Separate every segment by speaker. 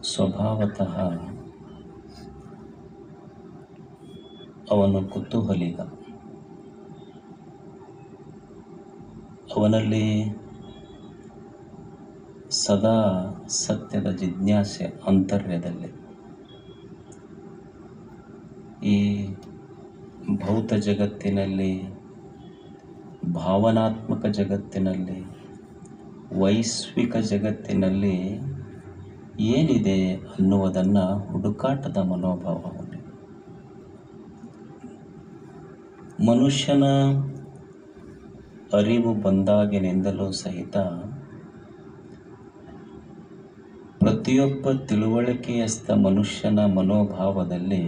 Speaker 1: ಸ್ವಭಾವತಃ ಅವನು ಕುತೂಹಲಿಗ. ಅವನಲ್ಲಿ ಸದಾ ಸತ್ಯದ ಜಿಜ್ಞಾಸೆ ಆಂತರ್ಯದಲ್ಲಿ. ಈ ಭೌತ ಜಗತ್ತಿನಲ್ಲಿ, ಭಾವನಾತ್ಮಕ ಜಗತ್ತಿನಲ್ಲಿ, ವೈಶ್ವಿಕ ಜಗತ್ತಿನಲ್ಲಿ ಏನಿದೆ ಅನ್ನುವುದನ್ನು ಹುಡುಕಾಟದ ಮನೋಭಾವ. ಮನುಷ್ಯನ ಅರಿವು ಬಂದಾಗಿನಿಂದಲೂ ಸಹಿತ ಪ್ರತಿಯೊಬ್ಬ ತಿಳುವಳಿಕೆಯಸ್ಥ ಮನುಷ್ಯನ ಮನೋಭಾವದಲ್ಲಿ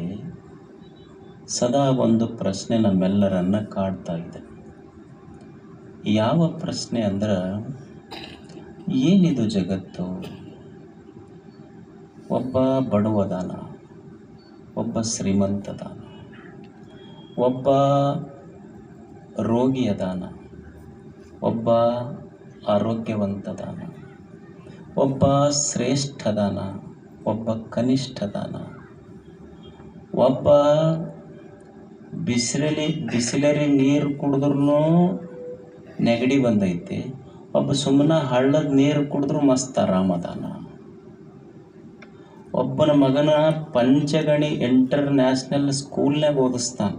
Speaker 1: ಸದಾ ಒಂದು ಪ್ರಶ್ನೆ ನಮ್ಮೆಲ್ಲರನ್ನ ಕಾಡ್ತಾ ಇದೆ. ಯಾವ ಪ್ರಶ್ನೆ ಅಂದ್ರೆ, ಏನಿದು ಜಗತ್ತು? ಒಬ್ಬ ಬಡವದಾನ, ಒಬ್ಬ ಶ್ರೀಮಂತದಾನ, ಒಬ್ಬ ರೋಗಿಯದಾನ, ಒಬ್ಬ ಆರೋಗ್ಯವಂತದಾನ, ಒಬ್ಬ ಶ್ರೇಷ್ಠದಾನ, ಒಬ್ಬ ಕನಿಷ್ಠದಾನ, ಒಬ್ಬ ಬಿಸಿಲರಿ ನೀರು ಕುಡಿದ್ರೂ ನೆಗಡಿ ಬಂದೈತಿ, ಒಬ್ಬ ಸುಮ್ಮನೆ ಹಳ್ಳದ ನೀರು ಕುಡಿದ್ರೂ ಮಸ್ತ್ ಆರಾಮದಾನ, ಒಬ್ಬನ ಮಗನ ಪಂಚಗಣಿ ಇಂಟರ್ನ್ಯಾಷನಲ್ ಸ್ಕೂಲ್ನಾಗ ಓದಿಸ್ತಾನ,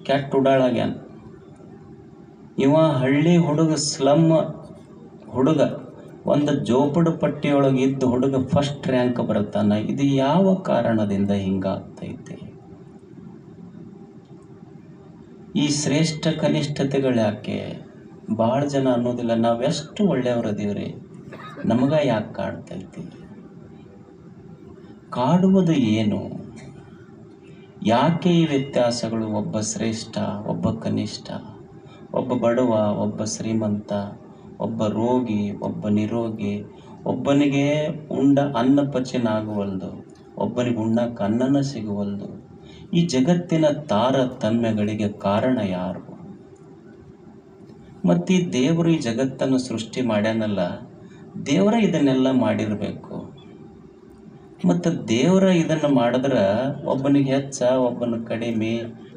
Speaker 1: ಕೆಟ್ಟ ಉಡಾಳಾಗ್ಯಾನ. ಇವ ಹಳ್ಳಿ ಹುಡುಗ, ಸ್ಲಮ್ ಹುಡುಗ, ಒಂದು ಜೋಪಡು ಪಟ್ಟಿಯೊಳಗಿದ್ದು ಹುಡುಗ ಫಸ್ಟ್ ರ್ಯಾಂಕ್ ಬರ್ತಾನ. ಇದು ಯಾವ ಕಾರಣದಿಂದ ಹಿಂಗಾಗ್ತೈತೆ? ಈ ಶ್ರೇಷ್ಠ ಕನಿಷ್ಠತೆಗಳು ಯಾಕೆ? ಭಾಳ ಜನ ಅನ್ನೋದಿಲ್ಲ, ನಾವೆಷ್ಟು ಒಳ್ಳೆಯವರದೀವ್ರಿ, ನಮಗ ಯಾಕೆ ಕಾಡ್ತೈತಿ? ಕಾಡುವುದು ಏನು? ಯಾಕೆ ಈ ವ್ಯತ್ಯಾಸಗಳು? ಒಬ್ಬ ಶ್ರೇಷ್ಠ, ಒಬ್ಬ ಕನಿಷ್ಠ, ಒಬ್ಬ ಬಡವ, ಒಬ್ಬ ಶ್ರೀಮಂತ, ಒಬ್ಬ ರೋಗಿ, ಒಬ್ಬ ನಿರೋಗಿ, ಒಬ್ಬನಿಗೆ ಉಂಡ ಅನ್ನ ಪಚನ ಆಗುವಲ್ದು, ಒಬ್ಬನಿಗೆ ಉಣ್ಣಕ್ಕೆ ಅನ್ನನ ಸಿಗುವಲ್ದು. ಈ ಜಗತ್ತಿನ ತಾರತಮ್ಯಗಳಿಗೆ ಕಾರಣ ಯಾರು? ಮತ್ತು ಈ ದೇವರು ಈ ಜಗತ್ತನ್ನು ಸೃಷ್ಟಿ ಮಾಡ್ಯಾನಲ್ಲ, ದೇವರ ಇದನ್ನೆಲ್ಲ ಮಾಡಿರಬೇಕು. ಮತ್ತು ದೇವರ ಇದನ್ನು ಮಾಡಿದ್ರೆ ಒಬ್ಬನಿಗೆ ಹೆಚ್ಚ, ಒಬ್ಬನ ಕಡಿಮೆ,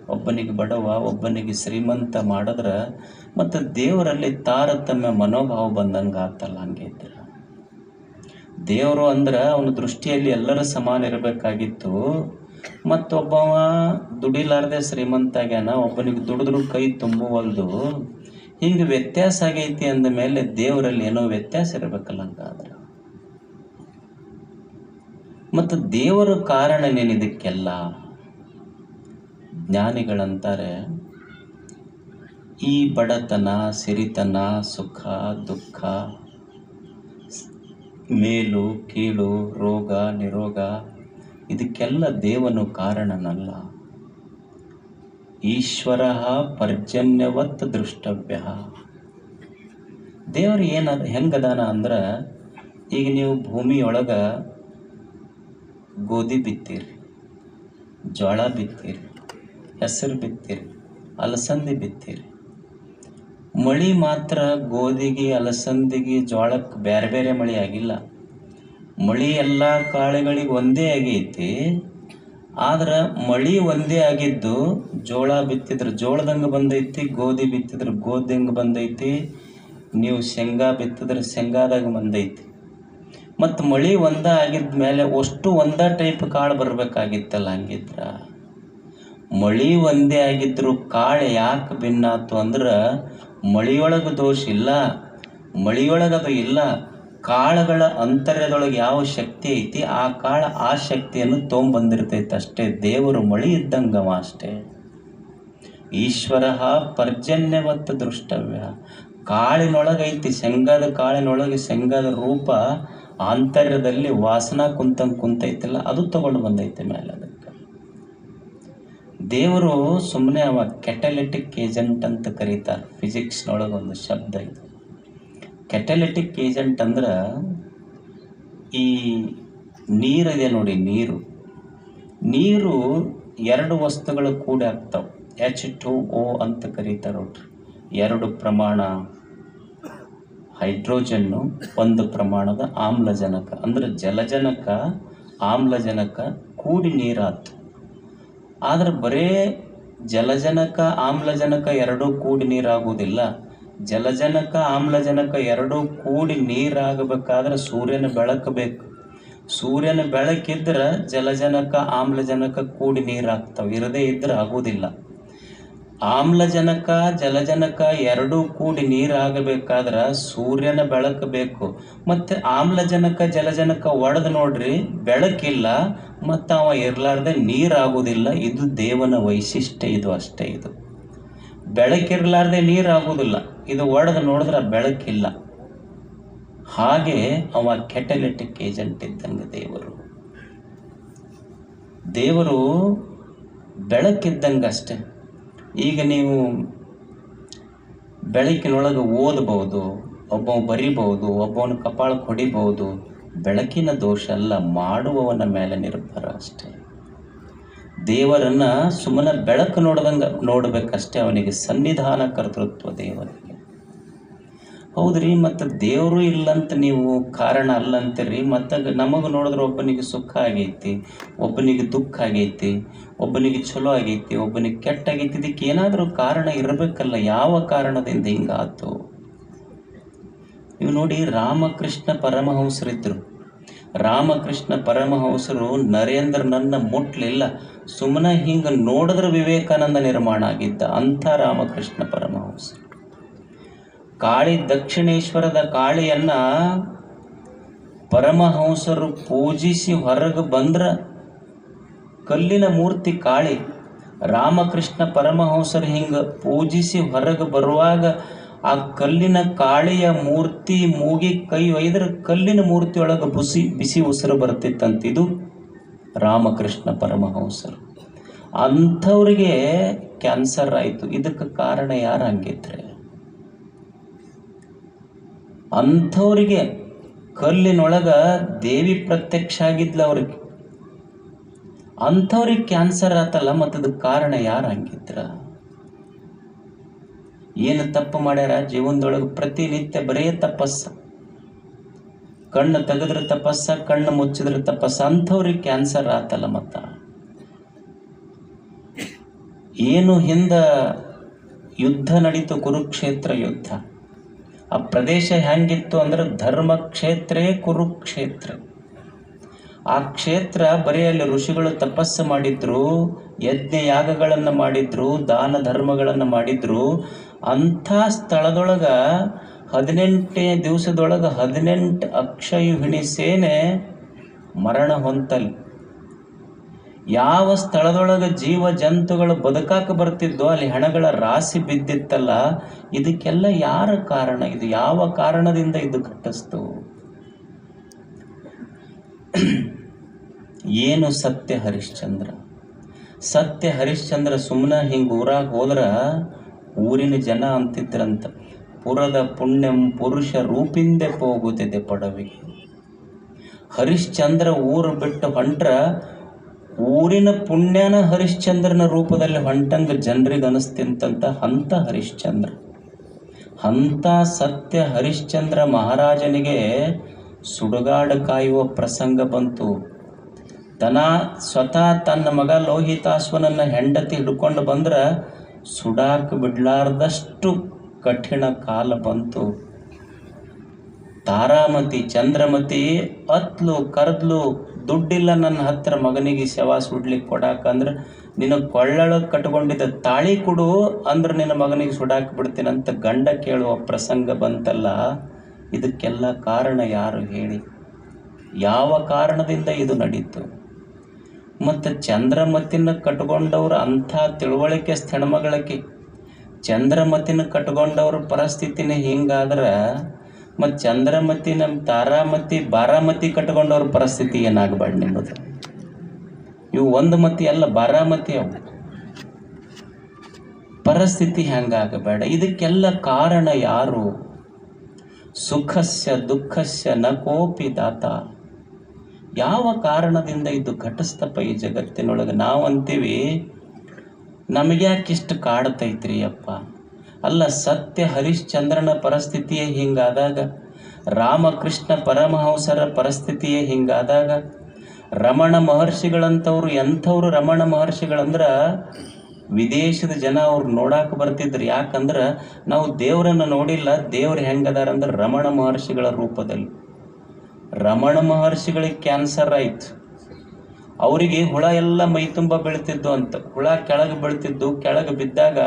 Speaker 1: ಒಬ್ಬನಿಗೆ ಬಡವ, ಒಬ್ಬನಿಗೆ ಶ್ರೀಮಂತ ಮಾಡಿದ್ರೆ ಮತ್ತು ದೇವರಲ್ಲಿ ತಾರತಮ್ಯ ಮನೋಭಾವ ಬಂದಂಗೆ ಆತಲ್ಲ. ಹಂಗಿದ್ರೆ ದೇವರು ಅಂದ್ರೆ ಅವನ ದೃಷ್ಟಿಯಲ್ಲಿ ಎಲ್ಲರೂ ಸಮಾನ ಇರಬೇಕಾಗಿತ್ತು. ಮತ್ತೊಬ್ಬವ ದುಡಿಲಾರ್ದೆ ಶ್ರೀಮಂತ ಆಗ್ಯಾನ, ಒಬ್ಬನಿಗೆ ದುಡಿದ್ರು ಕೈ ತುಂಬುವಲ್ದು. ಹಿಂಗೆ ವ್ಯತ್ಯಾಸ ಆಗೈತಿ ಅಂದ ಮೇಲೆ ದೇವರಲ್ಲಿ ಏನೋ ವ್ಯತ್ಯಾಸ ಇರಬೇಕಲ್ಲ. ಹಂಗಾದ್ರೆ ಮತ್ತು ದೇವರ ಕಾರಣನೇನಿದಕ್ಕೆಲ್ಲ? ಜ್ಞಾನಿಗಳಂತಾರೆ, ಈ ಬಡತನ, ಸಿರಿತನ, ಸುಖ, ದುಃಖ, ಮೇಲು ಕೀಳು, ರೋಗ ನಿರೋಗ, ಇದಕ್ಕೆಲ್ಲ ದೇವನು ಕಾರಣನಲ್ಲ. ಈಶ್ವರ ಪರ್ಜನ್ಯವತ್ ದೃಷ್ಟವ್ಯ. ದೇವರು ಹೆಂಗದಾನ ಅಂದ್ರೆ, ಈಗ ನೀವು ಭೂಮಿಯೊಳಗೆ ಗೋಧಿ ಬಿತ್ತೀರಿ, ಜೋಳ ಬಿತ್ತೀರಿ, ಹೆಸರು ಬಿತ್ತೀರಿ, ಅಲಸಂದಿ ಬಿತ್ತೀರಿ. ಮಳೆ ಮಾತ್ರ ಗೋಧಿಗೆ, ಅಲಸಂದಿಗೆ, ಜೋಳಕ್ಕೆ ಬೇರೆ ಬೇರೆ ಮಳೆ ಆಗಿಲ್ಲ. ಮಳೆ ಎಲ್ಲ ಕಾಳುಗಳಿಗೆ ಒಂದೇ ಆಗೈತಿ. ಆದ್ರೆ ಮಳೆ ಒಂದೇ ಆಗಿದ್ದು, ಜೋಳ ಬಿತ್ತಿದ್ರೆ ಜೋಳದಂಗೆ ಬಂದೈತಿ, ಗೋಧಿ ಬಿತ್ತಿದ್ರೆ ಗೋಧಿಂಗೆ ಬಂದೈತಿ, ನೀವು ಶೇಂಗಾ ಬಿತ್ತಿದ್ರೆ ಶೇಂಗಾದಾಗ ಬಂದೈತಿ. ಮತ್ತು ಮಳೆ ಒಂದೇ ಆಗಿದ್ದ ಮೇಲೆ ಅಷ್ಟು ಒಂದೇ ಟೈಪ್ ಕಾಳು ಬರಬೇಕಾಗಿತ್ತಲ್ಲ. ಹಂಗಿದ್ರ ಮಳೆ ಒಂದೇ ಆಗಿದ್ರು ಕಾಳು ಯಾಕೆ ಭಿನ್ನಾತು ಅಂದ್ರೆ, ಮಳೆಯೊಳಗೆ ದೋಷ ಇಲ್ಲ, ಮಳೆಯೊಳಗದು ಇಲ್ಲ. ಕಾಳುಗಳ ಅಂತರ್ಯದೊಳಗೆ ಯಾವ ಶಕ್ತಿ ಐತಿ, ಆ ಕಾಳು ಆ ಶಕ್ತಿಯನ್ನು ತೊಗೊಂಬಂದಿರ್ತೈತೆ ಅಷ್ಟೇ. ದೇವರು ಮಳೆ ಇದ್ದಂಗವ ಅಷ್ಟೇ. ಈಶ್ವರ ಪರ್ಜನ್ಯವತ್ತು ದೃಷ್ಟವ್ಯ. ಕಾಳಿನೊಳಗೈತಿ, ಶೇಂಗಾದ ಕಾಳಿನೊಳಗೆ ಶೇಂಗಾದ ರೂಪ ಆಂತರ್ಯದಲ್ಲಿ ವಾಸನ ಕುಂತೈತಿಲ್ಲ, ಅದು ತಗೊಂಡು ಬಂದೈತೆ ಮೇಲೆ. ಅದಕ್ಕೆ ದೇವರು ಸುಮ್ಮನೆ ಅವ ಕೆಟಲಿಟಿಕ್ ಏಜೆಂಟ್ ಅಂತ ಕರೀತಾರೆ. ಫಿಸಿಕ್ಸ್ನೊಳಗೆ ಒಂದು ಶಬ್ದ ಇದು. ಕೆಟಲಿಟಿಕ್ ಏಜೆಂಟ್ ಅಂದ್ರೆ, ಈ ನೀರಿದೆ ನೋಡಿ, ನೀರು ಎರಡು ವಸ್ತುಗಳು ಕೂಡಿ ಆಗ್ತಾವೆ, H2O ಅಂತ ಕರೀತಾರೆ ನೋಡ್ರಿ. ಎರಡು ಪ್ರಮಾಣ ಹೈಡ್ರೋಜನ್ನು, ಒಂದು ಪ್ರಮಾಣದ ಆಮ್ಲಜನಕ, ಅಂದ್ರೆ ಜಲಜನಕ ಆಮ್ಲಜನಕ ಕೂಡಿ ನೀರಾತು. ಆದ್ರೆ ಬರೇ ಜಲಜನಕ ಆಮ್ಲಜನಕ ಎರಡೂ ಕೂಡಿ ನೀರಾಗುವುದಿಲ್ಲ. ಜಲಜನಕ ಆಮ್ಲಜನಕ ಎರಡೂ ಕೂಡಿ ನೀರಾಗಬೇಕಾದ್ರೆ ಸೂರ್ಯನ ಬೆಳಕು ಬೇಕು. ಸೂರ್ಯನ ಬೆಳಕಿದ್ರೆ ಜಲಜನಕ ಆಮ್ಲಜನಕ ಕೂಡಿ ನೀರಾಗ್ತವೆ, ಇರದೇ ಇದ್ರೆ ಆಗುವುದಿಲ್ಲ. ಆಮ್ಲಜನಕ ಜಲಜನಕ ಎರಡೂ ಕೂಡಿ ನೀರಾಗಬೇಕಾದ್ರೆ ಸೂರ್ಯನ ಬೆಳಕು ಬೇಕು. ಮತ್ತು ಆಮ್ಲಜನಕ ಜಲಜನಕ ಒಡೆದು ನೋಡ್ರಿ ಬೆಳಕಿಲ್ಲ, ಮತ್ತು ಅವ ಇರಲಾರ್ದೆ ನೀರಾಗುವುದಿಲ್ಲ. ಇದು ದೇವನ ವೈಶಿಷ್ಟ್ಯ, ಇದು ಅಷ್ಟೇ. ಇದು ಬೆಳಕಿರಲಾರ್ದೆ ನೀರಾಗುವುದಿಲ್ಲ, ಇದು ಒಡೆದು ನೋಡಿದ್ರೆ ಬೆಳಕಿಲ್ಲ. ಹಾಗೆ ಅವ ಕೆಟಲಿಟಿಕ್ ಏಜೆಂಟ್ ಇದ್ದಂಗೆ ದೇವರು ಬೆಳಕಿದ್ದಂಗೆ ಅಷ್ಟೆ. ಈಗ ನೀವು ಬೆಳಕಿನೊಳಗೆ ಓದಬಹುದು, ಒಬ್ಬ ಬರಿಬಹುದು, ಒಬ್ಬವನ ಕಪಾಳಕ್ಕೆ ಹೊಡಿಬಹುದು. ಬೆಳಕಿನ ದೋಷ ಅಲ್ಲ, ಮಾಡುವವನ ಮೇಲೆ ನಿರ್ಭರ ಅಷ್ಟೇ. ದೇವರನ್ನ ಸುಮ್ಮನೆ ಬೆಳಕು ನೋಡ್ಬೇಕಷ್ಟೇ. ಅವನಿಗೆ ಸನ್ನಿಧಾನ ಕರ್ತೃತ್ವ ದೇವರಿಗೆ. ಹೌದ್ರಿ, ಮತ್ತು ದೇವರು ಇಲ್ಲಂತ ನೀವು ಕಾರಣ ಅಲ್ಲಂತೀರಿ. ಮತ್ತು ನಮಗೆ ನೋಡಿದ್ರೆ ಒಬ್ಬನಿಗೆ ಸುಖ ಆಗೈತಿ, ಒಬ್ಬನಿಗೆ ದುಃಖ ಆಗೈತಿ, ಒಬ್ಬನಿಗೆ ಚಲೋ ಆಗೈತಿ, ಒಬ್ಬನಿಗೆ ಕೆಟ್ಟಾಗೈತಿ. ಇದಕ್ಕೆ ಏನಾದರೂ ಕಾರಣ ಇರಬೇಕಲ್ಲ. ಯಾವ ಕಾರಣದಿಂದ ಹಿಂಗಾತು? ನೀವು ನೋಡಿ, ರಾಮಕೃಷ್ಣ ಪರಮಹಂಸರಿದ್ದರು. ರಾಮಕೃಷ್ಣ ಪರಮಹಂಸರು ನರೇಂದ್ರನನ್ನ ಮುಟ್ಲಿಲ್ಲ, ಸುಮ್ಮನೆ ಹಿಂಗೆ ನೋಡಿದ್ರೆ ವಿವೇಕಾನಂದ ನಿರ್ಮಾಣ ಆಗಿದ್ದ ಅಂಥ ರಾಮಕೃಷ್ಣ ಪರಮಹಂಸರು. ಕಾಳಿ ದಕ್ಷಿಣೇಶ್ವರದ ಕಾಳಿಯನ್ನ ಪರಮಹಂಸರು ಪೂಜಿಸಿ ಹೊರಗೆ ಬಂದ್ರ ಕಲ್ಲಿನ ಮೂರ್ತಿ ಕಾಳಿ. ರಾಮಕೃಷ್ಣ ಪರಮಹಂಸರು ಹಿಂಗೆ ಪೂಜಿಸಿ ಹೊರಗೆ ಬರುವಾಗ ಆ ಕಲ್ಲಿನ ಕಾಳಿಯ ಮೂರ್ತಿ ಮೂಗಿ ಕೈ ಒಯ್ದ್ರೆ ಕಲ್ಲಿನ ಮೂರ್ತಿಯೊಳಗೆ ಬಿಸಿ ಉಸಿರು ಬರ್ತಿತ್ತಂತಿದು ರಾಮಕೃಷ್ಣ ಪರಮಹಂಸರು. ಅಂಥವ್ರಿಗೆ ಕ್ಯಾನ್ಸರ್ ಆಯಿತು. ಇದಕ್ಕೆ ಕಾರಣ ಯಾರು ಹಂಗಿದ್ರೆ? ಅಂಥವ್ರಿಗೆ ಕಲ್ಲಿನೊಳಗೆ ದೇವಿ ಪ್ರತ್ಯಕ್ಷ ಆಗಿದ್ಲ ಅವ್ರಿಗೆ. ಅಂಥವ್ರಿಗೆ ಕ್ಯಾನ್ಸರ್ ಆತಲ್ಲ, ಮತ್ತದಕ್ಕೆ ಕಾರಣ ಯಾರು ಹಂಗಿದ್ರ? ಏನು ತಪ್ಪು ಮಾಡ್ಯಾರ ಜೀವನದೊಳಗೆ? ಪ್ರತಿನಿತ್ಯ ಬರೇ ತಪಸ್ಸ, ಕಣ್ಣು ತೆಗೆದ್ರೆ ತಪಸ್ಸ, ಕಣ್ಣು ಮುಚ್ಚಿದ್ರೆ ತಪಸ್ಸ. ಅಂಥವ್ರಿಗೆ ಕ್ಯಾನ್ಸರ್ ಆತಲ್ಲ. ಮತ್ತ ಏನು ಹಿಂದ ಯುದ್ಧ ನಡೀತು, ಕುರುಕ್ಷೇತ್ರ ಯುದ್ಧ. ಆ ಪ್ರದೇಶ ಹೆಂಗಿತ್ತು ಅಂದ್ರೆ ಧರ್ಮಕ್ಷೇತ್ರೇ ಕುರುಕ್ಷೇತ್ರ. ಆ ಕ್ಷೇತ್ರ ಬರೀ ಅಲ್ಲಿ ಋಷಿಗಳು ತಪಸ್ಸು ಮಾಡಿದ್ರು, ಯಜ್ಞ ಯಾಗಗಳನ್ನು ಮಾಡಿದ್ರು, ದಾನ ಧರ್ಮಗಳನ್ನು ಮಾಡಿದ್ರು. ಅಂಥ ಸ್ಥಳದೊಳಗೆ 18ನೇ ದಿವಸದೊಳಗೆ 18 ಅಕ್ಷಯುಹಿಣಿ ಸೇನೆ ಮರಣ ಹೊಂತಲ್ಲಿ. ಯಾವ ಸ್ಥಳದೊಳಗೆ ಜೀವ ಜಂತುಗಳು ಬದುಕಾಕ ಬರ್ತಿದ್ದೋ ಅಲ್ಲಿ ಹೆಣಗಳ ರಾಶಿ ಬಿದ್ದಿತ್ತಲ್ಲ. ಇದಕ್ಕೆಲ್ಲ ಯಾರ ಕಾರಣ? ಇದು ಯಾವ ಕಾರಣದಿಂದ ಇದು ಘಟಿಸ್ತು? ಏನು ಸತ್ಯ ಹರಿಶ್ಚಂದ್ರ? ಸತ್ಯ ಹರಿಶ್ಚಂದ್ರ ಸುಮ್ಮನೆ ಹಿಂಗೆ ಊರಾಗ ಹೋದ್ರ ಊರಿನ ಜನ ಅಂತಿದ್ರಂತ, ಪುರದ ಪುಣ್ಯಂ ಪುರುಷ ರೂಪಿಂದೆ ಹೋಗುತ್ತಿದೆ ಪಡವಿಗೆ. ಹರಿಶ್ಚಂದ್ರ ಊರು ಬಿಟ್ಟು ಹೊಂಟ್ರ ಊರಿನ ಪುಣ್ಯನ ಹರಿಶ್ಚಂದ್ರನ ರೂಪದಲ್ಲಿ ಹೊಂಟಂಗೆ ಜನರಿಗೆ ಅನಿಸ್ತಿಂತಂತ. ಅಂಥ ಹರಿಶ್ಚಂದ್ರ, ಅಂಥ ಸತ್ಯ ಹರಿಶ್ಚಂದ್ರ ಮಹಾರಾಜನಿಗೆ ಸುಡುಗಾಡು ಕಾಯುವ ಪ್ರಸಂಗ ಬಂತು. ಸ್ವತಃ ತನ್ನ ಮಗ ಲೋಹಿತಾಶ್ವನನ್ನ ಹೆಂಡತಿ ಹಿಡ್ಕೊಂಡು ಬಂದ್ರೆ ಸುಡಾಕ ಬಿಡ್ಲಾರ್ದಷ್ಟು ಕಠಿಣ ಕಾಲ ಬಂತು. ತಾರಾಮತಿ ಚಂದ್ರಮತಿ ಅತ್ಲು ಕರೆದ್ಲು, ದುಡ್ಡಿಲ್ಲ ನನ್ನ ಹತ್ರ ಮಗನಿಗೆ ಶವ ಸುಡ್ಲಿಕ್ಕೆ ಕೊಡಾಕ. ಅಂದ್ರೆ ನಿನ್ನ ಕೊಳ್ಳೊಳಗೆ ಕಟ್ಕೊಂಡಿದ್ದ ತಾಳಿ ಕೊಡು ಅಂದ್ರೆ ನಿನ್ನ ಮಗನಿಗೆ ಸುಡಾಕ್ ಬಿಡ್ತೀನಂತ ಗಂಡ ಕೇಳುವ ಪ್ರಸಂಗ ಬಂತಲ್ಲ. ಇದಕ್ಕೆಲ್ಲ ಕಾರಣ ಯಾರು ಹೇಳಿ? ಯಾವ ಕಾರಣದಿಂದ ಇದು ನಡೀತು? ಮತ್ತು ಚಂದ್ರಮತಿನ ಕಟ್ಕೊಂಡವ್ರು ಅಂಥ ತಿಳುವಳಿಕೆ ಹೆಣ್ಮಗಳಕ್ಕೆ. ಚಂದ್ರಮತಿನ ಕಟ್ಕೊಂಡವ್ರ ಪರಿಸ್ಥಿತಿನೇ ಹಿಂಗಾದ್ರೆ ಮತ್ತು ಚಂದ್ರಮತಿ ನಮ್ಮ ತಾರಾಮತಿ ಬಾರಾಮತಿ ಕಟ್ಕೊಂಡವ್ರ ಪರಿಸ್ಥಿತಿ ಏನಾಗಬೇಡ ನಿಮ್ಮದು? ಇವು ಒಂದು ಮತಿ ಅಲ್ಲ, ಬಾರಾಮತಿ ಅವು. ಪರಿಸ್ಥಿತಿ ಹೆಂಗಾಗಬೇಡ. ಇದಕ್ಕೆಲ್ಲ ಕಾರಣ ಯಾರು? ಸುಖಸ್ಯ ದುಃಖಸ್ಯ ನ ಕೋಪಿ ದಾತ. ಯಾವ ಕಾರಣದಿಂದ ಇದು ಘಟಿಸ್ತಪ್ಪ ಈ ಜಗತ್ತಿನೊಳಗೆ? ನಾವು ಅಂತೀವಿ ನಮಗ್ಯಾಕಿಷ್ಟು ಕಾಡ್ತೈತ್ರಿ ಅಪ್ಪ. ಅಲ್ಲ, ಸತ್ಯ ಹರಿಶ್ಚಂದ್ರನ ಪರಿಸ್ಥಿತಿಯೇ ಹಿಂಗಾದಾಗ ರಾಮಕೃಷ್ಣ ಪರಮಹಂಸರ ಪರಿಸ್ಥಿತಿಯೇ ಹಿಂಗಾದಾಗ ರಮಣ ಮಹರ್ಷಿಗಳಂಥವ್ರು ಎಂಥವ್ರು ರಮಣ ಮಹರ್ಷಿಗಳಂದ್ರೆ ವಿದೇಶದ ಜನ ಅವ್ರು ನೋಡಕ್ಕೆ ಬರ್ತಿದ್ರು. ಯಾಕಂದ್ರೆ ನಾವು ದೇವರನ್ನು ನೋಡಿಲ್ಲ, ದೇವ್ರು ಹೆಂಗದಾರಂದ್ರೆ ರಮಣ ಮಹರ್ಷಿಗಳ ರೂಪದಲ್ಲಿ. ರಮಣ ಮಹರ್ಷಿಗಳಿಗೆ ಕ್ಯಾನ್ಸರ್ ಆಯಿತು. ಅವರಿಗೆ ಹುಳ ಎಲ್ಲ ಮೈ ತುಂಬ ಬೀಳ್ತಿದ್ದು ಅಂತ. ಹುಳ ಕೆಳಗೆ ಬೀಳ್ತಿದ್ದು, ಕೆಳಗೆ ಬಿದ್ದಾಗ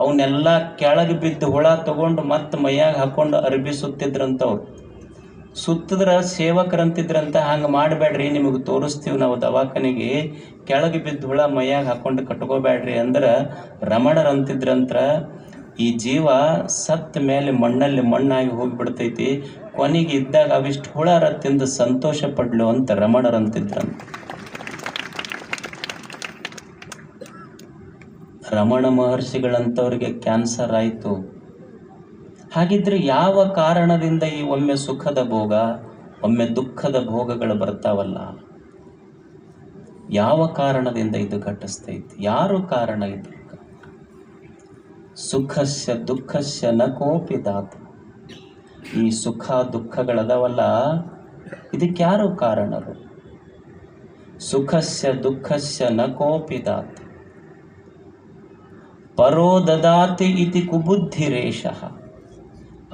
Speaker 1: ಅವನ್ನೆಲ್ಲ ಕೆಳಗೆ ಬಿದ್ದು ಹುಳ ತಗೊಂಡು ಮತ್ತೆ ಮೈಯಾಗ ಹಾಕ್ಕೊಂಡು ಅರ್ಬಿ ಸುತ್ತಿದ್ರಂತವ್ರು. ಸುತ್ತಿದ್ರೆ ಸೇವಕರಂತಿದ್ರಂತ, ಹಂಗೆ ಮಾಡಬೇಡ್ರಿ, ನಿಮಗೆ ತೋರಿಸ್ತೀವಿ ನಾವು ದವಾಖಾನೆಗೆ, ಕೆಳಗೆ ಬಿದ್ದು ಹುಳ ಮೈಯಾಗ ಹಾಕ್ಕೊಂಡು ಕಟ್ಕೋಬೇಡ್ರಿ ಅಂದ್ರೆ ರಮಣರಂತಿದ್ರಂತ. ಈ ಜೀವ ಸತ್ತ ಮೇಲೆ ಮಣ್ಣಲ್ಲಿ ಮಣ್ಣಾಗಿ ಹೋಗಿಬಿಡ್ತೈತಿ, ಕೊನೆಗೆ ಇದ್ದಾಗ ಅವಿಷ್ಟು ಹುಳಾರ ತಿಂದು ಸಂತೋಷ ಪಡ್ಲು ಅಂತ ರಮಣರಂತಿದ್ರಂತ. ರಮಣ ಮಹರ್ಷಿಗಳಂಥವ್ರಿಗೆ ಕ್ಯಾನ್ಸರ್ ಆಯಿತು. ಹಾಗಿದ್ರೆ ಯಾವ ಕಾರಣದಿಂದ ಈ ಒಮ್ಮೆ ಸುಖದ ಭೋಗ, ಒಮ್ಮೆ ದುಃಖದ ಭೋಗಗಳು ಬರ್ತಾವಲ್ಲ, ಯಾವ ಕಾರಣದಿಂದ ಇದು ಘಟಿಸ್ತೈತಿ? ಯಾರು ಕಾರಣ ಇದು? ಸುಖಸ್ಯ ದುಃಖಸ್ಯ ನ ಕೋಪಿ ದಾತ. ಈ ಸುಖ ದುಃಖಗಳದವಲ್ಲ, ಇದಕ್ಕೆ ಯಾರು ಕಾರಣರು? ಸುಖಸ್ಯ ದುಃಖಸ್ಯ ನ ಕೋಪಿ ದಾತ. ಪರೋ ದದಾತಿ ಇತಿ ಕುಬುದ್ಧಿರೇಷಃ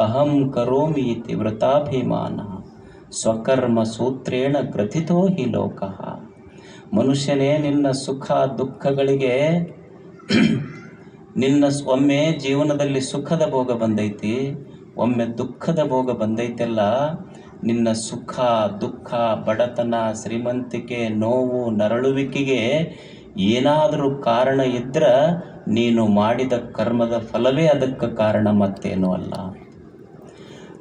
Speaker 1: ಅಹಂ ಕರೋಮಿ ಇತಿ ವೃತಾಭಿಮಾನ ಸ್ವಕರ್ಮ ಸೂತ್ರೇಣ ಗ್ರಥಿತೋ ಹಿ ಲೋಕಃ. ಮನುಷ್ಯನೇ, ನಿನ್ನ ಸುಖ ದುಃಖಗಳಿಗೆ ನಿನ್ನ ಒಮ್ಮೆ ಜೀವನದಲ್ಲಿ ಸುಖದ ಭೋಗ ಬಂದೈತಿ, ಒಮ್ಮೆ ದುಃಖದ ಭೋಗ ಬಂದೈತೆಲ್ಲ. ನಿನ್ನ ಸುಖ ದುಃಖ, ಬಡತನ, ಶ್ರೀಮಂತಿಕೆ, ನೋವು, ನರಳುವಿಕೆಗೆ ಏನಾದರೂ ಕಾರಣ ಇದ್ರೆ ನೀನು ಮಾಡಿದ ಕರ್ಮದ ಫಲವೇ ಅದಕ್ಕೆ ಕಾರಣ, ಮತ್ತೇನೂ ಅಲ್ಲ.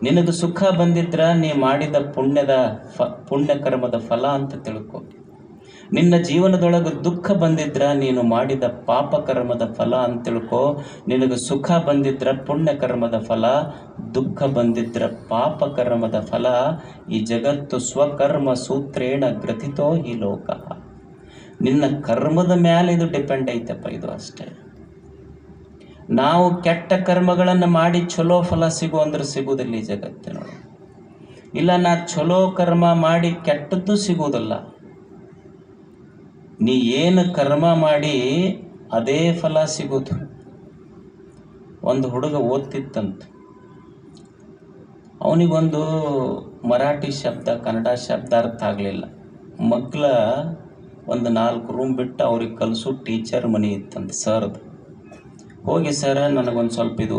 Speaker 1: ನಿನಗೆ ಸುಖ ಬಂದಿದ್ರೆ ನೀ ಮಾಡಿದ ಪುಣ್ಯ ಕರ್ಮದ ಫಲ ಅಂತ ತಿಳ್ಕೊ. ನಿನ್ನ ಜೀವನದೊಳಗೆ ದುಃಖ ಬಂದಿದ್ರೆ ನೀನು ಮಾಡಿದ ಪಾಪ ಕರ್ಮದ ಫಲ ಅಂತ ತಿಳ್ಕೊ. ನಿನಗೆ ಸುಖ ಬಂದಿದ್ರೆ ಪುಣ್ಯ ಕರ್ಮದ ಫಲ, ದುಃಖ ಬಂದಿದ್ರೆ ಪಾಪ ಕರ್ಮದ ಫಲ. ಈ ಜಗತ್ತು ಸ್ವಕರ್ಮ ಸೂತ್ರೇಣ ಗ್ರಥಿತೋ ಹಿ ಲೋಕ. ನಿನ್ನ ಕರ್ಮದ ಮೇಲೆ ಇದು ಡಿಪೆಂಡ್ ಐತಪ್ಪ, ಇದು ಅಷ್ಟೇ. ನಾವು ಕೆಟ್ಟ ಕರ್ಮಗಳನ್ನು ಮಾಡಿ ಚಲೋ ಫಲ ಸಿಗು ಅಂದ್ರೆ ಸಿಗುವುದಿಲ್ಲ ಈ ಜಗತ್ತಿನೊಳಗೆ. ಇಲ್ಲ, ನಾ ಚಲೋ ಕರ್ಮ ಮಾಡಿ ಕೆಟ್ಟದ್ದು ಸಿಗುವುದಿಲ್ಲ. ನೀ ಏನು ಕರ್ಮ ಮಾಡಿ ಅದೇ ಫಲ ಸಿಗೋದು. ಒಂದು ಹುಡುಗ ಓದ್ತಿತ್ತಂತ, ಅವನಿಗೊಂದು ಮರಾಠಿ ಶಬ್ದ ಕನ್ನಡ ಶಬ್ದ ಅರ್ಥ ಆಗಲಿಲ್ಲ. ಮಕ್ಕಳ ಒಂದು 4 ರೂಮ್ ಬಿಟ್ಟು ಅವ್ರಿಗೆ ಕಲಿಸೋ ಟೀಚರ್ ಮನೆ ಇತ್ತಂತ ಸರ್ದು. ಹೋಗಿ, ಸರ್ ನನಗೊಂದು ಸ್ವಲ್ಪ ಇದು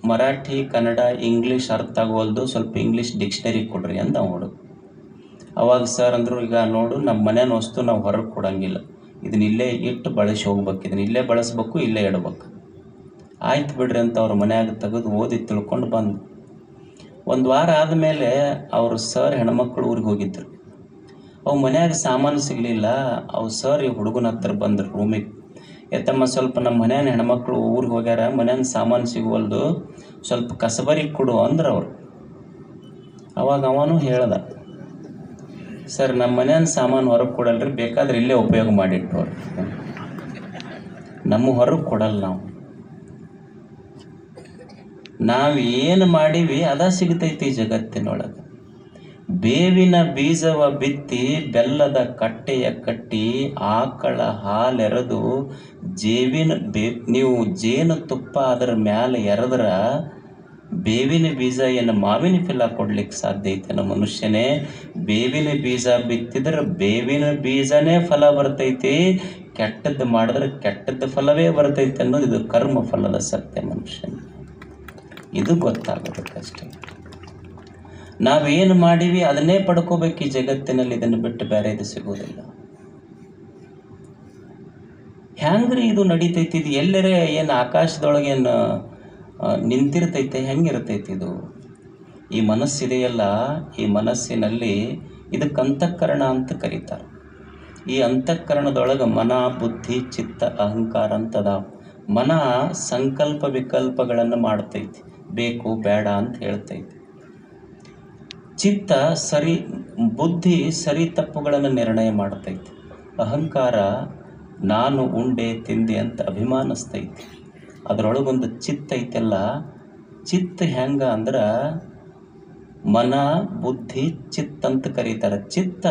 Speaker 1: ಮರಾಠಿ ಕನ್ನಡ ಇಂಗ್ಲೀಷ್ ಅರ್ಥ ಆಗೋಲ್ದು, ಸ್ವಲ್ಪ ಇಂಗ್ಲೀಷ್ ಡಿಕ್ಷನರಿ ಕೊಡ್ರಿ ಅಂತ ಅವ್ನು ಹುಡುಗ. ಅವಾಗ ಸರ್ ಅಂದರು, ಈಗ ನೋಡು, ನಮ್ಮ ಮನೇನ ವಸ್ತು ನಾವು ಹೊರಗೆ ಕೊಡೋಂಗಿಲ್ಲ, ಇದನ್ನ ಇಲ್ಲೇ ಇಟ್ಟು ಬಳಸಿ ಹೋಗ್ಬೇಕು, ಇದನ್ನ ಇಲ್ಲೇ ಬಳಸ್ಬೇಕು, ಇಲ್ಲೇ ಇಡ್ಬೇಕು. ಆಯ್ತು ಬಿಡ್ರಿ ಅಂತ ಅವ್ರ ಮನ್ಯಾಗ ತೆಗೆದು ಓದಿ ತಿಳ್ಕೊಂಡು ಬಂದು. ಒಂದು ವಾರ ಆದಮೇಲೆ ಅವರು ಸರ್ ಹೆಣ್ಮಕ್ಳು ಊರಿಗೆ ಹೋಗಿದ್ರು. ಅವು ಮನ್ಯಾಗ ಸಾಮಾನು ಸಿಗಲಿಲ್ಲ. ಅವು ಸರ್ ಈ ಹುಡುಗನ ಹತ್ರ ಬಂದರು ರೂಮಿಗೆ. ಎತ್ತಮ್ಮ, ಸ್ವಲ್ಪ ನಮ್ಮ ಮನ್ಯಾನ ಹೆಣ್ಮಕ್ಳು ಊರಿಗೆ ಹೋಗ್ಯಾರ, ಮನ್ಯಾನ ಸಾಮಾನು ಸಿಗುವಲ್ದು, ಸ್ವಲ್ಪ ಕಸಬರಿಗೆ ಕೊಡು ಅಂದ್ರೆ ಅವರು. ಅವಾಗ ಅವನು ಹೇಳ್ದ, ಸರ್ ನಮ್ಮ ಮನ್ಯಾನ ಸಾಮಾನು ಹೊರಗೆ ಕೊಡಲ್ರಿ, ಬೇಕಾದ್ರೆ ಇಲ್ಲೇ ಉಪಯೋಗ ಮಾಡಿಟ್ಟವ್ರಿ, ನಮ್ಮ ಹೊರಗೆ ಕೊಡಲ್ಲ. ನಾವು ಏನು ಮಾಡೀವಿ ಅದ ಸಿಗ್ತೈತಿ ಜಗತ್ತಿನೊಳಗೆ. ಬೇವಿನ ಬೀಜವ ಬಿತ್ತಿ ಬೆಲ್ಲದ ಕಟ್ಟೆಯ ಕಟ್ಟಿ ಆಕಳ ಹಾಲೆರೆದು ನೀವು ಜೇನು ತುಪ್ಪ ಅದರ ಮ್ಯಾಲೆ ಎರೆದ್ರ ಬೇವಿನ ಬೀಜ ಏನು ಮಾವಿನ ಫಲ ಕೊಡ್ಲಿಕ್ಕೆ ಸಾಧ್ಯ ಐತೆ? ಮನುಷ್ಯನೇ, ಬೇವಿನ ಬೀಜ ಬಿತ್ತಿದ್ರೆ ಬೇವಿನ ಬೀಜನೇ ಫಲ ಬರ್ತೈತಿ, ಕೆಟ್ಟದ್ದು ಮಾಡಿದ್ರೆ ಕೆಟ್ಟದ್ದು ಫಲವೇ ಬರ್ತೈತೆ ಅನ್ನೋದು ಇದು ಕರ್ಮ ಫಲದ ಸತ್ಯ ಮನುಷ್ಯನ. ಇದು ಗೊತ್ತಾಗೋದಕ್ಕಷ್ಟೇ. ನಾವೇನು ಮಾಡೀವಿ ಅದನ್ನೇ ಪಡ್ಕೋಬೇಕು ಈ ಜಗತ್ತಿನಲ್ಲಿ, ಇದನ್ನು ಬಿಟ್ಟು ಬೇರೆ ಇದು ಸಿಗೋದಿಲ್ಲ. ಹೆಂಗ್ರಿ ಇದು ನಡೀತೈತಿ? ಇದು ಎಲ್ಲರೇ ಏನು ಆಕಾಶದೊಳಗೇನು ನಿಂತಿರ್ತೈತೆ? ಹೆಂಗಿರ್ತೈತಿ ಇದು? ಈ ಮನಸ್ಸಿದೆಯಲ್ಲ, ಈ ಮನಸ್ಸಿನಲ್ಲಿ ಇದಕ್ಕೆ ಅಂತಃಕರಣ ಅಂತ ಕರೀತಾರೆ. ಈ ಅಂತಃಕರಣದೊಳಗೆ ಮನ, ಬುದ್ಧಿ, ಚಿತ್ತ, ಅಹಂಕಾರ ಅಂತದ. ಮನ ಸಂಕಲ್ಪ ವಿಕಲ್ಪಗಳನ್ನು ಮಾಡ್ತೈತಿ, ಬೇಕು ಬೇಡ ಅಂತ ಹೇಳ್ತೈತಿ. ಚಿತ್ತ ಬುದ್ಧಿ ಸರಿ ತಪ್ಪುಗಳನ್ನು ನಿರ್ಣಯ ಮಾಡ್ತೈತಿ. ಅಹಂಕಾರ ನಾನು ಉಂಡೆ ತಿಂದೆ ಅಂತ ಅಭಿಮಾನಿಸ್ತೈತಿ. ಅದರೊಳಗೊಂದು ಚಿತ್ತ ಐತೆಲ್ಲ, ಚಿತ್ತ ಹೆಂಗ ಅಂದ್ರೆ ಮನ, ಬುದ್ಧಿ, ಚಿತ್ತ ಅಂತ ಕರೀತಾರೆ. ಚಿತ್ತ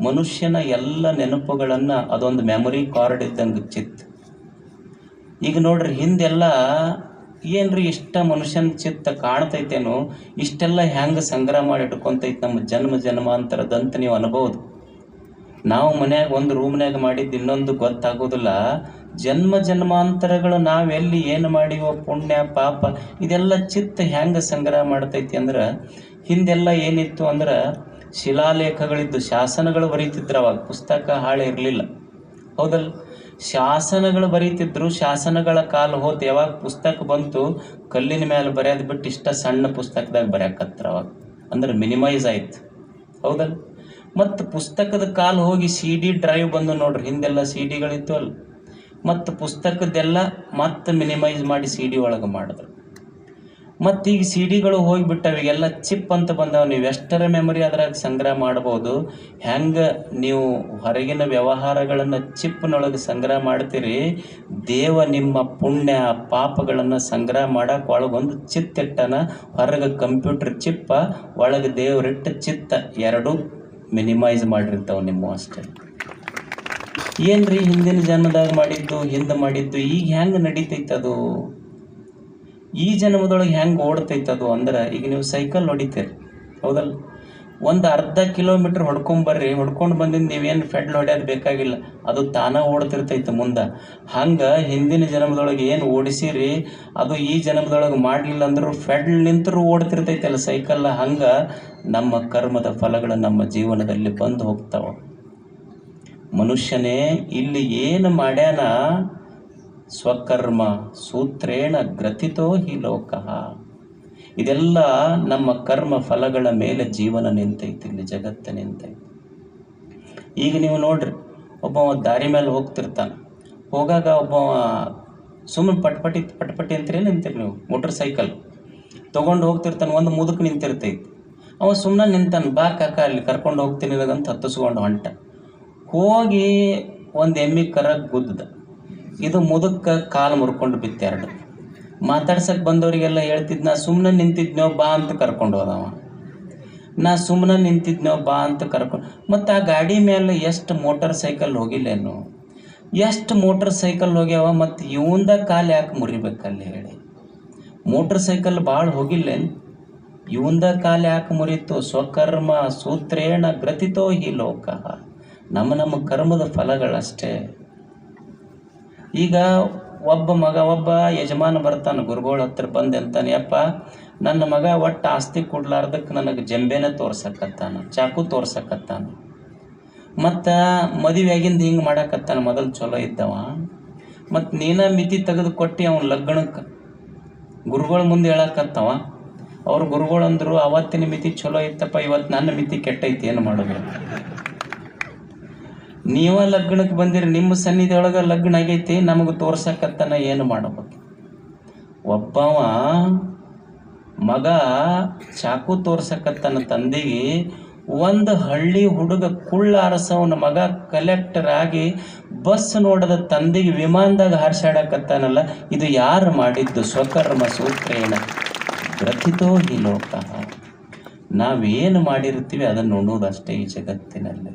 Speaker 1: ಮನುಷ್ಯನ ಎಲ್ಲ ನೆನಪುಗಳನ್ನು, ಅದೊಂದು ಮೆಮೊರಿ ಕಾರ್ಡ್ ಇದ್ದಂಗೆ ಚಿತ್ತ. ಈಗ ನೋಡ್ರಿ, ಹಿಂದೆಲ್ಲ ಏನ್ರಿ ಇಷ್ಟ ಮನುಷ್ಯನ ಚಿತ್ತ ಕಾಣ್ತೈತೇನೋ, ಇಷ್ಟೆಲ್ಲ ಹೆಂಗೆ ಸಂಗ್ರಹ ಮಾಡಿ ಇಟ್ಕೊಂತೈತೆ ನಮ್ಮ ಜನ್ಮ ಜನ್ಮಾಂತರದಂತ ನೀವು ಅನ್ಬೋದು. ನಾವು ಮನ್ಯಾಗ ಒಂದು ರೂಮ್ನಾಗ ಮಾಡಿದ್ದು ಇನ್ನೊಂದು ಗೊತ್ತಾಗೋದಿಲ್ಲ. ಜನ್ಮ ಜನ್ಮಾಂತರಗಳು ನಾವೆಲ್ಲಿ ಏನು ಮಾಡಿವೋ, ಪುಣ್ಯ ಪಾಪ ಇದೆಲ್ಲ ಚಿತ್ತ ಹೆಂಗೆ ಸಂಗ್ರಹ ಮಾಡ್ತೈತಿ ಅಂದ್ರೆ, ಹಿಂದೆಲ್ಲ ಏನಿತ್ತು ಅಂದ್ರೆ ಶಿಲಾಲೇಖಗಳಿದ್ದು, ಶಾಸನಗಳು ಬರೀತಿದ್ರು. ಅವಾಗ ಪುಸ್ತಕ ಹಾಳೆ ಇರಲಿಲ್ಲ, ಹೌದಲ್ಲ? ಶಾಸನಗಳು ಬರೀತಿದ್ರು. ಶಾಸನಗಳ ಕಾಲ ಹೋತು. ಯಾವಾಗ ಪುಸ್ತಕ ಬಂತು, ಕಲ್ಲಿನ ಮೇಲೆ ಬರೆಯೋದು ಬಿಟ್ಟು ಇಷ್ಟ ಸಣ್ಣ ಪುಸ್ತಕದಾಗ ಬರೆಯಕತ್ರ. ಅವಾಗ ಅಂದ್ರೆ ಮಿನಿಮೈಸ್ ಆಯ್ತು, ಹೌದಲ್ಲ? ಮತ್ತು ಪುಸ್ತಕದ ಕಾಲ ಹೋಗಿ CD ಡ್ರೈವ್ ಬಂದು ನೋಡ್ರಿ. ಹಿಂದೆಲ್ಲ CDಗಳಿತ್ತು ಅಲ್ಲ, ಮತ್ತು ಪುಸ್ತಕದ್ದೆಲ್ಲ ಮತ್ತೆ ಮಿನಿಮೈಸ್ ಮಾಡಿ CD ಒಳಗೆ ಮಾಡಿದ್ರು. ಮತ್ತು ಈಗ CDಗಳು ಹೋಗಿಬಿಟ್ಟವು, ಈಗೆಲ್ಲ ಚಿಪ್ ಅಂತ ಬಂದವ. ನೀವು ಎಷ್ಟರ ಮೆಮೊರಿ ಅದ್ರಾಗ ಸಂಗ್ರಹ ಮಾಡ್ಬೋದು. ಹೆಂಗೆ ನೀವು ಹೊರಗಿನ ವ್ಯವಹಾರಗಳನ್ನು ಚಿಪ್ನೊಳಗೆ ಸಂಗ್ರಹ ಮಾಡ್ತೀರಿ, ದೇವ ನಿಮ್ಮ ಪುಣ್ಯ ಪಾಪಗಳನ್ನು ಸಂಗ್ರಹ ಮಾಡಕ್ಕೆ ಒಳಗೊಂದು ಚಿತ್ತಿಟ್ಟನ. ಹೊರಗೆ ಕಂಪ್ಯೂಟರ್ ಚಿಪ್ಪ, ಒಳಗೆ ದೇವರಿಟ್ಟ ಚಿತ್ತ, ಎರಡೂ ಮಿನಿಮೈಸ್ ಮಾಡಿರ್ತಾವೆ ನಿಮ್ಮ ಅಷ್ಟೇ. ಏನ್ರಿ ಹಿಂದಿನ ಜನ್ಮದಾಗ ಮಾಡಿದ್ದು, ಹಿಂದೆ ಮಾಡಿದ್ದು ಈಗ ಹೆಂಗೆ ನಡೀತೈತದು, ಈ ಜನ್ಮದೊಳಗೆ ಹೆಂಗೆ ಓಡ್ತೈತದು ಅಂದ್ರೆ, ಈಗ ನೀವು ಸೈಕಲ್ ಹೊಡಿತೀರಿ, ಹೌದಲ್ಲ? ಒಂದು ಅರ್ಧ ಕಿಲೋಮೀಟ್ರ್ ಹೊಡ್ಕೊಂಬರ್ರಿ, ಹೊಡ್ಕೊಂಡು ಬಂದಿಂದ ನೀವೇನು ಫೆಡ್ಲ್ ಹೊಡ್ಯೋದು ಬೇಕಾಗಿಲ್ಲ, ಅದು ತಾನೇ ಓಡ್ತಿರ್ತೈತೆ ಮುಂದೆ. ಹಂಗೆ ಹಿಂದಿನ ಜನ್ಮದೊಳಗೆ ಏನು ಓಡಿಸಿರಿ, ಅದು ಈ ಜನ್ಮದೊಳಗೆ ಮಾಡಲಿಲ್ಲ ಅಂದರೂ ಫೆಡ್ಲ್ ನಿಂತರೂ ಓಡ್ತಿರ್ತೈತಲ್ಲ ಸೈಕಲ್ಲ. ಹಂಗೆ ನಮ್ಮ ಕರ್ಮದ ಫಲಗಳು ನಮ್ಮ ಜೀವನದಲ್ಲಿ ಬಂದು ಹೋಗ್ತಾವೆ. ಮನುಷ್ಯನೇ ಇಲ್ಲಿ ಏನು ಮಾಡ್ಯಾನ, ಸ್ವಕರ್ಮ ಸೂತ್ರೇಣ ಗ್ರಥಿತೋ ಹಿ ಲೋಕಃ. ಇದೆಲ್ಲ ನಮ್ಮ ಕರ್ಮ ಫಲಗಳ ಮೇಲೆ ಜೀವನ ನಿಂತೈತಿ, ಇಲ್ಲಿ ಜಗತ್ತು ನಿಂತೈತಿ. ಈಗ ನೀವು ನೋಡ್ರಿ, ಒಬ್ಬ ದಾರಿ ಮೇಲೆ ಹೋಗ್ತಿರ್ತಾನೆ. ಹೋಗಾಗ ಒಬ್ಬ ಸುಮ್ಮನೆ ಪಟ್ಪಟಿ ಅಂತೀರಿ ನಿಂತೀರಿ ನೀವು, ಮೋಟ್ರ್ ಸೈಕಲ್ ತೊಗೊಂಡು ಹೋಗ್ತಿರ್ತಾನೆ. ಒಂದು ಮುದುಕು ನಿಂತಿರ್ತೈತಿ, ಅವ ಸುಮ್ಮನೆ ನಿಂತಾನೆ. ಬಾ ಕಾಕ ಅಲ್ಲಿ ಕರ್ಕೊಂಡು ಹೋಗ್ತೀನಿ ಅಂತ ಹತ್ತಿಸ್ಕೊಂಡು ಹೊಂಟ. ಹೋಗಿ ಒಂದು ಎಮ್ಮಿ ಕರ ಗುದ್ದ. ಇದು ಮುದುಕ ಕಾಲು ಮುರ್ಕೊಂಡು ಬಿತ್ತೆರಡು. ಮಾತಾಡ್ಸಕ್ಕೆ ಬಂದವರಿಗೆಲ್ಲ ಹೇಳ್ತಿದ್ದು, ನಾ ಸುಮ್ಮನೆ ನಿಂತಿದ್ನೋ ಬಾ ಅಂತ ಕರ್ಕೊಂಡು ಹೋದವ. ನಾ ಸುಮ್ಮನೆ ನಿಂತಿದ್ನೋ ಬಾ ಅಂತ ಕರ್ಕೊಂಡು. ಮತ್ತು ಆ ಗಾಡಿ ಮೇಲೆ ಎಷ್ಟು ಮೋಟರ್ ಸೈಕಲ್ ಹೋಗಿಲ್ಲೇನು, ಎಷ್ಟು ಮೋಟರ್ ಸೈಕಲ್ ಹೋಗ್ಯಾವ. ಮತ್ತು ಇವಂದ ಕಾಲು ಯಾಕೆ ಮುರಿಬೇಕಲ್ಲಿ ಹೇಳಿ? ಮೋಟರ್ ಸೈಕಲ್ ಭಾಳ ಹೋಗಿಲ್ಲೇನು, ಇವಂದ ಕಾಲು ಯಾಕೆ ಮುರಿತು? ಸ್ವಕರ್ಮ ಸೂತ್ರೇಣ ಗ್ರಥಿತೋ ಹಿ ಲೋಕಃ. ನಮ್ಮ ಕರ್ಮದ ಫಲಗಳಷ್ಟೇ. ಈಗ ಒಬ್ಬ ಯಜಮಾನ ಬರ್ತಾನೆ ಗುರುಗಳ ಹತ್ರ ಬಂದು ಅಂತಾನೆ, ಯಪ್ಪ ನನ್ನ ಮಗ ಒಟ್ಟು ಆಸ್ತಿ ಕೊಡ್ಲಾರ್ದಕ್ಕೆ ನನಗೆ ಜಂಬೆನ ತೋರ್ಸಕತ್ತಾನ, ಚಾಕು ತೋರ್ಸಕತ್ತಾನ, ಮತ್ತು ಮದುವೆಯಾಗಿಂದ ಹಿಂಗೆ ಮಾಡಕತ್ತಾನ. ಮೊದಲು ಚಲೋ ಇದ್ದವ, ಮತ್ತು ನೀನ ಮಿತಿ ತೆಗೆದು ಕೊಟ್ಟು ಅವನ ಲಗ್ನಕ್ಕೆ ಗುರುಗಳ ಮುಂದೆ ಹೇಳಕತ್ತವ. ಅವ್ರ ಗುರುಗಳಂದ್ರು, ಅವತ್ತಿನ ಮಿತಿ ಚಲೋ ಇತ್ತಪ್ಪ, ಇವತ್ತು ನನ್ನ ಮಿತಿ ಕೆಟ್ಟೈತಿ, ಏನು ಮಾಡೋದು? ನೀವ ಲಗ್ನಕ್ಕೆ ಬಂದಿರಿ, ನಿಮ್ಮ ಸನ್ನಿಧಿಯೊಳಗೆ ಲಗ್ನ ಆಗೈತಿ, ನಮಗೆ ತೋರ್ಸಕತ್ತಾನ, ಏನು ಮಾಡಬೇಕು? ಒಬ್ಬವ ಮಗ ಚಾಕು ತೋರ್ಸಕತ್ತಾನ ತಂದೆಗೆ. ಒಂದು ಹಳ್ಳಿ ಹುಡುಗ ಕುಳ್ಳ ಅರಸವನ ಮಗ ಕಲೆಕ್ಟರ್ ಆಗಿ ಬಸ್ ನೋಡದ ತಂದೆಗೆ ವಿಮಾನದಾಗ ಹಾರಿಸಾಡಕತ್ತಾನಲ್ಲ, ಇದು ಯಾರು ಮಾಡಿದ್ದು? ಸ್ವಕರ್ಮ ಸೂತ್ರೇಣ ಗ್ರಥಿತೋ ಹಿ ಲೋಕಃ. ನಾವೇನು ಮಾಡಿರ್ತೀವಿ ಅದನ್ನು ನೋಡೋದಷ್ಟೇ ಈ ಜಗತ್ತಿನಲ್ಲಿ.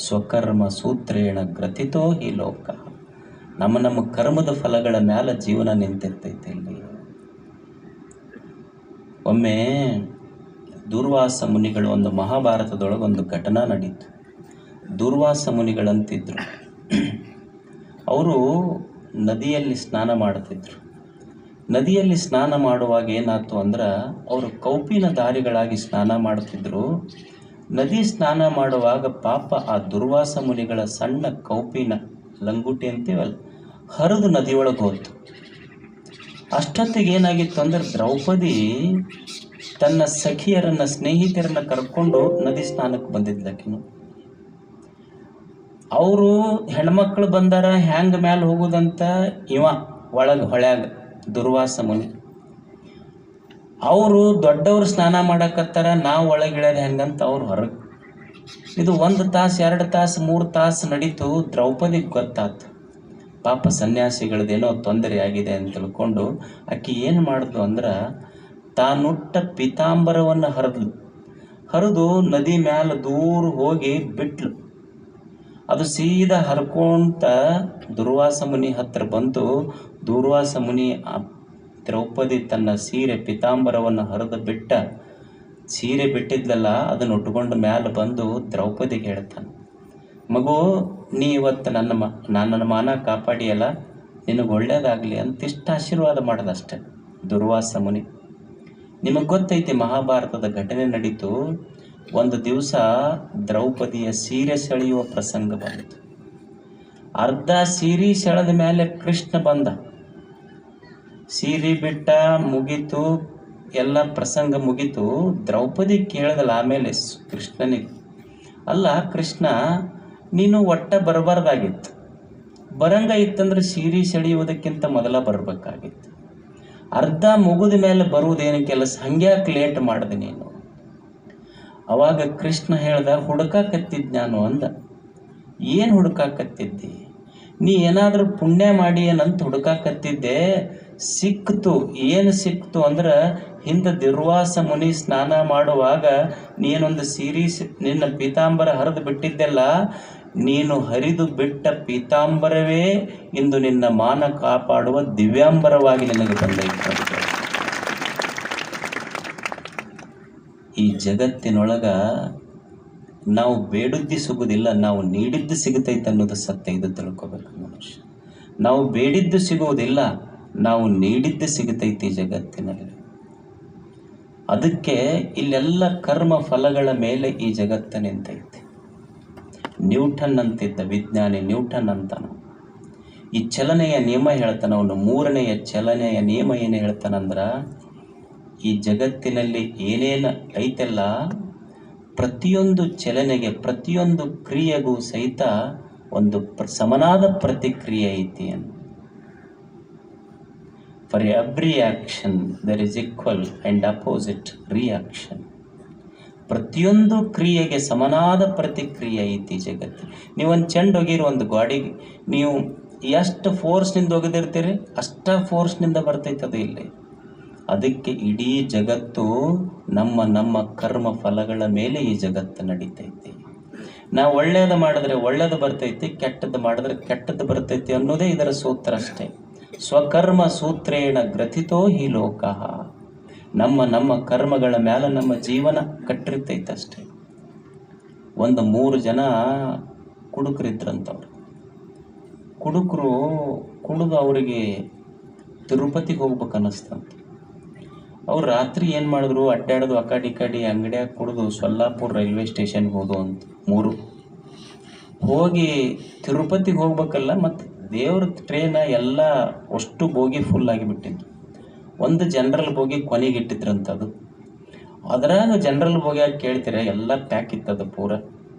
Speaker 1: ಸ್ವಕರ್ಮ ಸೂತ್ರೇಣ ಗ್ರಥಿತೋ ಹಿ ಲೋಕಃ. ನಮ್ಮ ಕರ್ಮದ ಫಲಗಳ ಮ್ಯಾಲ ಜೀವನ ನಿಂತಿರ್ತೈತೆ ಇಲ್ಲಿ. ಒಮ್ಮೆ ದುರ್ವಾಸ ಮುನಿಗಳು, ಒಂದು ಮಹಾಭಾರತದೊಳಗೆ ಒಂದು ಘಟನಾ ನಡೀತು. ದುರ್ವಾಸ ಮುನಿಗಳಂತಿದ್ರು. ಅವರು ನದಿಯಲ್ಲಿ ಸ್ನಾನ ಮಾಡ್ತಿದ್ರು. ನದಿಯಲ್ಲಿ ಸ್ನಾನ ಮಾಡುವಾಗ ಏನಾಯ್ತು ಅಂದ್ರೆ, ಅವರು ಕೌಪಿನ ದಾರಿಗಳಾಗಿ ಸ್ನಾನ ಮಾಡ್ತಿದ್ರು. ನದಿ ಸ್ನಾನ ಮಾಡುವಾಗ ಪಾಪ ಆ ದುರ್ವಾಸ ಮುನಿಗಳ ಸಣ್ಣ ಕೌಪಿನ ಲಂಗುಟಿ ಅಂತೀವಲ್ಲ, ಹರಿದು ನದಿಯೊಳಗೆ ಹೋಯ್ತು. ಅಷ್ಟೊತ್ತಿಗೆ ಏನಾಗಿತ್ತು ಅಂದ್ರೆ, ದ್ರೌಪದಿ ತನ್ನ ಸಖಿಯರನ್ನ, ಸ್ನೇಹಿತರನ್ನ ಕರ್ಕೊಂಡು ನದಿ ಸ್ನಾನಕ್ಕೆ ಬಂದಿದ್ಲಕಿನು. ಅವರು ಹೆಣ್ಮಕ್ಳು ಬಂದಾರ, ಹ್ಯಾಂಗ ಮ್ಯಾಲೆ ಹೋಗೋದಂತ ಇವ ಒಳಗೆ ಹೊಳ್ಯಾಗ ದುರ್ವಾಸ ಮುನಿ. ಅವರು ದೊಡ್ಡವರು ಸ್ನಾನ ಮಾಡಕತ್ತಾರ, ನಾವು ಒಳಗಿಳ್ಯಾರ ಹೆಂಗಂತ ಅವ್ರು ಹೊರಗೆ. ಇದು 1 ತಾಸು 2 ತಾಸು 3 ತಾಸು ನಡೀತು. ದ್ರೌಪದಿಗೆ ಗೊತ್ತಾಯ್ತು, ಪಾಪ ಸನ್ಯಾಸಿಗಳದ್ದೇನೋ ತೊಂದರೆ ಆಗಿದೆ ಅಂತ ತಿಳ್ಕೊಂಡು ಆಕೆ ಏನು ಮಾಡಿದ್ಲು ಅಂದ್ರೆ, ತಾನುಟ್ಟ ಪೀತಾಂಬರವನ್ನು ಹರಿದು ನದಿ ಮ್ಯಾಲ ದೂರ ಹೋಗಿ ಬಿಟ್ಲು. ಅದು ಸೀದಾ ಹರ್ಕೊಂತ ದುರ್ವಾಸ ಮುನಿ ಹತ್ರ ಬಂತು. ದುರ್ವಾಸ ಮುನಿ ದ್ರೌಪದಿ ತನ್ನ ಸೀರೆ ಪೀತಾಂಬರವನ್ನು ಹರಿದು ಬಿಟ್ಟ. ಸೀರೆ ಬಿಟ್ಟಿದ್ಲಲ್ಲ, ಅದನ್ನು ಉಟ್ಕೊಂಡು ಮ್ಯಾಲ ಬಂದು ದ್ರೌಪದಿಗೆ ಹೇಳ್ತಾನೆ, ಮಗು, ನೀ ಇವತ್ತು ನನ್ನ ಮಾನ ಕಾಪಾಡಿಯಲ್ಲ, ನಿನಗೆ ಒಳ್ಳೇದಾಗಲಿ ಅಂತಿಷ್ಟು ಆಶೀರ್ವಾದ ಮಾಡೋದಷ್ಟೆ ದುರ್ವಾಸ ಮುನಿ. ನಿಮಗೆ ಗೊತ್ತೈತಿ, ಮಹಾಭಾರತದ ಘಟನೆ ನಡೀತು. ಒಂದು ದಿವಸ ದ್ರೌಪದಿಯ ಸೀರೆ ಸೆಳೆಯುವ ಪ್ರಸಂಗ ಬಂತು. ಅರ್ಧ ಸೀರೆ ಸೆಳೆದ ಮೇಲೆ ಕೃಷ್ಣ ಬಂದ. ಸೀರೆ ಬಿಟ್ಟ, ಮುಗೀತು, ಎಲ್ಲ ಪ್ರಸಂಗ ಮುಗೀತು. ದ್ರೌಪದಿ ಕೇಳಿದಲ್ಲ ಆಮೇಲೆ ಕೃಷ್ಣನಿಗೆ, ಅಲ್ಲ ಕೃಷ್ಣ, ನೀನು ಒಟ್ಟ ಬರಬಾರ್ದಾಗಿತ್ತು. ಬರಂಗ ಇತ್ತಂದ್ರೆ ಸೀರೆ ಸೆಳೆಯುವುದಕ್ಕಿಂತ ಮೊದಲ ಬರಬೇಕಾಗಿತ್ತು. ಅರ್ಧ ಮುಗಿದ ಮೇಲೆ ಬರುವುದೇನು ಕೆಲಸ, ಹಂಗ್ಯಾಕೆ ಲೇಟ್ ಮಾಡಿದೆ ನೀನು? ಅವಾಗ ಕೃಷ್ಣ ಹೇಳ್ದ, ಹುಡುಕಾಕತ್ತಿದ್ದ ನಾನು ಅಂದ. ಏನು ಹುಡುಕಾಕತ್ತಿದ್ದಿ? ನೀ ಏನಾದರೂ ಪುಣ್ಯ ಮಾಡಿ ಏನಂತ ಹುಡುಕಾಕತ್ತಿದ್ದೆ. ಸಿಕ್ತು. ಏನು ಸಿಕ್ತು ಅಂದ್ರೆ, ಹಿಂದೆ ದುರ್ವಾಸ ಮುನಿ ಸ್ನಾನ ಮಾಡುವಾಗ ನೀನೊಂದು ನಿನ್ನ ಪೀತಾಂಬರ ಹರಿದು ಬಿಟ್ಟಿದ್ದೆಲ್ಲ, ನೀನು ಹರಿದು ಬಿಟ್ಟ ಪೀತಾಂಬರವೇ ಇಂದು ನಿನ್ನ ಮಾನ ಕಾಪಾಡುವ ದಿವ್ಯಾಂಬರವಾಗಿ ನಿನಗೆ ಬಂದೈತೆ. ಈ ಜಗತ್ತಿನೊಳಗ ನಾವು ಬೇಡಿದ್ದು ಸಿಗುವುದಿಲ್ಲ, ನಾವು ನೀಡಿದ್ದು ಸಿಗುತ್ತೈತೆ ಅನ್ನೋದು ಸತ್ಯ. ಇದು ತಿಳ್ಕೊಬೇಕು ಮನುಷ್ಯ. ನಾವು ಬೇಡಿದ್ದು ಸಿಗುವುದಿಲ್ಲ, ನಾವು ನೀಡಿದ್ದು ಸಿಗುತ್ತೈತಿ ಜಗತ್ತಿನಲ್ಲಿ. ಅದಕ್ಕೆ ಇಲ್ಲೆಲ್ಲ ಕರ್ಮ ಫಲಗಳ ಮೇಲೆ ಈ ಜಗತ್ತು ನಿಂತೈತಿ. ನ್ಯೂಟನ್ ಅಂತಿದ್ದ ವಿಜ್ಞಾನಿ, ನ್ಯೂಟನ್ ಅಂತಾನ. ಈ ಚಲನೆಯ ನಿಯಮ ಹೇಳ್ತಾನ ಅವನು. ಮೂರನೆಯ ಚಲನೆಯ ನಿಯಮ ಏನು ಹೇಳ್ತಾನಂದ್ರ, ಈ ಜಗತ್ತಿನಲ್ಲಿ ಏನೇನು ಐತೆಲ್ಲ, ಪ್ರತಿಯೊಂದು ಚಲನೆಗೆ, ಪ್ರತಿಯೊಂದು ಕ್ರಿಯೆಗೂ ಸಹಿತ ಒಂದು ಸಮನಾದ ಪ್ರತಿಕ್ರಿಯೆ ಐತಿ ಅಂತ. For every action there is equal and opposite reaction. ಪ್ರತಿಯೊಂದು ಕ್ರಿಯೆಗೆ ಸಮನಾದ ಪ್ರತಿಕ್ರಿಯೆ ಐತಿ ಜಗತ್ತು. ನೀವೊಂದು ಚೆಂಡು ಒಗಿರೋ ಒಂದು ಗಾಡಿಗೆ ನೀವು ಎಷ್ಟು ಫೋರ್ಸ್ನಿಂದ ಒಗೆದಿರ್ತೀರಿ, ಅಷ್ಟ ಫೋರ್ಸ್ನಿಂದ ಬರ್ತೈತೆ ಅದು ಇಲ್ಲಿ. ಅದಕ್ಕೆ ಇಡೀ ಜಗತ್ತು ನಮ್ಮ ಕರ್ಮ ಫಲಗಳ ಮೇಲೆ ಈ ಜಗತ್ತು ನಡೀತೈತಿ. ನಾವು ಒಳ್ಳೆಯದು ಮಾಡಿದ್ರೆ ಒಳ್ಳೆಯದು ಬರ್ತೈತಿ, ಕೆಟ್ಟದ್ದು ಮಾಡಿದ್ರೆ ಕೆಟ್ಟದ್ದು ಬರ್ತೈತಿ ಅನ್ನೋದೇ ಇದರ ಸೂತ್ರ ಅಷ್ಟೇ. ಸ್ವಕರ್ಮ ಸೂತ್ರೇಣ ಗ್ರಥಿತೋ ಹಿ ಲೋಕಃ. ನಮ್ಮ ಕರ್ಮಗಳ ಮೇಲೆ ನಮ್ಮ ಜೀವನ ಕಟ್ಟಿರ್ತೈತಷ್ಟೇ. ಒಂದು 3 ಜನ ಕುಡುಕರಿದ್ರಂಥವ್ರು. ಕುಡುದು ಅವರಿಗೆ ತಿರುಪತಿಗೆ ಹೋಗ್ಬೇಕು ಅನ್ನಿಸ್ತಂತ. ಅವ್ರು ರಾತ್ರಿ ಏನು ಮಾಡಿದ್ರು, ಅಡ್ಡಾಡೋದು, ಆ ಕಡೆ ಅಂಗಡಿಯಾಗ ಕುಡಿದು ಸೊಲ್ಲಾಪುರ ರೈಲ್ವೆ ಸ್ಟೇಷನ್ಗೆ ಹೋದು ಅಂತ 3 ಹೋಗಿ ತಿರುಪತಿಗೆ ಹೋಗ್ಬೇಕಲ್ಲ. ಮತ್ತು ದೇವ್ರ ಟ್ರೈನ ಎಲ್ಲ ಅಷ್ಟು ಬೋಗಿ ಫುಲ್ ಆಗಿಬಿಟ್ಟಿದ್ದು. ಒಂದು ಜನರಲ್ ಬೋಗಿ ಕೊನೆಗೆ ಇಟ್ಟಿದ್ರಂಥದ್ದು. ಅದ್ರಾಗ ಜನರಲ್ ಬೋಗಿಯಾಗಿ ಕೇಳ್ತೀರ, ಎಲ್ಲ ಪ್ಯಾಕ್ ಇತ್ತದು ಪೂರ.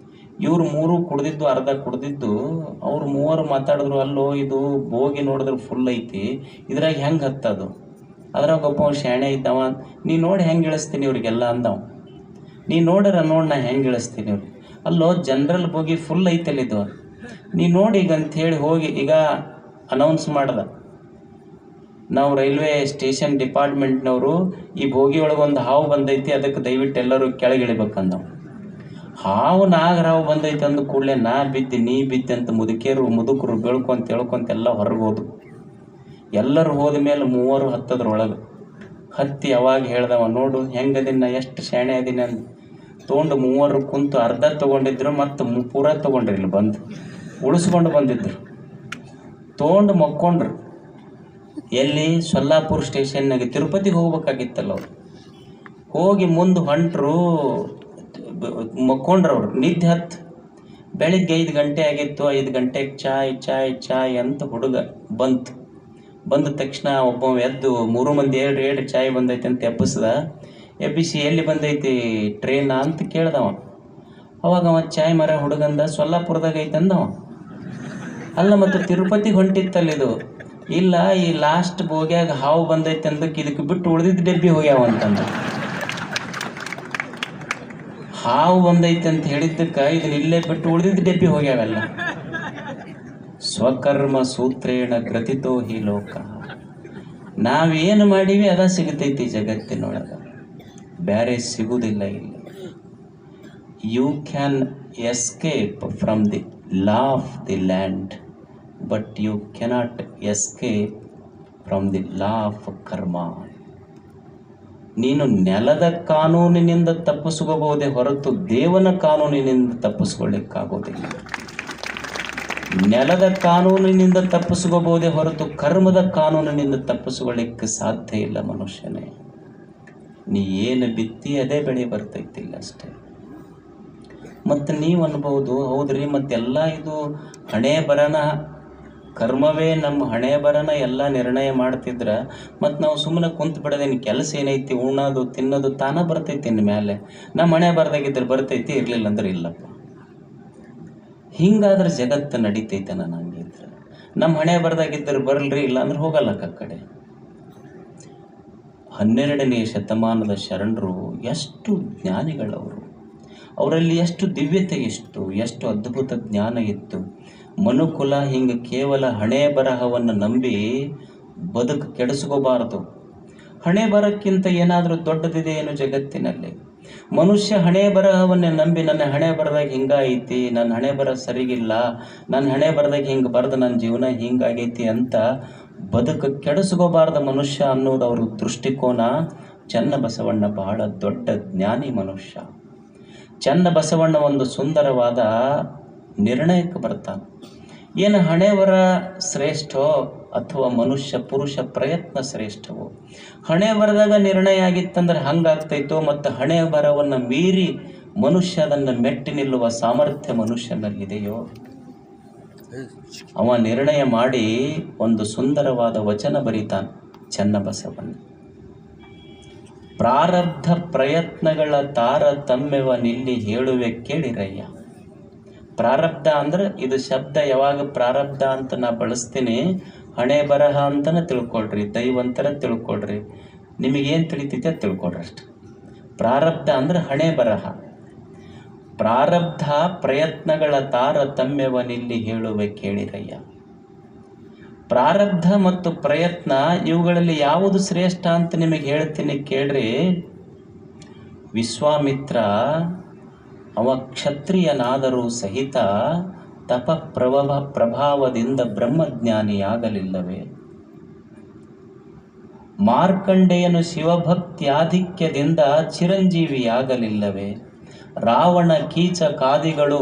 Speaker 1: ಇವ್ರು 3 ಕುಡ್ದಿದ್ದು, ಅರ್ಧ ಕುಡ್ದಿದ್ದು. ಅವ್ರು 3 ಮಾತಾಡಿದ್ರು, ಅಲ್ಲೋ ಇದು ಬೋಗಿ ನೋಡಿದ್ರೆ ಫುಲ್ ಐತಿ, ಇದ್ರಾಗ ಹೆಂಗೆ ಹತ್ತದು? ಅದ್ರಾಗ ಒಬ್ಬ ಶಾಣೆ ಇದ್ದವ, ನೀ ನೋಡಿ ಹೆಂಗೆ ಇಳಿಸ್ತೀನಿ ಇವ್ರಿಗೆಲ್ಲ ಅಂದವ. ನೀ ನೋಡ ನಾ ಹೆಂಗೆ ಇಳಿಸ್ತೀನಿ ಇವ್ರಿಗೆ. ಅಲ್ಲೋ ಜನರಲ್ ಬೋಗಿ ಫುಲ್ ಐತಲ್ಲಿದ್ದು, ನೀ ನೋಡಿ ಈಗ ಅಂಥೇಳಿ ಹೋಗಿ ಈಗ ಅನೌನ್ಸ್ ಮಾಡ್ದ. ನಾವು ರೈಲ್ವೆ ಸ್ಟೇಷನ್ ಡಿಪಾರ್ಟ್ಮೆಂಟ್ನವರು ಈ ಬೋಗಿ ಒಳಗೊಂದು ಹಾವು ಬಂದೈತಿ, ಅದಕ್ಕೆ ದಯವಿಟ್ಟು ಎಲ್ಲರೂ ಕೆಳಗಿಳಿಬೇಕಂದವ. ಹಾವು ನಾಗರಾವು ಬಂದೈತೆ ಅಂದ ಕೂಡಲೇ ನಾ ಬಿದ್ದೆ, ನೀ ಬಿದ್ದೆ ಅಂತ ಮುದುಕರು ಬೆಳ್ಕೊಂತ ಎಲ್ಲ ಹೊರಗೆ ಹೋದ್ರು. ಎಲ್ಲರೂ ಹೋದ ಮೇಲೆ 3 ಹತ್ತದ್ರೊಳಗೆ ಹತ್ತಿ ಅವಾಗ ಹೇಳ್ದವ, ನೋಡು ಹೆಂಗದಿನ, ಎಷ್ಟು ಶಾಣೆ ಅದೀನಿ ಅಂದು ತೊಗೊಂಡು 3 ಕುಂತು ಅರ್ಧ ತೊಗೊಂಡಿದ್ರು, ಮತ್ತು ಪೂರ ತೊಗೊಂಡ್ರಿ, ಇಲ್ಲಿ ಬಂದು ಉಳಿಸ್ಕೊಂಡು ಬಂದಿದ್ರು. ತೊಗೊಂಡು ಮಕ್ಕೊಂಡ್ರು. ಎಲ್ಲಿ? ಸೊಲ್ಲಾಪುರ ಸ್ಟೇಷನ್ನಾಗೆ. ತಿರುಪತಿಗೆ ಹೋಗ್ಬೇಕಾಗಿತ್ತಲ್ಲ ಅವ್ರು. ಹೋಗಿ ಮುಂದೆ ಹೊಂಟ್ರು, ಮಕ್ಕೊಂಡ್ರವ್ರು. ನಿದ್ದೆ ಹತ್ತು. ಬೆಳಿಗ್ಗೆ 5 ಗಂಟೆ ಆಗಿತ್ತು. 5 ಗಂಟೆಗೆ ಚಾಯ್ ಅಂತ ಹುಡುಗ ಬಂದ ತಕ್ಷಣ ಒಬ್ಬ ಎದ್ದು 3 ಮಂದಿ ಹೇಳ್ರಿ ಚಾಯ್ ಬಂದೈತೆ ಅಂತ ಎಬ್ಬಿಸಿ ಎಲ್ಲಿ ಬಂದೈತಿ ಟ್ರೈನ ಅಂತ ಕೇಳ್ದವ. ಅವಾಗ ಅವ ಚಾಯ್ ಮರ ಹುಡುಗಂದ, ಸೊಲ್ಲಾಪುರದಾಗ ಐತೆ ಅಂದವ. ಅಲ್ಲ, ಮತ್ತು ತಿರುಪತಿಗೆ ಹೊಂಟಿತ್ತಲ್ಲಿದು. ಇಲ್ಲ, ಈ ಲಾಸ್ಟ್ ಬೋಗ್ಯಾಗ ಹಾವು ಬಂದೈತೆ ಅಂದಕ್ಕೆ ಇದಕ್ಕೆ ಬಿಟ್ಟು ಉಳಿದಿದ್ದು ಡಬ್ಬಿ ಹೋಗ್ಯಾವ ಅಂತಂದ. ಹಾವು ಬಂದೈತೆ ಅಂತ ಹೇಳಿದ್ದಕ್ಕೆ ಇದನ್ನ ಇಲ್ಲೇ ಬಿಟ್ಟು ಉಳಿದಿದ್ದು ಡಬ್ಬಿ ಹೋಗ್ಯಾವಲ್ಲ. ಸ್ವಕರ್ಮ ಸೂತ್ರೇಣ ಗ್ರಥಿತೋ ಹಿ ಲೋಕ. ನಾವೇನು ಮಾಡೀವಿ ಅದ ಸಿಗತೈತಿ ಜಗತ್ತಿನೊಳಗೆ, ಬೇರೆ ಸಿಗುವುದಿಲ್ಲ ಇಲ್ಲಿ. You can escape from the law of the land, but you cannot escape from the law of karma. ನೀನು ನೆಲದ ಕಾನೂನಿನಿಂದ ತಪ್ಪಿಸ್ಕೋಬಹುದೇ ಹೊರತು ದೇವನ ಕಾನೂನಿನಿಂದ ತಪ್ಪಿಸ್ಕೊಳ್ಳಿಕ್ಕಾಗೋದಿಲ್ಲ. ನೆಲದ ಕಾನೂನಿನಿಂದ ತಪ್ಪಿಸ್ಕೋಬಹುದೇ ಹೊರತು ಕರ್ಮದ ಕಾನೂನಿನಿಂದ ತಪ್ಪಿಸ್ಕೊಳ್ಳಿಕ್ಕೆ ಸಾಧ್ಯ ಇಲ್ಲ ಮನುಷ್ಯನೇ. ನೀ ಏನು ಬಿತ್ತಿ ಅದೇ ಬೆಳೆ ಬರ್ತೈತಿಲ್ಲ ಅಷ್ಟೇ. ಮತ್ತು ನೀವು ಅನ್ಬೋದು, ಹೌದ್ರಿ ಮತ್ತೆಲ್ಲ ಇದು ಹಣೆ ಬರನ, ಕರ್ಮವೇ ನಮ್ಮ ಹಣೆ ಬರನ ಎಲ್ಲ ನಿರ್ಣಯ ಮಾಡ್ತಿದ್ರೆ ಮತ್ತು ನಾವು ಸುಮ್ಮನೆ ಕುಂತು ಬಿಡೋದೇನು, ಕೆಲಸ ಏನೈತಿ, ಉಣ್ಣೋದು ತಿನ್ನೋದು ತಾನೇ ಬರ್ತೈತಿ ಇನ್ನು ಮೇಲೆ. ನಮ್ಮ ಹಣೆ ಬರದಾಗಿದ್ದರೆ ಬರ್ತೈತಿ, ಇರಲಿಲ್ಲ ಅಂದ್ರೆ ಇಲ್ಲಪ್ಪ. ಹಿಂಗಾದ್ರೆ ಜಗತ್ತು ನಡೀತೈತೆ ನನಗಿದ್ರೆ. ನಮ್ಮ ಹಣೆ ಬರದಾಗಿದ್ದರೆ ಬರಲ್ರಿ, ಇಲ್ಲ ಅಂದ್ರೆ ಹೋಗಲ್ಲ ಆ ಕಡೆ. 12ನೇ ಶತಮಾನದ ಶರಣರು ಎಷ್ಟು ಜ್ಞಾನಿಗಳವರು, ಅವರಲ್ಲಿ ಎಷ್ಟು ದಿವ್ಯತೆ ಇಷ್ಟು, ಎಷ್ಟು ಅದ್ಭುತ ಜ್ಞಾನ ಇತ್ತು. ಮನುಕುಲ ಹಿಂಗೆ ಕೇವಲ ಹಣೆ ಬರಹವನ್ನು ನಂಬಿ ಬದುಕು ಕೆಡಿಸ್ಕೋಬಾರದು. ಹಣೆ ಬರಕ್ಕಿಂತ ಏನಾದರೂ ದೊಡ್ಡದಿದೆ ಏನು ಜಗತ್ತಿನಲ್ಲಿ? ಮನುಷ್ಯ ಹಣೆ ಬರಹವನ್ನೇ ನಂಬಿ ನನ್ನ ಹಣೆ ಬರದಾಗ ಹಿಂಗಾಗೈತಿ, ನನ್ನ ಹಣೆ ಬರ ಸರಿಗಿಲ್ಲ, ನನ್ನ ಹಣೆ ಬರದಾಗ ಹಿಂಗೆ ಬರೆದು ನನ್ನ ಜೀವನ ಹಿಂಗಾಗೈತಿ ಅಂತ ಬದುಕು ಕೆಡಿಸ್ಕೋಬಾರ್ದು ಮನುಷ್ಯ ಅನ್ನೋದು ಅವ್ರ ದೃಷ್ಟಿಕೋನ. ಚನ್ನಬಸವಣ್ಣ ಬಹಳ ದೊಡ್ಡ ಜ್ಞಾನಿ ಮನುಷ್ಯ. ಚನ್ನಬಸವಣ್ಣ ಒಂದು ಸುಂದರವಾದ ನಿರ್ಣಯಕ್ಕೆ ಬರ್ತಾನೆ. ಏನು ಹಣೆ ಬರ ಶ್ರೇಷ್ಠವೋ ಅಥವಾ ಮನುಷ್ಯ ಪುರುಷ ಪ್ರಯತ್ನ ಶ್ರೇಷ್ಠವೋ? ಹಣೆ ಬರದಾಗ ನಿರ್ಣಯ ಆಗಿತ್ತಂದ್ರೆ ಹಂಗಾಗ್ತೈತೋ, ಮತ್ತು ಹಣೆ ಬರವನ್ನು ಮೀರಿ ಮನುಷ್ಯ ಅದನ್ನು ಮೆಟ್ಟಿ ನಿಲ್ಲುವ ಸಾಮರ್ಥ್ಯ ಮನುಷ್ಯನಲ್ಲಿದೆಯೋ? ಅವ ನಿರ್ಣಯ ಮಾಡಿ ಒಂದು ಸುಂದರವಾದ ವಚನ ಬರೀತಾನೆ ಚನ್ನಬಸವಣ್ಣ. ಪ್ರಾರಬ್ಧ ಪ್ರಯತ್ನಗಳ ತಾರತಮ್ಯವ ನಿಲ್ಲಿ ಹೇಳುವೆ ಕೇಳಿರಯ್ಯ. ಪ್ರಾರಬ್ಧ ಅಂದ್ರೆ ಇದು ಶಬ್ದ ಯಾವಾಗ ಪ್ರಾರಬ್ಧ ಅಂತ ನಾ ಬಳಸ್ತೀನಿ, ಹಣೆ ಬರಹ ಅಂತಲೇ ತಿಳ್ಕೊಳ್ರಿ, ದೈವಂತರ ತಿಳ್ಕೊಳ್ರಿ, ನಿಮಗೇನು ತಿಳಿತೈತೆ ಅದು ತಿಳ್ಕೊಳ್ರಿ ಅಷ್ಟು. ಪ್ರಾರಬ್ಧ ಅಂದ್ರೆ ಹಣೆ ಬರಹ. ಪ್ರಾರಬ್ಧ ಪ್ರಯತ್ನಗಳ ತಾರತಮ್ಯವನಿಲ್ಲಿ ಹೇಳುವೆ ಕೇಳಿರಯ್ಯ. ಪ್ರಾರಬ್ಧ ಮತ್ತು ಪ್ರಯತ್ನ ಇವುಗಳಲ್ಲಿ ಯಾವುದು ಶ್ರೇಷ್ಠ ಅಂತ ನಿಮಗೆ ಹೇಳ್ತೀನಿ ಕೇಳ್ರಿ. ವಿಶ್ವಾಮಿತ್ರ ಅವ ಕ್ಷತ್ರಿಯನಾದರೂ ಸಹಿತ ತಪ ಪ್ರಭಾವದಿಂದ ಬ್ರಹ್ಮಜ್ಞಾನಿಯಾಗಲಿಲ್ಲವೇ? ಮಾರ್ಕಂಡೇಯನು ಶಿವಭಕ್ತ್ಯಾಧಿಕ್ಯದಿಂದ ಚಿರಂಜೀವಿಯಾಗಲಿಲ್ಲವೇ? ರಾವಣ ಕೀಚಕಾದಿಗಳು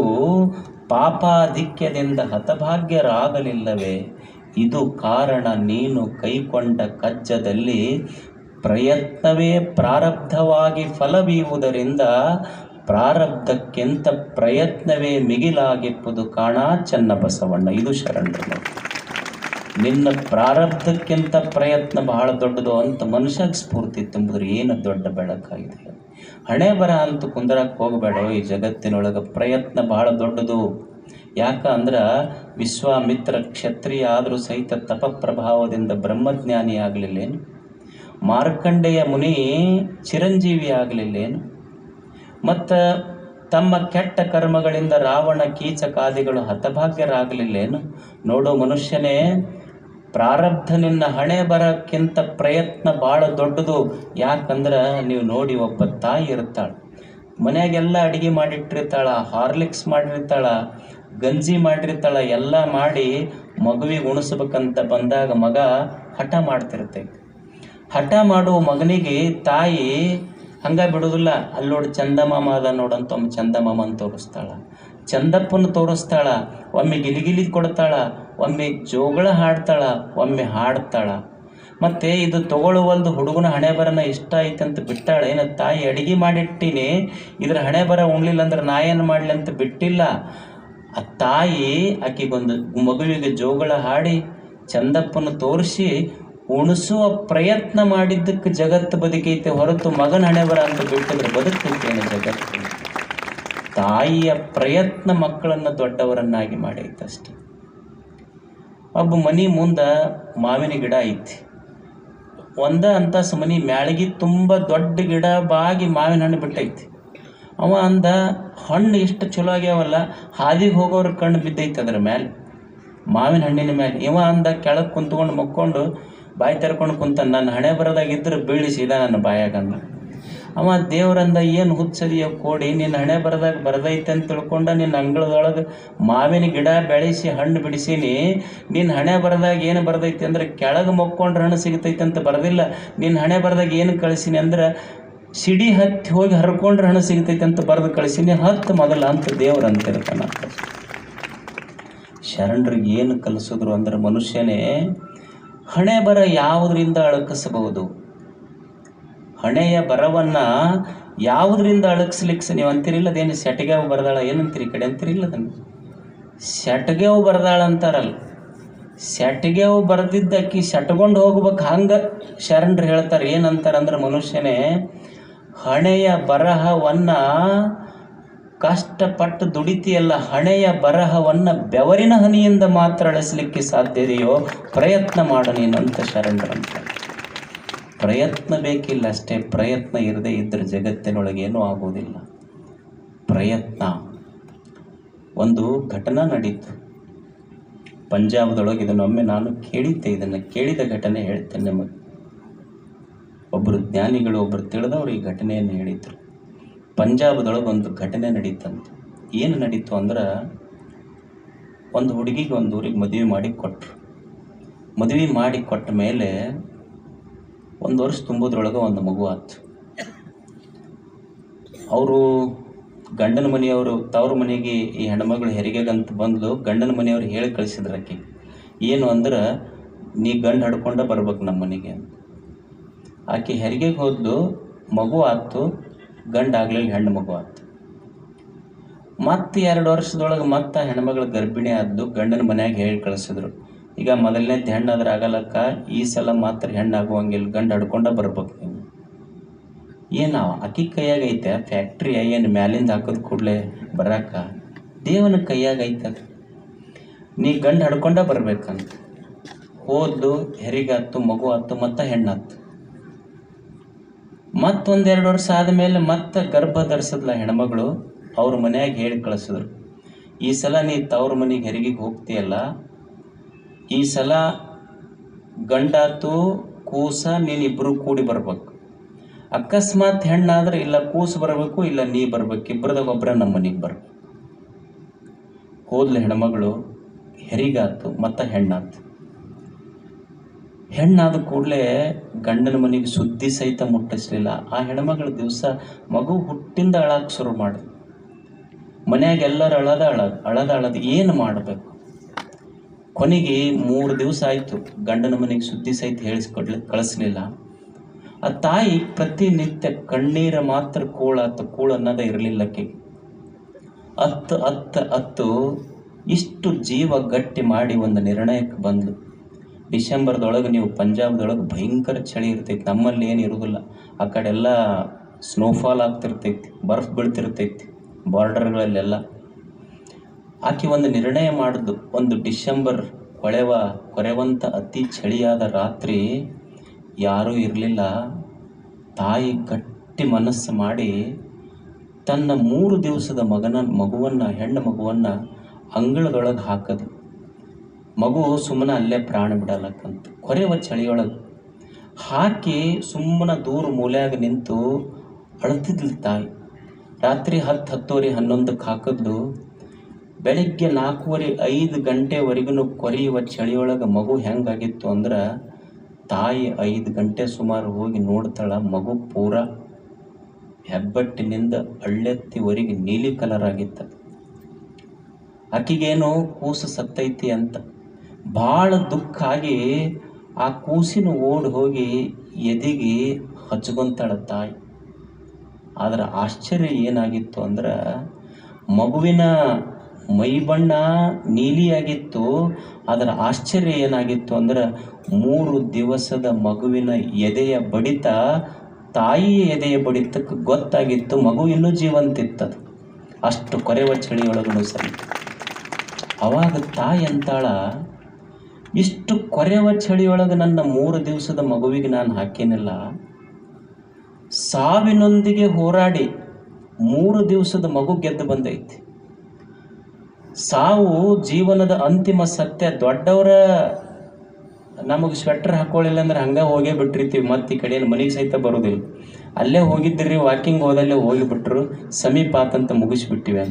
Speaker 1: ಪಾಪಾಧಿಕ್ಯದಿಂದ ಹತಭಾಗ್ಯರಾಗಲಿಲ್ಲವೇ? ಇದು ಕಾರಣ ನೀನು ಕೈಕೊಂಡ ಕಜ್ಜದಲ್ಲಿ ಪ್ರಯತ್ನವೇ ಪ್ರಾರಬ್ಧವಾಗಿ ಫಲವೀವುದರಿಂದ ಪ್ರಾರಬ್ಧಕ್ಕಿಂತ ಪ್ರಯತ್ನವೇ ಮಿಗಿಲಾಗಿಪ್ಪುದು ಕಾಣ ಚನ್ನಬಸವಣ್ಣ. ಇದು ಶರಣರು. ನಿನ್ನ ಪ್ರಾರಬ್ಧಕ್ಕಿಂತ ಪ್ರಯತ್ನ ಬಹಳ ದೊಡ್ಡದು ಅಂತ ಮನುಷ್ಯಗೆ ಸ್ಫೂರ್ತಿ ತುಂಬಿದ್ರೆ ಏನು ದೊಡ್ಡ ಬೆಳಕಾಗಿದೆ. ಹಣೆ ಬರ ಅಂತ ಕುಂದರಕ್ಕೆ ಹೋಗಬೇಡ. ಈ ಜಗತ್ತಿನೊಳಗೆ ಪ್ರಯತ್ನ ಬಹಳ ದೊಡ್ಡದು. ಯಾಕಂದ್ರೆ ವಿಶ್ವಾಮಿತ್ರ ಕ್ಷತ್ರಿಯ ಆದರೂ ಸಹಿತ ತಪ ಪ್ರಭಾವದಿಂದ ಬ್ರಹ್ಮಜ್ಞಾನಿ ಆಗಲಿಲ್ಲೇನು? ಮಾರ್ಕಂಡೇಯ ಮುನಿ ಚಿರಂಜೀವಿ ಆಗಲಿಲ್ಲೇನು? ಮತ್ತು ತಮ್ಮ ಕೆಟ್ಟ ಕರ್ಮಗಳಿಂದ ರಾವಣ ಕೀಚಕಾದಿಗಳು ಹತಭಾಗ್ಯರಾಗಲಿಲ್ಲೇನು? ನೋಡು ಮನುಷ್ಯನೇ, ಪ್ರಾರಬ್ಧ ನಿನ್ನ ಹಣೆ ಬರಕ್ಕಿಂತ ಪ್ರಯತ್ನ ಭಾಳ ದೊಡ್ಡದು. ಯಾಕಂದ್ರೆ ನೀವು ನೋಡಿ, ಒಬ್ಬ ತಾಯಿ ಇರ್ತಾಳೆ, ಮನೆಯಾಗೆಲ್ಲ ಅಡುಗೆ ಮಾಡಿಟ್ಟಿರ್ತಾಳ, ಹಾರ್ಲಿಕ್ಸ್ ಮಾಡಿರ್ತಾಳ, ಗಂಜಿ ಮಾಡಿರ್ತಾಳ, ಎಲ್ಲ ಮಾಡಿ ಮಗುವಿಗೆ ಉಣಿಸ್ಬೇಕಂತ ಬಂದಾಗ ಮಗ ಹಠ ಮಾಡ್ತಿರ್ತೈತಿ. ಹಠ ಮಾಡುವ ಮಗನಿಗೆ ತಾಯಿ ಹಂಗೆ ಬಿಡೋದಿಲ್ಲ. ಅಲ್ಲಿ ನೋಡಿ ಚಂದಮಾಮ ಅದ ನೋಡಂತ ಒಮ್ಮೆ ಚಂದಮಾಮನ ತೋರಿಸ್ತಾಳ, ಚಂದಪ್ಪನ ತೋರಿಸ್ತಾಳ, ಒಮ್ಮೆ ಗಿಲಿಗಿಲಿ ಕೊಡ್ತಾಳ, ಒಮ್ಮೆ ಜೋಗಳ ಹಾಡ್ತಾಳ, ಒಮ್ಮೆ ಹಾಡ್ತಾಳ. ಮತ್ತು ಇದು ತಗೊಳ್ಳುವಲ್ದು ಹುಡುಗನ ಹಣೆ ಬರನ ಇಷ್ಟ ಐತಂತ ಬಿಟ್ಟಾಳೆ. ಏನು ತಾಯಿ ಅಡುಗೆ ಮಾಡಿಟ್ಟಿನಿ, ಇದ್ರ ಹಣೆ ಬರ ಉಣ್ಲಿಲ್ಲ ಅಂದ್ರೆ ನಾ ಏನು ಮಾಡಲಿ ಅಂತ ಬಿಟ್ಟಿಲ್ಲ. ಆ ತಾಯಿ ಆಕೆಗೊಂದು ಮಗುವಿಗೆ ಜೋಗಳ ಹಾಡಿ ಚಂದಪ್ಪನ ತೋರಿಸಿ ಉಣಿಸುವ ಪ್ರಯತ್ನ ಮಾಡಿದ್ದಕ್ಕೆ ಜಗತ್ತು ಬದುಕೈತೆ ಹೊರತು ಮಗನ ಹಣೆ ಬರ ಅಂತ ಬಿಟ್ಟಿದ್ರೆ ಬದುಕೈತೇನೆ ಜಗತ್ತು? ತಾಯಿಯ ಪ್ರಯತ್ನ ಮಕ್ಕಳನ್ನು ದೊಡ್ಡವರನ್ನಾಗಿ ಮಾಡೈತಷ್ಟೆ. ಒಬ್ಬ ಮನೆ ಮುಂದೆ ಮಾವಿನ ಗಿಡ ಐತಿ. ಒಂದ ಅಂತಸ್ ಮನೆ ಮ್ಯಾಳಗಿ ತುಂಬ ದೊಡ್ಡ ಗಿಡ ಬಾಗಿ ಮಾವಿನ ಹಣ್ಣು ಬಿಟ್ಟೈತಿ. ಅವ ಅಂದ, ಹಣ್ಣು ಎಷ್ಟು ಚಲೋ ಆಗ್ಯಾವಲ್ಲ, ಹಾದಿಗೆ ಹೋಗೋರು ಕಣ್ಣು ಬಿದ್ದೈತೆ ಅದ್ರ ಮೇಲೆ, ಮಾವಿನ ಹಣ್ಣಿನ ಮೇಲೆ. ಇವ ಅಂದ, ಕೆಳಗೆ ಕುಂತ್ಕೊಂಡು ಮಕ್ಕೊಂಡು ಬಾಯಿ ತೆರ್ಕೊಂಡು ಕುಂತ ನನ್ನ ಹಣೆ ಬರದಾಗಿದ್ದರೆ ಬೀಳಿಸಿದ ನನ್ನ ಬಾಯಾಗಂದ. ಅವ ದೇವ್ರಂದ ಏನು ಹುಚ್ಚದಿಯೋ ಕೋಡಿ, ನಿನ್ನ ಹಣೆ ಬರದೈತೆ ಅಂತ ತಿಳ್ಕೊಂಡ ನಿನ್ನ ಅಂಗಳದೊಳಗೆ ಮಾವಿನ ಗಿಡ ಬೆಳೆಸಿ ಹಣ್ಣು ಬಿಡಿಸೀನಿ. ನಿನ್ನ ಹಣೆ ಬರದಾಗ ಏನು ಬರದೈತಿ ಅಂದ್ರೆ ಕೆಳಗೆ ಮೊಕ್ಕೊಂಡ್ರೆ ಹಣ್ಣು ಸಿಗ್ತೈತೆ ಅಂತ ಬರೋದಿಲ್ಲ. ನಿನ್ನ ಹಣೆ ಬರದಾಗ ಏನು ಕಳಿಸೀನಿ ಅಂದ್ರೆ ಸಿಡಿ ಹತ್ತಿ ಹೋಗಿ ಹರ್ಕೊಂಡ್ರೆ ಹಣ್ಣು ಸಿಗ್ತೈತೆ ಅಂತ ಬರೆದು ಕಳಿಸೀನಿ. ಹತ್ತು ಮೊದಲ ಅಂತ ದೇವ್ರು ಅಂತಿರ್ತಾನ. ಶರಣರಿಗೆ ಏನು ಕಲಿಸಿದ್ರು ಅಂದ್ರೆ ಮನುಷ್ಯನೇ ಹಣೆ ಬರ ಯಾವುದರಿಂದ ಅಳಕಿಸಬಹುದು, ಹಣೆಯ ಬರವನ್ನು ಯಾವುದರಿಂದ ಅಳಗಿಸ್ಲಿಕ್ಕೆ ನೀವು ಅಂತೀರಿಲ್ಲ. ಅದೇನು ಸೆಟಗೆವು ಬರದಾಳ ಏನಂತೀರಿ ಈ ಕಡೆ ಅಂತೀರಿಲ್ಲ. ಅದನ್ನು ಸೆಟಗೆವು ಬರದಾಳ ಅಂತಾರಲ್ಲ. ಸೆಟಗೆವು ಬರೆದಿದ್ದಕ್ಕಿ ಸೆಟ್ಕೊಂಡು ಹೋಗ್ಬೇಕು. ಹಂಗೆ ಶರಣರು ಹೇಳ್ತಾರೆ. ಏನಂತಾರೆ ಅಂದ್ರೆ ಮನುಷ್ಯನೇ ಹಣೆಯ ಬರಹವನ್ನು ಕಷ್ಟಪಟ್ಟು ದುಡಿತಿಯಲ್ಲ, ಹಣೆಯ ಬರಹವನ್ನು ಬೆವರಿನ ಹನಿಯಿಂದ ಮಾತ್ರ ಅಳಿಸ್ಲಿಕ್ಕೆ ಸಾಧ್ಯದೆಯೋ ಪ್ರಯತ್ನ ಮಾಡ ನೀನಂತ ಶರಣರಂತ. ಪ್ರಯತ್ನ ಬೇಕಿಲ್ಲ ಅಷ್ಟೇ. ಪ್ರಯತ್ನ ಇರದೇ ಇದ್ದರೆ ಜಗತ್ತಿನೊಳಗೇನೂ ಆಗೋದಿಲ್ಲ. ಪ್ರಯತ್ನ. ಒಂದು ಘಟನಾ ನಡೀತು ಪಂಜಾಬದೊಳಗೆ. ಇದನ್ನೊಮ್ಮೆ ನಾನು ಕೇಳಿದ್ದೆ. ಇದನ್ನು ಕೇಳಿದ ಘಟನೆ ಹೇಳ್ತೇನೆ ನಿಮಗೆ. ಒಬ್ಬರು ಜ್ಞಾನಿಗಳು, ಒಬ್ಬರು ತಿಳಿದವರು ಈ ಘಟನೆಯನ್ನು ಹೇಳಿದರು. ಪಂಜಾಬದೊಳಗೆ ಒಂದು ಘಟನೆ ನಡೀತಂತೆ. ಏನು ನಡೀತು ಅಂದ್ರೆ, ಒಂದು ಹುಡುಗಿಗೆ ಒಂದು ಊರಿಗೆ ಮದುವೆ ಮಾಡಿ ಕೊಟ್ಟರು. ಮದುವೆ ಮಾಡಿ ಕೊಟ್ಟ ಮೇಲೆ 1 ವರ್ಷ ತುಂಬೋದ್ರೊಳಗೆ ಒಂದು ಮಗು ಆಯ್ತು. ಅವರು ಗಂಡನ ಮನೆಯವರು ತವ್ರ ಮನೆಗೆ ಈ ಹೆಣ್ಮಗಳು ಹೆರಿಗೆಗಂತ ಬಂದು ಗಂಡನ ಮನೆಯವ್ರು ಹೇಳಿ ಕಳಿಸಿದ್ರು ಆಕೆ. ಏನು ಅಂದ್ರೆ, ನೀ ಗಂಡು ಹಡ್ಕೊಂಡ ಬರ್ಬೇಕು ನಮ್ಮ ಮನೆಗೆ ಅಂತ. ಆಕೆ ಹೆರಿಗೆಗೆ ಹೋದ್ಲು, ಮಗು ಆಯ್ತು. ಗಂಡು ಆಗಲಿಲ್ಲ, ಹೆಣ್ಣು ಮಗು ಆಯ್ತು. ಮತ್ತೆ 2 ವರ್ಷದೊಳಗೆ ಮತ್ತೆ ಹೆಣ್ಮಗಳು ಗರ್ಭಿಣಿ ಆದ್ದು. ಗಂಡನ ಮನ್ಯಾಗ ಹೇಳಿ ಕಳಿಸಿದ್ರು, ಈಗ ಮೊದಲನೇದು ಹೆಣ್ಣಾದ್ರೆ ಆಗಲಕ್ಕ, ಈ ಸಲ ಮಾತ್ರ ಹೆಣ್ಣಾಗುವಂಗಿಲ್ಲ, ಗಂಡು ಹಡ್ಕೊಂಡ ಬರ್ಬೇಕು ನೀವು. ಏನು ಅಕ್ಕಿ ಕೈಯಾಗ ಐತೆ ಫ್ಯಾಕ್ಟ್ರಿ? ಏನು ಮ್ಯಾಲಿಂದ ಹಾಕೋದು ಕೂಡಲೇ ಬರಾಕ? ದೇವನ ಕೈಯಾಗ ಐತದ. ನೀ ಗಂಡು ಹಡ್ಕೊಂಡ ಬರ್ಬೇಕಂತ ಹೋದ್ಲು. ಹೆರಿಗಾತು, ಮಗು ಆಯ್ತು, ಮತ್ತೆ ಹೆಣ್ಣಾಯ್ತು. ಮತ್ತೊಂದು 2 ವರ್ಷ ಆದಮೇಲೆ ಮತ್ತೆ ಗರ್ಭ ಧರಿಸಿದ್ಲ ಹೆಣ್ಮಗಳು. ಅವ್ರ ಮನ್ಯಾಗ ಹೇಳಿ ಕಳಿಸಿದ್ರು, ಈ ಸಲ ನೀ ತವ್ರ ಮನೆಗೆ ಹೆರಿಗೆಗೆ ಹೋಗ್ತೀಯಲ್ಲ, ಈ ಸಲ ಗಂಡಾತು ಕೂಸ ನೀನಿಬ್ಬರು ಕೂಡಿ ಬರ್ಬೇಕು. ಅಕಸ್ಮಾತ್ ಹೆಣ್ಣಾದ್ರೆ ಇಲ್ಲ ಕೂಸು ಬರಬೇಕು, ಇಲ್ಲ ನೀ ಬರ್ಬೇಕು. ಇಬ್ಬರದಾಗ ಒಬ್ಬರ ನಮ್ಮ ಮನೆಗೆ ಬರ್ಬೇಕು. ಹೋದ್ಲು ಹೆಣ್ಮಗಳು, ಹೆರಿಗಾತು, ಮತ್ತೆ ಹೆಣ್ಣಾತು. ಹೆಣ್ಣಾದ ಕೂಡಲೇ ಗಂಡನ ಮನೆಗೆ ಸುದ್ದಿ ಸಹಿತ ಮುಟ್ಟಿಸ್ಲಿಲ್ಲ. ಆ ಹೆಣ್ಮಗಳ ದಿವಸ ಮಗು ಹುಟ್ಟಿಂದ ಅಳಕ್ಕೆ ಶುರು ಮಾಡಿದ್ರು. ಮನ್ಯಾಗ ಎಲ್ಲರೂ ಅಳದ ಏನು ಮಾಡಬೇಕು? ಕೊನೆಗೆ 3 ದಿವಸ ಆಯಿತು, ಗಂಡನ ಮನೆಗೆ ಸುದ್ದಿ ಸಹಿತ ಕಳಿಸ್ಲಿಲ್ಲ. ಆ ತಾಯಿ ಪ್ರತಿನಿತ್ಯ ಕಣ್ಣೀರ ಮಾತ್ರ ಕೂಳು ಅನ್ನೋದೇ ಇರಲಿಲ್ಲಕ್ಕೆ. ಅತ್ತು ಇಷ್ಟು ಜೀವ ಗಟ್ಟಿ ಮಾಡಿ ಒಂದು ನಿರ್ಣಯಕ್ಕೆ ಬಂದ್ಲು. ಡಿಸೆಂಬರ್ದೊಳಗೆ ನೀವು ಪಂಜಾಬ್ದೊಳಗೆ ಭಯಂಕರ ಚಳಿ ಇರ್ತೈತಿ. ನಮ್ಮಲ್ಲಿ ಏನು ಇರೋದಿಲ್ಲ. ಆ ಕಡೆ ಎಲ್ಲ ಸ್ನೋಫಾಲ್ ಆಗ್ತಿರ್ತೈತಿ, ಬರ್ಫ್ ಬೀಳ್ತಿರ್ತೈತಿ ಬಾರ್ಡರ್ಗಳಲ್ಲೆಲ್ಲ. ಆಕೆ ಒಂದು ನಿರ್ಣಯ ಮಾಡಿದ್ದು. ಒಂದು ಡಿಸೆಂಬರ್ ಕೊರೆವಂಥ ಅತಿ ಚಳಿಯಾದ ರಾತ್ರಿ, ಯಾರೂ ಇರಲಿಲ್ಲ. ತಾಯಿ ಗಟ್ಟಿ ಮನಸ್ಸು ಮಾಡಿ ತನ್ನ 3 ದಿವಸದ ಮಗುವನ್ನು ಹೆಣ್ಣು ಮಗುವನ್ನು ಅಂಗಳದೊಳಗೆ ಹಾಕದು. ಮಗು ಸುಮ್ಮನೆ ಅಲ್ಲೇ ಪ್ರಾಣ ಬಿಡಲಕ್ಕಂತ ಕೊರೆವ ಚಳಿಯೊಳಗೆ ಹಾಕಿ ಸುಮ್ಮನೆ ದೂರ ಮೂಲೆಯಾಗ ನಿಂತು ಅಳ್ತಿದ್ಲು ತಾಯಿ. ರಾತ್ರಿ 10, 10:30, 11ಕ್ಕೆ ಹಾಕಿದ್ದು. ಬೆಳಿಗ್ಗೆ 4:30, 5 ಗಂಟೆವರೆಗೂ ಕೊರೆಯುವ ಚಳಿಯೊಳಗೆ ಮಗು ಹೆಂಗಾಗಿತ್ತು ಅಂದ್ರೆ, ತಾಯಿ 5 ಗಂಟೆ ಸುಮಾರು ಹೋಗಿ ನೋಡ್ತಾಳ, ಮಗು ಪೂರ ಹೆಬ್ಬಟ್ಟಿನಿಂದ ಹಳ್ಳೆತ್ತಿವರೆಗೆ ನೀಲಿ ಕಲರ್ ಆಗಿತ್ತು. ಆಕಿಗೇನು ಕೂಸು ಸತ್ತೈತಿ ಅಂತ ಭಾಳ ದುಃಖ ಆಗಿ ಆ ಕೂಸಿನ ಓಡಿ ಹೋಗಿ ಎದೆಗೆ ಹಚ್ಕೊಂತಾಳ ತಾಯಿ. ಆದರೆ ಆಶ್ಚರ್ಯ ಏನಾಗಿತ್ತು ಅಂದ್ರೆ, ಮಗುವಿನ ಮೈಬಣ್ಣ ನೀಲಿಯಾಗಿತ್ತು. ಅದರ ಆಶ್ಚರ್ಯ ಏನಾಗಿತ್ತು ಅಂದ್ರೆ, 3 ದಿವಸದ ಮಗುವಿನ ಎದೆಯ ಬಡಿತ ತಾಯಿಯ ಎದೆಯ ಬಡಿತಕ್ಕೆ ಗೊತ್ತಾಗಿತ್ತು. ಮಗು ಇನ್ನೂ ಜೀವಂತಿತ್ತದು, ಅಷ್ಟು ಕೊರೆವ ಚಳಿಯೊಳಗೂ ಸರಿ. ಅವಾಗ ತಾಯಿ ಅಂತಾಳ, ಇಷ್ಟು ಕೊರೆವ ಚಳಿಯೊಳಗೆ ನನ್ನ 3 ದಿವಸದ ಮಗುವಿಗೆ ನಾನು ಹಾಕೇನಿಲ್ಲ. ಸಾವಿನೊಂದಿಗೆ ಹೋರಾಡಿ 3 ದಿವಸದ ಮಗು ಗೆದ್ದು ಬಂದೈತಿ. ಸಾವು ಜೀವನದ ಅಂತಿಮ ಸತ್ಯ. ದೊಡ್ಡವರ ನಮಗೆ ಸ್ವೆಟ್ರ್ ಹಾಕೊಳ್ಳಿಲ್ಲ ಅಂದ್ರೆ ಹಂಗೆ ಹೋಗೇ ಬಿಟ್ಟಿರ್ತೀವಿ, ಮತ್ತು ಈ ಕಡೆ ಮನೆಗೆ ಸಹಿತ ಬರೋದಿಲ್ಲ. ಅಲ್ಲೇ ಹೋಗಿದ್ದಿರಿ, ವಾಕಿಂಗ್ ಹೋದಲ್ಲೇ ಹೋಗಿಬಿಟ್ರು, ಸಮೀಪ ಆತಂತ ಮುಗಿಸ್ಬಿಟ್ಟಿವೆ.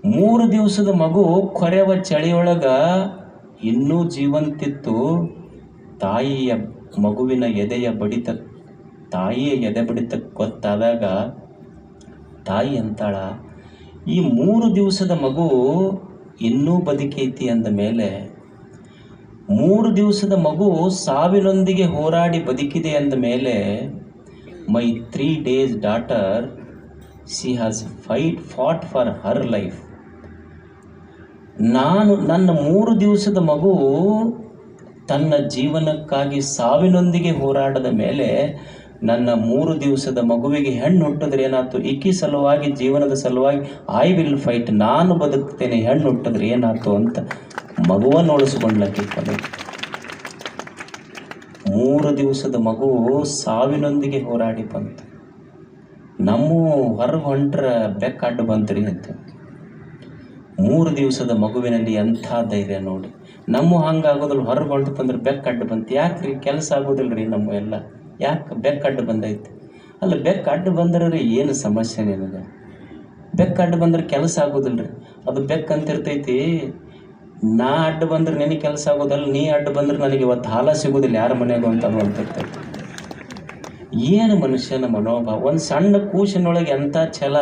Speaker 1: 3 ದಿವಸದ ಮಗು ಕೊರೆವ ಚಳಿಯೊಳಗೆ ಇನ್ನೂ ಜೀವಂತಿತ್ತು. ತಾಯಿಯ ಮಗುವಿನ ಎದೆಯ ಬಡಿತ, ತಾಯಿಯ ಎದೆ ಬಡಿತ ಗೊತ್ತಾದಾಗ ತಾಯಿ ಅಂತಾಳ, ಈ 3 ದಿವಸದ ಮಗು ಇನ್ನೂ ಬದುಕೈತಿ ಅಂದ ಮೇಲೆ, 3 ದಿವಸದ ಮಗು ಸಾವಿನೊಂದಿಗೆ ಹೋರಾಡಿ ಬದುಕಿದೆ ಅಂದ ಮೇಲೆ, ಮೈ 3 days daughter she has fought for her life. ನನ್ನ 3 ದಿವಸದ ಮಗು ತನ್ನ ಜೀವನಕ್ಕಾಗಿ ಸಾವಿನೊಂದಿಗೆ ಹೋರಾಡದ ಮೇಲೆ, ನನ್ನ 3 ದಿವಸದ ಮಗುವಿಗೆ ಹೆಣ್ಣು ಹುಟ್ಟಿದ್ರೆ ಏನಾಯ್ತು, ಈಕಿ ಸಲುವಾಗಿ, ಜೀವನದ ಸಲುವಾಗಿ ಐ ವಿಲ್ ಫೈಟ್, ನಾನು ಬದುಕ್ತೇನೆ, ಹೆಣ್ಣು ಹುಟ್ಟಿದ್ರೆ ಏನಾಯ್ತು ಅಂತ ಮಗುವನ್ನು ಉಳಿಸ್ಕೊಂಡ್ಲಕ್ಕೆ ಕಲೆ. 3 ದಿವಸದ ಮಗು ಸಾವಿನೊಂದಿಗೆ ಹೋರಾಡಿ ಬಂತು. ನಮ್ಮ ಹೊರಗೆ ಹೊಂಟ್ರ ಬೆಕ್ಕ ಅಡ್ಡು ಬಂತ್ರಿ ಅಂತ. 3 ದಿವಸದ ಮಗುವಿನಲ್ಲಿ ಎಂಥ ಧೈರ್ಯ ನೋಡಿ. ನಮ್ಮ ಹಂಗಾಗೋದಿಲ್ಲ, ಹೊರಗೆ ಹೊಂಟಂದ್ರೆ ಬೆಕ್ಕ ಅಡ್ಡು ಬಂತು. ಯಾಕ್ರಿ ಕೆಲಸ ಆಗೋದಿಲ್ಲ ರೀ ನಮ್ಮ ಎಲ್ಲ, ಯಾಕೆ ಬೆಕ್ಕ ಅಡ್ಡು ಬಂದೈತಿ? ಅಲ್ಲ, ಬೆಕ್ಕ ಅಡ್ಡು ಬಂದ್ರೆ ಏನು ಸಮಸ್ಯೆ ನಿನಗೆ? ಬೆಕ್ಕ ಅಡ್ಡು ಬಂದ್ರೆ ಕೆಲಸ ಆಗೋದಿಲ್ಲ ರೀ. ಅದು ಬೆಕ್ಕ ಅಂತಿರ್ತೈತಿ, ನಾ ಅಡ್ಡು ಬಂದ್ರೆ ನಿನಗೆ ಕೆಲಸ ಆಗೋದಲ್ಲ, ನೀ ಅಡ್ಡು ಬಂದ್ರೆ ನನಗೆ ಇವತ್ತು ಹಾಲ ಸಿಗೋದಿಲ್ಲ ಯಾರ ಮನೆಯಾಗ ಅಂತ ಅದು ಅಂತಿರ್ತೈತಿ. ಏನು ಮನುಷ್ಯನ ಮನೋಭಾವ! ಒಂದು ಸಣ್ಣ ಕೂಸಿನೊಳಗೆ ಎಂಥ ಛಲ.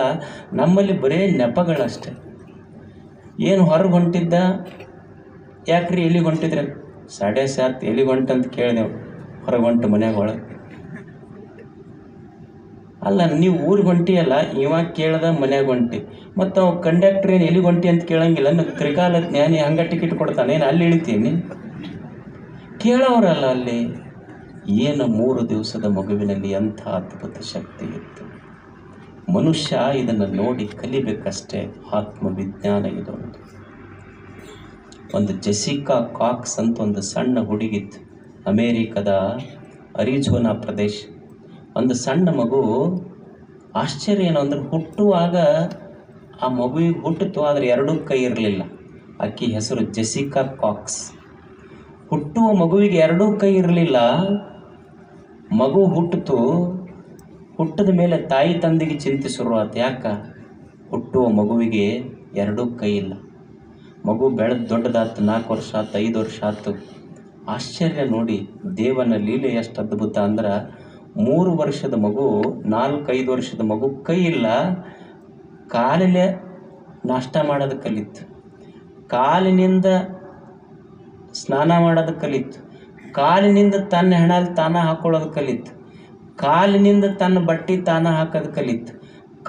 Speaker 1: ನಮ್ಮಲ್ಲಿ ಬರೇ ನೆಪಗಳಷ್ಟೆ. ಏನು ಹೊರಗೆ ಹೊಂಟಿದ್ದ, ಯಾಕ್ರಿ ಎಲ್ಲಿಗೆ ಹೊಂಟಿದ್ರೆ? 7:30 ಎಲ್ಲಿಗೆ ಹೊಂಟಂತ ಕೇಳಿದೆವು. ಹೊರಗೆ ಹೊಂಟು ಮನ್ಯಾಗ ಒಳಗೆ. ಅಲ್ಲ, ನೀವು ಊರಿಗೆ ಹೊಂಟಿಯಲ್ಲ, ಇವಾಗ ಕೇಳ್ದ ಮನ್ಯಾಗ ಹೊಂಟಿ. ಮತ್ತು ಅವು ಕಂಡಕ್ಟ್ರ್ ಏನು ಎಲ್ಲಿಗೆ ಹೊಂಟಿ ಅಂತ ಕೇಳಂಗಿಲ್ಲ. ತ್ರಿಕಾಲ ಜ್ಞಾನಿ ಹಂಗೆ ಟಿಕೆಟ್ ಕೊಡ್ತಾನೆ, ಏನು ಅಲ್ಲಿ ಇಳಿತೀನಿ? ಕೇಳೋರಲ್ಲ ಅಲ್ಲಿ. ಏನು 3 ದಿವಸದ ಮಗುವಿನಲ್ಲಿ ಎಂಥ ಅದ್ಭುತ ಶಕ್ತಿ ಇತ್ತು. ಮನುಷ್ಯ ಇದನ್ನು ನೋಡಿ ಕಲಿಬೇಕಷ್ಟೇ. ಆತ್ಮವಿಜ್ಞಾನ ಇದೊಂದು. ಒಂದು ಜೆಸಿಕಾ ಕಾಕ್ಸ್ ಅಂತ ಒಂದು ಸಣ್ಣ ಹುಡುಗಿತ್ತು, ಅಮೇರಿಕದ ಅರಿಜೋನಾ ಪ್ರದೇಶ. ಒಂದು ಸಣ್ಣ ಮಗು. ಆಶ್ಚರ್ಯ ಏನು ಅಂದ್ರೆ, ಹುಟ್ಟುವಾಗ ಆ ಮಗುವಿಗೆ ಹುಟ್ಟಿತು, ಆದರೆ 2 ಕೈ ಇರಲಿಲ್ಲ. ಆಕೆ ಹೆಸರು ಜೆಸಿಕಾ ಕಾಕ್ಸ್. ಹುಟ್ಟುವ ಮಗುವಿಗೆ 2 ಕೈ ಇರಲಿಲ್ಲ. ಮಗು ಹುಟ್ಟಿತು. ಹುಟ್ಟಿದ ಮೇಲೆ ತಾಯಿ ತಂದೆಗೆ ಚಿಂತೆ ಶುರುವಾತು. ಯಾಕ? ಹುಟ್ಟುವ ಮಗುವಿಗೆ 2 ಕೈ ಇಲ್ಲ. ಮಗು ಬೆಳೆದು ದೊಡ್ಡದಾತು, 4 ವರ್ಷ ಆಯ್ತು, 5 ವರ್ಷ ಆಯ್ತು. ಆಶ್ಚರ್ಯ ನೋಡಿ, ದೇವನ ಲೀಲೆ ಎಷ್ಟು ಅದ್ಭುತ ಅಂದ್ರೆ, 3 ವರ್ಷದ ಮಗು, 4-5 ವರ್ಷದ ಮಗು ಕೈ ಇಲ್ಲ. ಕಾಲಿಲೆ ನಾಷ್ಟ ಮಾಡೋದು ಕಲಿತು, ಕಾಲಿನಿಂದ ಸ್ನಾನ ಮಾಡೋದು ಕಲಿತು, ಕಾಲಿನಿಂದ ತನ್ನ ಹೆಣಲ್ಲಿ ತಾನ ಹಾಕೊಳ್ಳೋದು ಕಲಿತು, ಕಾಲಿನಿಂದ ತನ್ನ ಬಟ್ಟೆ ತಾನ ಹಾಕೋದು ಕಲಿತು,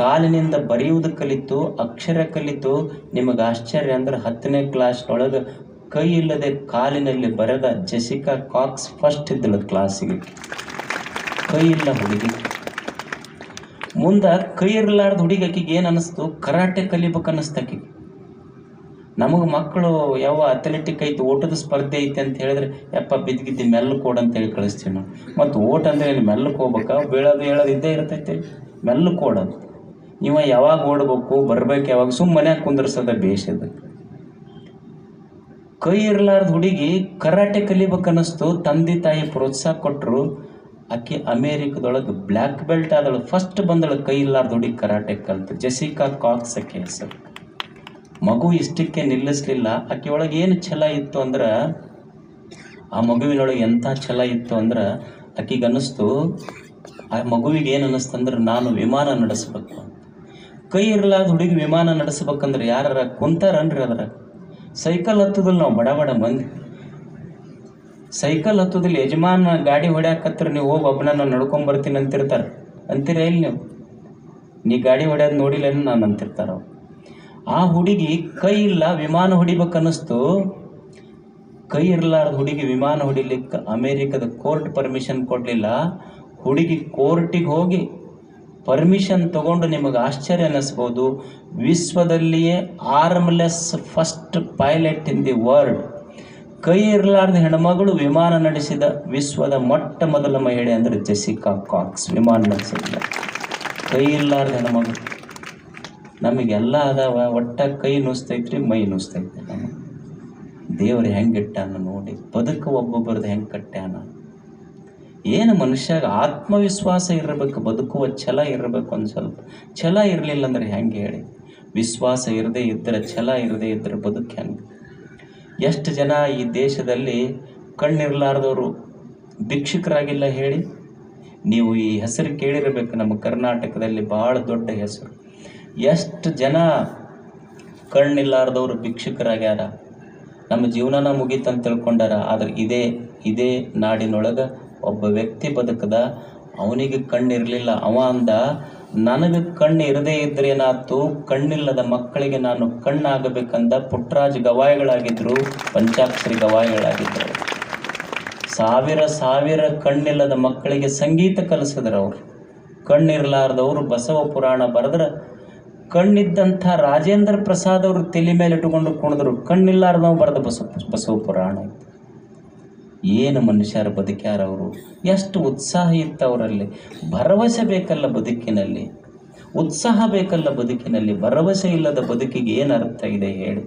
Speaker 1: ಕಾಲಿನಿಂದ ಬರೆಯುವುದು ಕಲಿತು, ಅಕ್ಷರ ಕಲಿತು. ನಿಮಗೆ ಆಶ್ಚರ್ಯ ಅಂದ್ರೆ, 10ನೇ ಕ್ಲಾಸ್ನೊಳಗೆ ಕೈ ಇಲ್ಲದೆ ಕಾಲಿನಲ್ಲಿ ಬರೆದ ಜೆಸಿಕಾ ಕಾಕ್ಸ್ ಫಸ್ಟ್ ಇದ್ದಳು ಕ್ಲಾಸಿಗೆ. ಕೈ ಇಲ್ಲ ಹುಡುಗಿ. ಮುಂದೆ ಕೈ ಇರಲಾರ್ದ ಹುಡುಗಿ ಆಕಿಗೆ ಏನು ಅನ್ನಿಸ್ತು? ಕರಾಟೆ ಕಲಿಬೇಕು ಅನ್ನಿಸ್ತು ಆಕಿಗೆ. ನಮಗೆ ಮಕ್ಕಳು ಯಾವ ಅಥ್ಲೆಟಿಕ್ ಐತಿ, ಓಟದ ಸ್ಪರ್ಧೆ ಐತಿ ಅಂತ ಹೇಳಿದ್ರೆ, ಯಪ್ಪ ಬಿದ್ದಿದ್ದು ಮೆಲ್ಲಕ್ಕೆ ಓಡು ಅಂತೇಳಿ ಕಳಿಸ್ತೀವಿ ನಾವು. ಮತ್ತು ಓಟ ಅಂದರೆ ಏನು ಮೆಲ್ಲಕ್ಕೆ ಹೋಗ್ಬೇಕಾ? ಬೀಳೋದು ಹೇಳೋದು ಇದ್ದೇ ಇರ್ತೈತಿ. ಮೆಲ್ಲಕ್ಕೆ ಓಡೋದು. ಇವ ಯಾವಾಗ ಓಡ್ಬೇಕು, ಬರ್ಬೇಕು ಯಾವಾಗ, ಮನ್ಯಾಗ ಕುಂದರ್ಸೋದ ಬೇಷದ. ಕೈ ಇರಲಾರ್ದ ಹುಡುಗಿ ಕರಾಟೆ ಕಲಿಬೇಕು ಅನ್ನಿಸ್ತು. ತಂದೆ ತಾಯಿ ಪ್ರೋತ್ಸಾಹ ಕೊಟ್ಟರು. ಆಕೆ ಅಮೇರಿಕದೊಳಗೆ ಬ್ಲ್ಯಾಕ್ ಬೆಲ್ಟ್ ಆದಳು. ಫಸ್ಟ್ ಬಂದಳು ಕೈ ಇಲ್ಲಾರ್ದ ಹುಡುಗಿ ಕರಾಟೆ ಕಲಿತು. ಜೆಸಿಕಾ ಕಾಕ್ಸ್ ಆಕೆ ಹೆಸರು. ಮಗು ಇಷ್ಟಕ್ಕೆ ನಿಲ್ಲಿಸಲಿಲ್ಲ. ಆಕೆ ಒಳಗೆ ಏನು ಛಲ ಇತ್ತು ಅಂದ್ರೆ, ಆ ಮಗುವಿನೊಳಗೆ ಎಂಥ ಛಲ ಇತ್ತು ಅಂದ್ರೆ, ಆಕೆಗೆ ಅನ್ನಿಸ್ತು, ಆ ಮಗುವಿಗೆ ಏನು ಅನ್ನಿಸ್ತು ಅಂದ್ರೆ, ನಾನು ವಿಮಾನ ನಡೆಸ್ಬೇಕು. ಕೈ ಇರಲಾರ್ದ ಹುಡುಗಿ ವಿಮಾನ ನಡೆಸ್ಬೇಕಂದ್ರೆ ಯಾರ ಕುಂತಾರನ್ರಿ ಅದ್ರ? ಸೈಕಲ್ ಹತ್ತೋದಿಲ್ಲ ನಾವು ಬಡ ಬಡ ಮಂದಿ. ಸೈಕಲ್ ಹತ್ತೋದಿಲ್ಲ. ಯಜಮಾನ ಗಾಡಿ ಹೊಡ್ಯಾಕತ್ರ ನೀವು ಹೋಗಿ ಒಬ್ಬನ ನಾನು ನಡ್ಕೊಂಬರ್ತೀನಿ ಅಂತಿರ್ತಾರೆ. ಅಂತೀರ ಇಲ್ಲಿ ನೀವು? ನೀ ಗಾಡಿ ಹೊಡ್ಯೋದು ನೋಡಿಲ್ಲ ನಾನು ಅಂತಿರ್ತಾರ. ಆ ಹುಡುಗಿ ಕೈ ಇಲ್ಲ, ವಿಮಾನ ಹೊಡಿಬೇಕನ್ನಿಸ್ತು. ಕೈ ಇರಲಾರ್ದ ಹುಡುಗಿ ವಿಮಾನ ಹೊಡಿಲಿಕ್ಕೆ ಅಮೇರಿಕದ ಕೋರ್ಟ್ ಪರ್ಮಿಷನ್ ಕೊಡಲಿಲ್ಲ. ಹುಡುಗಿ ಕೋರ್ಟಿಗೆ ಹೋಗಿ ಪರ್ಮಿಷನ್ ತಗೊಂಡು, ನಿಮಗೆ ಆಶ್ಚರ್ಯ ಅನ್ನಿಸ್ಬೋದು, ವಿಶ್ವದಲ್ಲಿಯೇ armless first pilot in the world, ಕೈ ಇರಲಾರ್ದ ಹೆಣ್ಮಗಳು ವಿಮಾನ ನಡೆಸಿದ ವಿಶ್ವದ ಮೊಟ್ಟ ಮೊದಲ ಮಹಿಳೆ ಅಂದರೆ ಜೆಸಿಕಾ ಕಾಕ್ಸ್. ವಿಮಾನ ನಡೆಸಿದ ಕೈ ಇರಲಾರ್ದ ಹೆಣ್ಮಗಳು. ನಮಗೆಲ್ಲ ಅದಾವ, ಒಟ್ಟ ಕೈ ನುಸ್ತೈತ್ರಿ, ಮೈ ನುಸ್ತೈತಿ. ನಮಗೆ ದೇವರು ಹೆಂಗಿಟ್ಟಾನ ನೋಡಿ. ಬದುಕು ಒಬ್ಬೊಬ್ಬರದ್ದು ಹೆಂಗೆ ಕಟ್ಟ್ಯಾನ. ಏನು ಮನುಷ್ಯಾಗ ಆತ್ಮವಿಶ್ವಾಸ ಇರಬೇಕು, ಬದುಕುವ ಛಲ ಇರಬೇಕು. ಒಂದು ಸ್ವಲ್ಪ ಛಲ ಇರಲಿಲ್ಲ ಅಂದ್ರೆ ಹೆಂಗೆ ಹೇಳಿ. ವಿಶ್ವಾಸ ಇರದೇ ಇದ್ದರೆ, ಛಲ ಇರದೇ ಇದ್ದರೆ ಬದುಕು ಹೆಂಗೆ. ಎಷ್ಟು ಜನ ಈ ದೇಶದಲ್ಲಿ ಕಣ್ಣಿರ್ಲಾರ್ದವರು ಭಿಕ್ಷುಕರಾಗಿಲ್ಲ ಹೇಳಿ. ನೀವು ಈ ಹೆಸರು ಕೇಳಿರಬೇಕು, ನಮ್ಮ ಕರ್ನಾಟಕದಲ್ಲಿ ಭಾಳ ದೊಡ್ಡ ಹೆಸರು. ಎಷ್ಟು ಜನ ಕಣ್ಣಿಲ್ಲಾರ್ದವರು ಭಿಕ್ಷುಕರಾಗ್ಯಾರ, ನಮ್ಮ ಜೀವನನ ಮುಗೀತಂತ ತಿಳ್ಕೊಂಡಾರ. ಆದ್ರೆ ಇದೇ ನಾಡಿನೊಳಗೆ ಒಬ್ಬ ವ್ಯಕ್ತಿ ಬದುಕದ, ಅವನಿಗೆ ಕಣ್ಣಿರಲಿಲ್ಲ. ಅವ ಅಂದ, ನನಗೆ ಕಣ್ಣು ಇರದೇ ಇದ್ರೆ ಏನಾಯ್ತು, ಕಣ್ಣಿಲ್ಲದ ಮಕ್ಕಳಿಗೆ ನಾನು ಕಣ್ಣಾಗಬೇಕಂದ ಪುಟ್ಟರಾಜ ಗವಾಯಿಗಳಾಗಿದ್ರು, ಪಂಚಾಕ್ಷರಿ ಗವಾಯಿಗಳಾಗಿದ್ದರು. ಸಾವಿರ ಕಣ್ಣಿಲ್ಲದ ಮಕ್ಕಳಿಗೆ ಸಂಗೀತ ಕಲಿಸಿದ್ರು ಅವರು. ಕಣ್ಣಿರ್ಲಾರ್ದವರು ಬಸವ ಪುರಾಣ ಬರೆದ್ರೆ, ಕಣ್ಣಿದ್ದಂಥ ರಾಜೇಂದ್ರ ಪ್ರಸಾದ್ ಅವರು ತಲೆ ಮೇಲೆ ಇಟ್ಟುಕೊಂಡು ಕುಣಿದ್ರು. ಕಣ್ಣಿಲ್ಲಾರ್ದವ್ ಬರೆದ ಬಸವ ಪುರಾಣ. ಏನು ಮನುಷ್ಯರ ಬದುಕ್ಯಾರ ಅವರು. ಎಷ್ಟು ಉತ್ಸಾಹ ಇತ್ತು ಅವರಲ್ಲಿ. ಭರವಸೆ ಬೇಕಲ್ಲ ಬದುಕಿನಲ್ಲಿ, ಉತ್ಸಾಹ ಬೇಕಲ್ಲ ಬದುಕಿನಲ್ಲಿ. ಭರವಸೆ ಇಲ್ಲದ ಬದುಕಿಗೆ ಏನು ಅರ್ಥ ಇದೆ ಹೇಳಿ.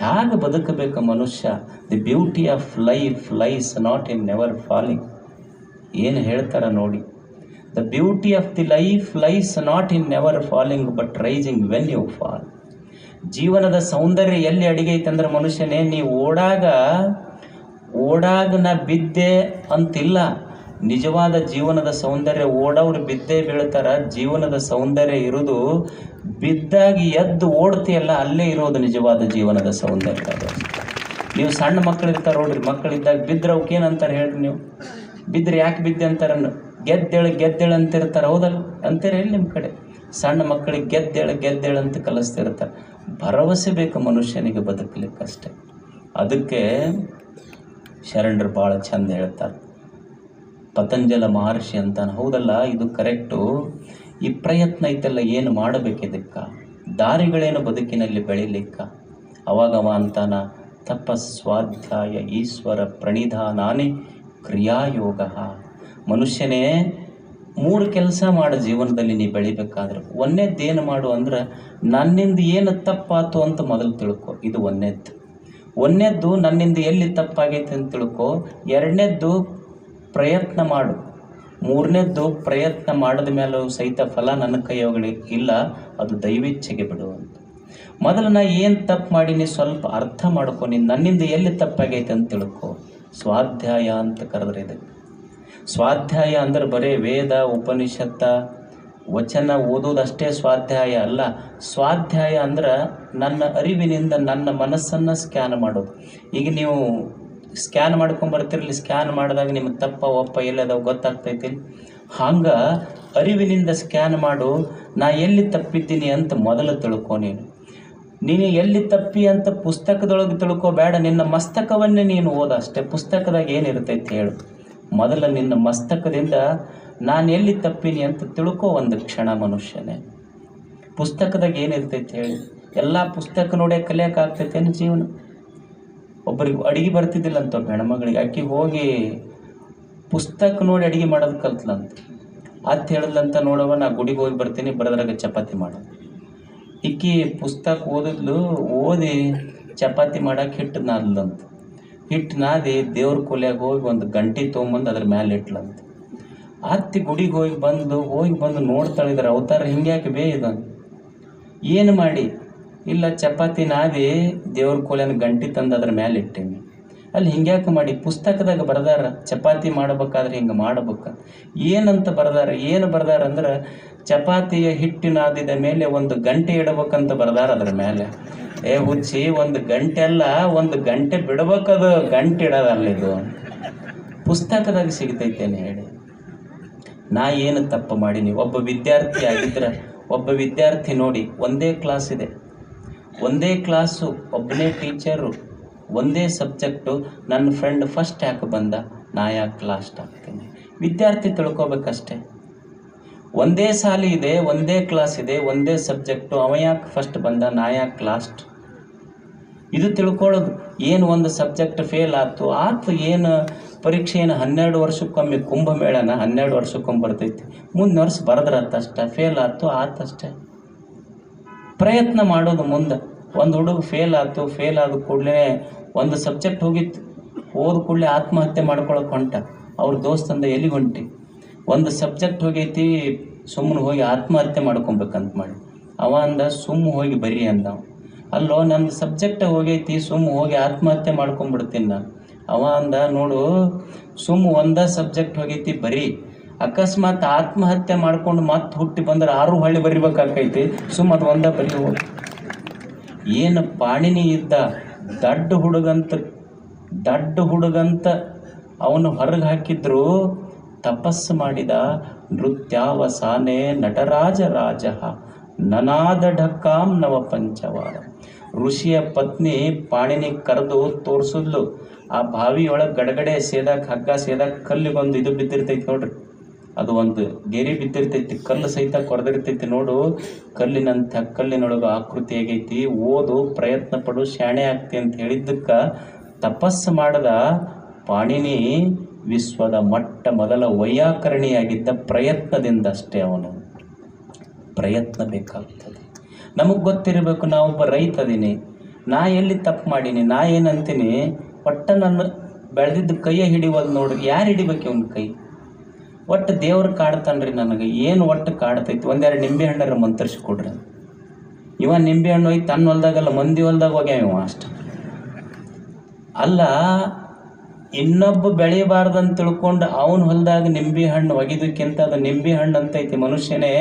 Speaker 1: ಹೇಗೆ ಬದುಕಬೇಕು ಮನುಷ್ಯ. The beauty of life lies not in never falling. ಏನು ಹೇಳ್ತಾರ ನೋಡಿ. The beauty of the life lies not in never falling but rising when you fall. ಜೀವನದ ಸೌಂದರ್ಯ ಎಲ್ಲಿ ಅಡಿಗೈತೆ ಅಂದ್ರೆ ಮನುಷ್ಯನೇ, ನೀವು ಓಡಾಗ ನಾ ಬಿದ್ದೆ ಅಂತಿಲ್ಲ. ನಿಜವಾದ ಜೀವನದ ಸೌಂದರ್ಯ ಓಡೋರು ಬಿದ್ದೇ ಬೀಳ್ತಾರ. ಜೀವನದ ಸೌಂದರ್ಯ ಇರೋದು ಬಿದ್ದಾಗಿ ಎದ್ದು ಓಡ್ತಿಯಲ್ಲ, ಅಲ್ಲೇ ಇರೋದು ನಿಜವಾದ ಜೀವನದ ಸೌಂದರ್ಯ. ನೀವು ಸಣ್ಣ ಮಕ್ಕಳಿರ್ತಾರೆ ನೋಡ್ರಿ, ಮಕ್ಕಳಿದ್ದಾಗ ಬಿದ್ದರೆ ಅವಕ್ಕೇನಂತಾರೆ ಹೇಳ್ರಿ ನೀವು. ಬಿದ್ದರೆ ಯಾಕೆ ಬಿದ್ದೆ ಅಂತಾರ, ಗೆದ್ದೇಳು ಅಂತಿರ್ತಾರೆ. ಹೌದಲ್ಲ ಅಂತೀರ ಇಲ್ಲಿ ನಿಮ್ಮ ಕಡೆ. ಸಣ್ಣ ಮಕ್ಕಳಿಗೆ ಗೆದ್ದೇಳು ಅಂತ ಕಲಿಸ್ತಿರ್ತಾರೆ. ಭರವಸೆ ಬೇಕು ಮನುಷ್ಯನಿಗೆ ಬದುಕಲಿಕ್ಕಷ್ಟೆ. ಅದಕ್ಕೆ ಶರಣರು ಭಾಳ ಚಂದ ಹೇಳ್ತಾರೆ. ಪತಂಜಲ ಮಹರ್ಷಿ ಅಂತಾನೆ. ಹೌದಲ್ಲ, ಇದು ಕರೆಕ್ಟು. ಈ ಪ್ರಯತ್ನ ಐತೆಲ್ಲ, ಏನು ಮಾಡಬೇಕಿದಕ್ಕ, ದಾರಿಗಳೇನು ಬದುಕಿನಲ್ಲಿ ಬೆಳಿಲಿಕ್ಕ. ಅವಾಗವ ಅಂತಾನ, ತಪಸ್ವಾಧ್ಯಾಯ ಈಶ್ವರ ಪ್ರಣಿಧಾನಾನಿ ಕ್ರಿಯಾಯೋಗ. ಮನುಷ್ಯನೇ 3 ಕೆಲಸ ಮಾಡು ಜೀವನದಲ್ಲಿ ನೀ ಬೆಳಿಬೇಕಾದ್ರೆ. ಒಂದೇದ್ದೇನು ಮಾಡು ಅಂದ್ರೆ, ನನ್ನಿಂದ ಏನು ತಪ್ಪಾತು ಅಂತ ಮೊದಲು ತಿಳ್ಕೊ. ಇದು ಒಂದನೇದ್ದು ನನ್ನಿಂದ ಎಲ್ಲಿ ತಪ್ಪಾಗೈತೆ ಅಂತ ತಿಳ್ಕೊ. 2ನೇದ್ದು ಪ್ರಯತ್ನ ಮಾಡು. 3ನೇದ್ದು ಪ್ರಯತ್ನ ಮಾಡಿದ ಮೇಲೆ ಸಹಿತ ಫಲ ನನ್ನ ಕೈಯೊಳಗೆ ಇಲ್ಲ, ಅದು ದೈವೇಚ್ಛೆಗೆ ಬಿಡು ಅಂತ. ಮೊದಲು ನಾ ಏನು ತಪ್ಪು ಮಾಡೀನಿ ಸ್ವಲ್ಪ ಅರ್ಥ ಮಾಡ್ಕೊ. ನೀನು ನನ್ನಿಂದ ಎಲ್ಲಿ ತಪ್ಪಾಗೈತೆ ಅಂತ ತಿಳ್ಕೊ. ಸ್ವಾಧ್ಯಾಯ ಅಂತ ಕರೆದ್ರೆ ಇದಕ್ಕೆ. ಸ್ವಾಧ್ಯಾಯ ಅಂದ್ರೆ ಬರೀ ವೇದ ಉಪನಿಷತ್ತ ವಚನ ಓದೋದಷ್ಟೇ ಸ್ವಾಧ್ಯಾಯ ಅಲ್ಲ. ಸ್ವಾಧ್ಯಾಯ ಅಂದ್ರೆ ನನ್ನ ಅರಿವಿನಿಂದ ನನ್ನ ಮನಸ್ಸನ್ನು ಸ್ಕ್ಯಾನ್ ಮಾಡೋದು. ಈಗ ನೀವು ಸ್ಕ್ಯಾನ್ ಮಾಡ್ಕೊಂಬರ್ತಿರಲಿ, ಸ್ಕ್ಯಾನ್ ಮಾಡಿದಾಗ ನಿಮ್ಗೆ ತಪ್ಪ ಒಪ್ಪ ಎಲ್ಲದಾವ ಗೊತ್ತಾಗ್ತೈತಿ. ಹಂಗೆ ಅರಿವಿನಿಂದ ಸ್ಕ್ಯಾನ್ ಮಾಡು. ನಾ ಎಲ್ಲಿ ತಪ್ಪಿದ್ದೀನಿ ಅಂತ ಮೊದಲು ತಿಳ್ಕೊ. ನೀನು ಎಲ್ಲಿ ತಪ್ಪಿ ಅಂತ ಪುಸ್ತಕದೊಳಗೆ ತಿಳ್ಕೊಬೇಡ, ನಿನ್ನ ಮಸ್ತಕವನ್ನೇ ನೀನು ಓದ ಅಷ್ಟೇ. ಪುಸ್ತಕದಾಗ ಏನಿರ್ತೈತಿ ಹೇಳು. ಮೊದಲ ನಿನ್ನ ಮಸ್ತಕದಿಂದ ನಾನು ಎಲ್ಲಿ ತಪ್ಪೀನಿ ಅಂತ ತಿಳ್ಕೊ ಒಂದು ಕ್ಷಣ ಮನುಷ್ಯನೇ. ಪುಸ್ತಕದಾಗ ಏನಿರ್ತೈತಿ ಹೇಳಿ. ಎಲ್ಲ ಪುಸ್ತಕ ನೋಡೇ ಕಲಿಯೋಕ್ಕಾಗ್ತೈತೇನು ಜೀವನ. ಒಬ್ಬರಿಗೆ ಅಡುಗೆ ಬರ್ತಿದ್ದಿಲ್ಲ ಅಂತ ಒಬ್ಬ ಹೆಣ್ಮಗಳಿಗೆ, ಆಕೆ ಹೋಗಿ ಪುಸ್ತಕ ನೋಡಿ ಅಡುಗೆ ಮಾಡೋದು ಕಲ್ತ್ಲಂತ. ಅತ್ ಹೇಳಿದ್ಲಂತ, ನೋಡವ ನಾ ಗುಡಿಗೆ ಹೋಗಿ ಬರ್ತೀನಿ, ಬರೋದ್ರಾಗ ಚಪಾತಿ ಮಾಡೋದು. ಈಕಿ ಪುಸ್ತಕ ಓದಿ ಚಪಾತಿ ಮಾಡೋಕೆ ಹಿಟ್ಟು ನಾದ್ಲಂತ. ಹಿಟ್ಟು ನಾದಿ ದೇವ್ರ ಕೊಲೆಯಾಗ ಹೋಗಿ ಒಂದು ಗಂಟೆ ತೊಗೊಂಬಂದು ಅದ್ರ ಮೇಲೆ ಇಟ್ಲಂತ. ಅತ್ತಿ ಗುಡಿಗೆ ಹೋಗಿ ಬಂದು ನೋಡ್ತಾಳಿದ್ರೆ ಅವತಾರ ಹಿಂಗ್ಯಾಕೆ ಇದಂತ. ಏನು ಮಾಡಿ, ಇಲ್ಲ ಚಪಾತಿ ನಾದಿ ದೇವ್ರ ಕೊಲೆನ ಗಂಟೆ ತಂದು ಅದ್ರ ಮೇಲೆ ಇಟ್ಟೀನಿ. ಅಲ್ಲಿ ಹಿಂಗ್ಯಾಕೆ ಮಾಡಿ, ಪುಸ್ತಕದಾಗ ಬರ್ದಾರ ಚಪಾತಿ ಮಾಡ್ಬೇಕಾದ್ರೆ ಹಿಂಗೆ ಮಾಡ್ಬೇಕ. ಏನಂತ ಏನು ಬರ್ದಾರ ಅಂದ್ರೆ, ಚಪಾತಿಯ ಹಿಟ್ಟು ನಾದಿದ ಮೇಲೆ ಒಂದು ಗಂಟೆ ಇಡಬೇಕಂತ ಬರ್ದಾರ ಅದ್ರ ಮೇಲೆ. ಹುಚ್ಚಿ, ಒಂದು ಗಂಟೆ ಅಲ್ಲ, ಒಂದು ಗಂಟೆ ಬಿಡ್ಬೇಕದು, ಗಂಟೆ ಇಡೋದಲ್ಲಿದು. ಪುಸ್ತಕದಾಗ ಸಿಗ್ತೈತೇನೆ ಹೇಳಿ. ನಾ ಏನು ತಪ್ಪು ಮಾಡೀನಿ. ಒಬ್ಬ ವಿದ್ಯಾರ್ಥಿ ಆಗಿದ್ರೆ, ಒಬ್ಬ ವಿದ್ಯಾರ್ಥಿ ನೋಡಿ, ಒಂದೇ ಕ್ಲಾಸ್ ಇದೆ, ಒಂದೇ ಕ್ಲಾಸು, ಒಬ್ಬನೇ ಟೀಚರು, ಒಂದೇ ಸಬ್ಜೆಕ್ಟು. ನನ್ನ ಫ್ರೆಂಡ್ ಫಸ್ಟ್ ಯಾಕೆ ಬಂದ, ನಾ ಯಾಕೆ ಲಾಸ್ಟ್ ಆಗ್ತೀನಿ. ವಿದ್ಯಾರ್ಥಿ ತಿಳ್ಕೊಬೇಕಷ್ಟೆ. ಒಂದೇ ಸಾಲಿ ಇದೆ, ಒಂದೇ ಕ್ಲಾಸ್ ಇದೆ, ಒಂದೇ ಸಬ್ಜೆಕ್ಟು, ಅವ ಯಾಕೆ ಫಸ್ಟ್ ಬಂದ, ನಾ ಯಾಕೆ ಲಾಸ್ಟ್. ಇದು ತಿಳ್ಕೊಳ್ಳೋದು. ಏನು ಒಂದು ಸಬ್ಜೆಕ್ಟ್ ಫೇಲ್ ಆಯ್ತು, ಏನು ಪರೀಕ್ಷೆ ಏನು 12 ವರ್ಷಕ್ಕೊಮ್ಮೆ, ಕುಂಭಮೇಳನ 12 ವರ್ಷಕ್ಕೊಮ್ಮೆ ಬರ್ತೈತಿ. ಮುಂದಿನ ವರ್ಷ ಬರೆದ್ರತ್ತಷ್ಟೆ, ಫೇಲ್ ಆಯ್ತು ಆತಷ್ಟೆ. ಪ್ರಯತ್ನ ಮಾಡೋದು ಮುಂದೆ. ಒಂದು ಹುಡುಗ ಫೇಲ್ ಆದ ಕೂಡಲೇ ಒಂದು ಸಬ್ಜೆಕ್ಟ್ ಹೋಗಿತ್ತು, ಹೋದ ಕೂಡಲೇ ಆತ್ಮಹತ್ಯೆ ಮಾಡ್ಕೊಳಕ್ಕೆ ಹೊಂಟ. ಅವ್ರ ದೋಸ್ತಂದ ಎಲ್ಲಿಗೆ ಹೊಂಟಿ? ಒಂದು ಸಬ್ಜೆಕ್ಟ್ ಹೋಗೈತಿ, ಸುಮ್ಮನೆ ಹೋಗಿ ಆತ್ಮಹತ್ಯೆ ಮಾಡ್ಕೊಬೇಕಂತ ಮಾಡಿ. ಅವ ಅಂದ ಸುಮ್ಮ ಹೋಗಿ ಬರೀ ಅಂದ. ಅಲ್ಲೋ ನಂದು ಸಬ್ಜೆಕ್ಟ್ ಹೋಗೈತಿ, ಸುಮ್ಮ ಹೋಗಿ ಆತ್ಮಹತ್ಯೆ ಮಾಡ್ಕೊಂಡ್ಬಿಡ್ತೀನಿ ನಾನು. ಅವ ಅಂದ ನೋಡು, ಸುಮ್ಮ ಒಂದೇ ಸಬ್ಜೆಕ್ಟ್ ಹೋಗೈತಿ ಬರೀ, ಅಕಸ್ಮಾತ್ ಆತ್ಮಹತ್ಯೆ ಮಾಡ್ಕೊಂಡು ಮತ್ತೆ ಹುಟ್ಟಿ ಬಂದ್ರೆ 6 ಹೊಳ್ಳಿ ಬರಿಬೇಕಾಕೈತಿ, ಸುಮ್ಮ ಅದು ಒಂದೇ ಬರೀ ಹೋಗಿ. ಏನು ಪಾಣಿನಿ ಇದ್ದ ದಡ್ಡ ಹುಡುಗಂತ ಅವನು ಹೊರಗೆ ಹಾಕಿದ್ರು, ತಪಸ್ಸು ಮಾಡಿದ. ನೃತ್ಯಾವಸಾನೆ ನಟರಾಜ ರಾಜ ನನಾದ ಢಕ್ಕಾಂ ನವ ಪಂಚವಾರ. ಋಷಿಯ ಪತ್ನಿ ಪಾಣಿನಿ ಕರೆದು ತೋರಿಸಿದ್ಲು. ಆ ಬಾವಿಯೊಳಗೆ ಗಡಗಡೆ ಸೇದಾಕ, ಹಗ್ಗ ಸೇದಾಕ ಕಲ್ಲಿಗೊಂದು ಇದು ಬಿದ್ದಿರ್ತೈತಿ ನೋಡ್ರಿ, ಅದು ಒಂದು ಗೆರಿ ಬಿದ್ದಿರ್ತೈತಿ, ಕಲ್ಲು ಸಹಿತ ಕೊರೆದಿರ್ತೈತಿ ನೋಡು. ಕಲ್ಲಿನೊಳಗೆ ಆಕೃತಿ ಆಗೈತಿ. ಓದು, ಪ್ರಯತ್ನ ಪಡು, ಶಾಣೆ ಆಗ್ತಿ ಅಂತ ಹೇಳಿದ್ದಕ್ಕೆ ತಪಸ್ಸು ಮಾಡದ ಪಾಣಿನಿ ವಿಶ್ವದ ಮೊದಲ ವೈಯಾಕರಣಿಯಾಗಿದ್ದ ಪ್ರಯತ್ನದಿಂದ ಅಷ್ಟೇ. ಅವನು ಪ್ರಯತ್ನ ಬೇಕಾಗ್ತದೆ. ನಮಗೆ ಗೊತ್ತಿರಬೇಕು, ನಾವೊಬ್ಬ ರೈತ ಅದೀನಿ, ನಾ ಎಲ್ಲಿ ತಪ್ಪು ಮಾಡೀನಿ, ನಾ ಏನಂತೀನಿ, ಒಟ್ಟು ನನ್ನ ಬೆಳೆದಿದ್ದು ಕೈಯ ಹಿಡಿವಲ್ದು ನೋಡ್ರಿ. ಯಾರು ಹಿಡಿಬೇಕು ಇವನ ಕೈ? ಒಟ್ಟು ದೇವ್ರು ಕಾಡ್ತಾನ್ರಿ ನನಗೆ. ಏನು ಒಟ್ಟು ಕಾಡ್ತೈತಿ? ಒಂದೆರಡು ನಿಂಬೆ ಹಣ್ಣರ ಮಂತ್ರಿಸಿ ಕೊಡ್ರಿ. ಇವ ನಿಂಬೆ ಹಣ್ಣು ಹೋಗಿ ತನ್ನ ಹೊಲ್ದಾಗಲ್ಲ ಮಂದಿ ಹೊಲ್ದಾಗ ಹೋಗ್ಯಾವ ಇವ ಅಷ್ಟ. ಅಲ್ಲ, ಇನ್ನೊಬ್ಬ ಬೆಳಿಬಾರ್ದಂತ ತಿಳ್ಕೊಂಡು ಅವನ ಹೊಲ್ದಾಗ ನಿಂಬೆ ಹಣ್ಣು ಒಗಿದಕ್ಕಿಂತ ಅದು ನಿಂಬೆ ಹಣ್ಣು ಅಂತೈತಿ ಮನುಷ್ಯನೇ.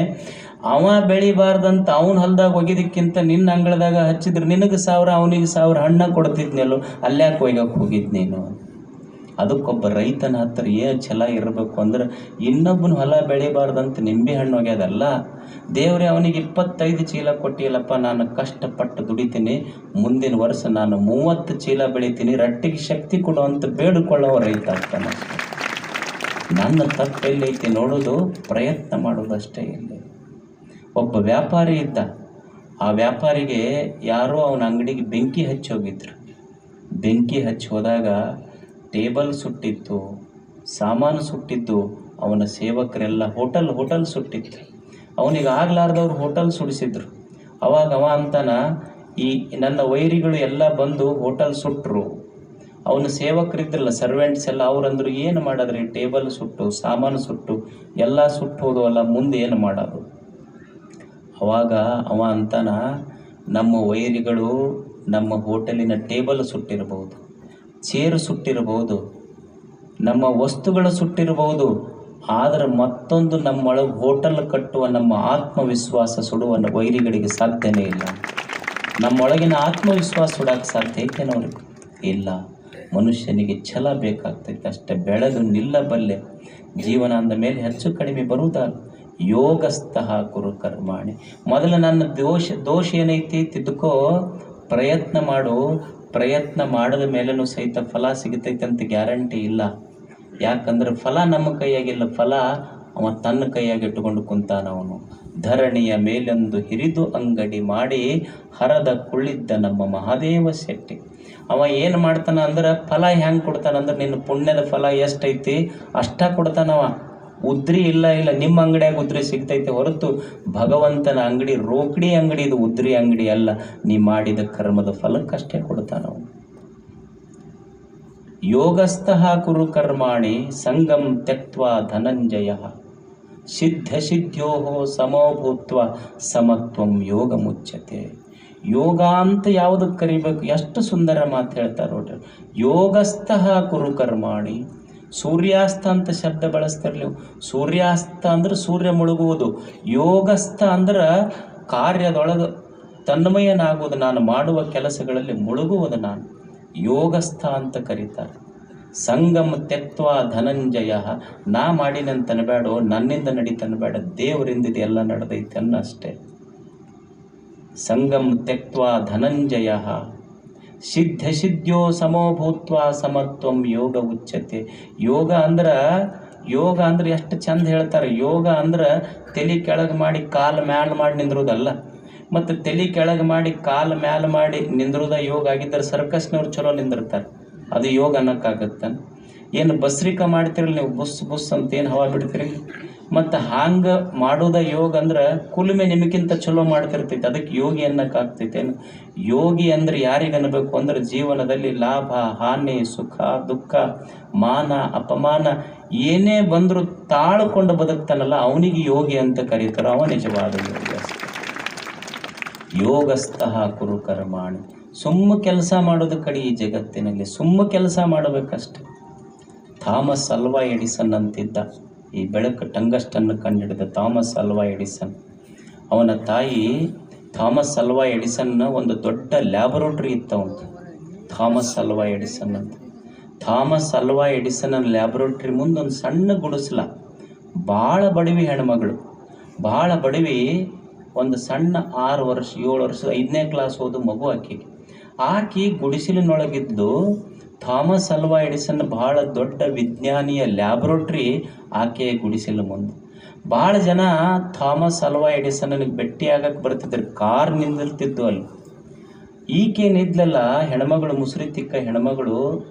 Speaker 1: ಅವ ಬೆಳಿಬಾರ್ದಂತ ಅವನ ಹೊಲ್ದಾಗ ಒಗಿದಕ್ಕಿಂತ ನಿನ್ನ ಅಂಗಳದಾಗ ಹಚ್ಚಿದ್ರೆ ನಿನಗೆ 1000 ಅವನಿಗೆ 1000 ಹಣ್ಣ ಕೊಡ್ತಿದ್ನಲ್ಲೋ, ಅಲ್ಯಾಕೆ ಒಯ್ಯಕ್ಕೆ ಹೋಗಿದ್ ನೀನು? ಅದಕ್ಕೊಬ್ಬ ರೈತನ ಹತ್ರ ಏನು ಛಲ ಇರಬೇಕು ಅಂದ್ರೆ, ಇನ್ನೊಬ್ಬನ ಹೊಲ ಬೆಳಿಬಾರ್ದಂತ ನಿಂಬೆ ಹಣ್ಣು ಒಗ್ಯೋದಲ್ಲ. ದೇವ್ರೆ ಅವನಿಗೆ 25 ಚೀಲ ಕೊಟ್ಟಿಲ್ಲಪ್ಪ, ನಾನು ಕಷ್ಟಪಟ್ಟು ದುಡಿತೀನಿ, ಮುಂದಿನ ವರ್ಷ ನಾನು 30 ಚೀಲ ಬೆಳಿತೀನಿ, ರಟ್ಟಿಗೆ ಶಕ್ತಿ ಕೊಡು ಅಂತ ಬೇಡಿಕೊಳ್ಳೋ ರೈತ ಆಗ್ತಾನೆ. ನನ್ನ ತಪ್ಪೆಲ್ಲೈತಿ ನೋಡೋದು, ಪ್ರಯತ್ನ ಮಾಡೋದಷ್ಟೇ ಇಲ್ಲಿ. ಒಬ್ಬ ವ್ಯಾಪಾರಿ ಇದ್ದ. ಆ ವ್ಯಾಪಾರಿಗೆ ಯಾರೋ ಅವನ ಅಂಗಡಿಗೆ ಬೆಂಕಿ ಹಚ್ಚಿ ಹೋಗಿದ್ರು. ಬೆಂಕಿ ಹಚ್ಚಿ ಹೋದಾಗ ಟೇಬಲ್ ಸುಟ್ಟಿತ್ತು, ಸಾಮಾನು ಸುಟ್ಟಿದ್ದು. ಅವನ ಸೇವಕರೆಲ್ಲ ಹೋಟೆಲ್ ಸುಟ್ಟಿತ್ತು. ಅವನಿಗೆ ಆಗ್ಲಾರ್ದವ್ರು ಹೋಟೆಲ್ ಸುಡಿಸಿದ್ರು. ಅವಾಗ ಅವ ಅಂತಾನ, ಈ ನನ್ನ ವೈರಿಗಳು ಎಲ್ಲ ಬಂದು ಹೋಟೆಲ್ ಸುಟ್ಟರು. ಅವನ ಸೇವಕರಿದ್ರಲ್ಲ, ಸರ್ವೆಂಟ್ಸ್ ಎಲ್ಲ, ಅವ್ರಂದ್ರು ಏನು ಮಾಡೋದ್ರಿ, ಟೇಬಲ್ ಸುಟ್ಟು, ಸಾಮಾನು ಸುಟ್ಟು, ಎಲ್ಲ ಸುಟ್ಟು ಹೋದವಲ್ಲ, ಮುಂದೆ ಏನು ಮಾಡೋದು? ಅವಾಗ ಅವ ಅಂತಾನ, ನಮ್ಮ ವೈರಿಗಳು ನಮ್ಮ ಹೋಟೆಲಿನ ಟೇಬಲ್ ಸುಟ್ಟಿರಬಹುದು, ಚೇರು ಸುಟ್ಟಿರಬಹುದು, ನಮ್ಮ ವಸ್ತುಗಳು ಸುಟ್ಟಿರಬಹುದು, ಆದರೆ ಮತ್ತೊಂದು ನಮ್ಮೊಳಗೆ ಹೋಟೆಲ್ ಕಟ್ಟುವ ನಮ್ಮ ಆತ್ಮವಿಶ್ವಾಸ ಸುಡುವ ವೈರಿಗಳಿಗೆ ಸಾಧ್ಯನೇ ಇಲ್ಲ. ನಮ್ಮೊಳಗಿನ ಆತ್ಮವಿಶ್ವಾಸ ಸುಡಕ್ಕೆ ಸಾಧ್ಯ ಐತೇನವ್ರಿಗೆ? ಇಲ್ಲ. ಮನುಷ್ಯನಿಗೆ ಛಲ ಬೇಕಾಗ್ತೈತೆ ಅಷ್ಟೇ. ಬೆಳೆದು ನಿಲ್ಲಬಲ್ಲೆ. ಜೀವನ ಅಂದ ಮೇಲೆ ಹೆಚ್ಚು ಕಡಿಮೆ ಬರುವುದಲ್ಲ. ಯೋಗಸ್ಥಃ ಕುರು ಕರ್ಮಾಣಿ. ಮೊದಲು ನನ್ನ ದೋಷ ಏನೈತಿ ತಿದ್ದುಕೋ, ಪ್ರಯತ್ನ ಮಾಡು. ಪ್ರಯತ್ನ ಮಾಡಿದ ಮೇಲೂ ಸಹಿತ ಫಲ ಸಿಗತೈತೆ ಅಂತ ಗ್ಯಾರಂಟಿ ಇಲ್ಲ. ಯಾಕಂದ್ರೆ ಫಲ ನಮ್ಮ ಕೈಯಾಗಿಲ್ಲ, ಫಲ ಅವ ತನ್ನ ಕೈಯಾಗಿ ಇಟ್ಟುಕೊಂಡು ಕುಂತಾನ. ಅವನು ಧರಣಿಯ ಮೇಲೊಂದು ಹಿರಿದು ಅಂಗಡಿ ಮಾಡಿ ಹರದ ಕುಳ್ಳಿದ್ದ ನಮ್ಮ ಮಹಾದೇವ ಶೆಟ್ಟಿ. ಅವ ಏನು ಮಾಡ್ತಾನ ಅಂದ್ರೆ, ಫಲ ಹೆಂಗೆ ಕೊಡ್ತಾನಂದ್ರೆ, ನಿನ್ನ ಪುಣ್ಯದ ಫಲ ಎಷ್ಟೈತಿ ಅಷ್ಟ ಕೊಡ್ತಾನವ. ಉದ್ರಿ ಇಲ್ಲ ನಿಮ್ಮ ಅಂಗಡಿಯಾಗ ಉದ್ರಿ ಸಿಗ್ತೈತೆ ಹೊರತು ಭಗವಂತನ ಅಂಗಡಿ ರೋಕಡಿ ಅಂಗಡಿ, ಇದು ಉದ್ರಿ ಅಂಗಡಿ ಅಲ್ಲ. ನೀ ಮಾಡಿದ ಕರ್ಮದ ಫಲಕ್ಕಷ್ಟೇ ಕೊಡ್ತಾನವ. ಯೋಗಸ್ಥಃ ಕುರು ಕರ್ಮಾಣಿ ಸಂಗಂ ತ್ಯಕ್ತ್ವಾ ಧನಂಜಯ ಸಿದ್ಧೋ ಸಮೋಭೂತ್ವ ಸಮತ್ವಂ ಯೋಗ ಮುಚ್ಯತೆ. ಯೋಗ ಅಂತ ಯಾವುದಕ್ಕೆ ಕರಿಬೇಕು? ಎಷ್ಟು ಸುಂದರ ಮಾತು ಹೇಳ್ತಾರೆ ನೋಡ್ರಿ. ಯೋಗಸ್ಥಃ ಕುರು ಕರ್ಮಾಣಿ. ಸೂರ್ಯಾಸ್ತ ಅಂತ ಶಬ್ದ ಬಳಸ್ತಿರ್ಲಿ. ಸೂರ್ಯಾಸ್ತ ಅಂದ್ರೆ ಸೂರ್ಯ ಮುಳುಗುವುದು. ಯೋಗಸ್ಥ ಅಂದ್ರೆ ಕಾರ್ಯದೊಳಗೆ ತನ್ಮಯನಾಗುವುದು, ನಾನು ಮಾಡುವ ಕೆಲಸಗಳಲ್ಲಿ ಮುಳುಗುವುದು ನಾನು. ಯೋಗಸ್ಥ ಅಂತ ಕರೀತಾರೆ. ಸಂಗಮ ತ್ಯಕ್ತ್ವಾ ಧನಂಜಯ. ನಾ ಮಾಡಿನಂತನಬೇಡೋ, ನನ್ನಿಂದ ನಡೀತನಬೇಡ, ದೇವರಿಂದ ಇದೆಲ್ಲ ನಡೆದೈತೆ ಅನ್ನಷ್ಟೇ. ಸಂಗಮ ತ್ಯಕ್ತ್ವಾ ಧನಂಜಯ ಸಿದ್ಧೋ ಸಮೋಭೂತ್ವ ಸಮತ್ವಂ ಯೋಗ ಉಚ್ಯತೆ. ಯೋಗ ಅಂದ್ರೆ ಎಷ್ಟು ಚಂದ ಹೇಳ್ತಾರೆ. ಯೋಗ ಅಂದ್ರೆ ತಲೆ ಕೆಳಗೆ ಮಾಡಿ ಕಾಲು ಮ್ಯಾಲ ಮಾಡಿ ನಿಂದ್ರೋದಲ್ಲ. ಮತ್ತು ತಲೆ ಕೆಳಗೆ ಮಾಡಿ ಕಾಲು ಮ್ಯಾಲ ಮಾಡಿ ನಿಂದ್ರೋದ ಯೋಗ ಆಗಿದ್ದರೆ ಸರ್ಕಸ್ನವ್ರು ಚಲೋ ನಿಂದಿರ್ತಾರೆ. ಅದು ಯೋಗ ಅನ್ನೋಕ್ಕಾಗತ್ತೆ? ಏನು ಬಸ್ರಿಕ ಮಾಡ್ತಿರಲ್ಲ ನೀವು, ಬುಸ್ ಅಂತ ಏನು ಹವಾ ಬಿಡ್ತೀರಿ? ಮತ್ತು ಹಂಗೆ ಮಾಡೋದ ಯೋಗ ಅಂದ್ರೆ ಕುಲುಮೆ ನಿಮಗಿಂತ ಚಲೋ ಮಾಡ್ತಿರ್ತೈತೆ, ಅದಕ್ಕೆ ಯೋಗಿ ಅನ್ನಕ್ಕಾಗ್ತೈತೇನು? ಯೋಗಿ ಅಂದ್ರೆ ಯಾರಿಗೆ ಅನ್ಬೇಕು ಅಂದ್ರೆ ಜೀವನದಲ್ಲಿ ಲಾಭ ಹಾನಿ ಸುಖ ದುಃಖ ಮಾನ ಅಪಮಾನ ಏನೇ ಬಂದರೂ ತಾಳ್ಕೊಂಡು ಬದುಕ್ತಾನಲ್ಲ ಅವನಿಗೆ ಯೋಗಿ ಅಂತ ಕರೀತಾರೆ. ಅವ ನಿಜವಾದ ಯೋಗಸ್ಥ. ಯೋಗಸ್ಥಃ ಕುರು ಕರ್ಮಾಣಿ. ಸುಮ್ಮ ಕೆಲಸ ಮಾಡೋದು ಕಡೆ ಈ ಜಗತ್ತಿನಲ್ಲಿ, ಸುಮ್ಮ ಕೆಲಸ ಮಾಡಬೇಕಷ್ಟೆ. ಥಾಮಸ್ ಅಲ್ವಾ ಎಡಿಸನ್ ಅಂತಿದ್ದ, ಈ ಬೆಳಕು ಟಂಗಸ್ಟನ್ನು ಕಂಡುಹಿಡಿದ ಥಾಮಸ್ ಅಲ್ವಾ ಎಡಿಸನ್. ಅವನ ತಾಯಿ ಥಾಮಸ್ ಅಲ್ವಾ ಎಡಿಸನ್ನ ಒಂದು ದೊಡ್ಡ ಲ್ಯಾಬೊರೇಟರಿ ಇತ್ತು ಅವನು, ಥಾಮಸ್ ಅಲ್ವಾ ಎಡಿಸನ್ ಅಂತ. ಥಾಮಸ್ ಅಲ್ವಾ ಎಡಿಸನ್ ಲ್ಯಾಬೊರೇಟರಿ ಮುಂದೆ ಒಂದು ಸಣ್ಣ ಗುಡಿಸಲ, ಭಾಳ ಬಡವಿ ಹೆಣ್ಮಗಳು, ಭಾಳ ಬಡವಿ, ಒಂದು ಸಣ್ಣ 6 ವರ್ಷ 7 ವರ್ಷ 5ನೇ ಕ್ಲಾಸ್ ಓದು ಮಗು ಆಕಿ ಗುಡಿಸಲಿನೊಳಗಿದ್ದು ಥಾಮಸ್ ಅಲ್ವಾ ಎಡಿಸನ್ ಭಾಳ ದೊಡ್ಡ ವಿಜ್ಞಾನಿಯ ಲ್ಯಾಬೊರೇಟರಿ ಆಕೆಯ ಗುಡಿಸಲು ಮುಂದೆ. ಭಾಳ ಜನ ಥಾಮಸ್ ಅಲ್ವಾ ಎಡಿಸನ್ನಿಗೆ ಭೇಟಿಯಾಗಕ್ಕೆ ಬರ್ತಿದ್ರು, ಕಾರ್ ನಿಂದಿರ್ತಿದ್ದು ಅಲ್ಲಿ. ಈಕೇನಿದ್ಲಲ್ಲ ಹೆಣ್ಮಗಳು, ಮುಸುರಿ ತಿಕ್ಕ ಹೆಣ್ಮಗಳು,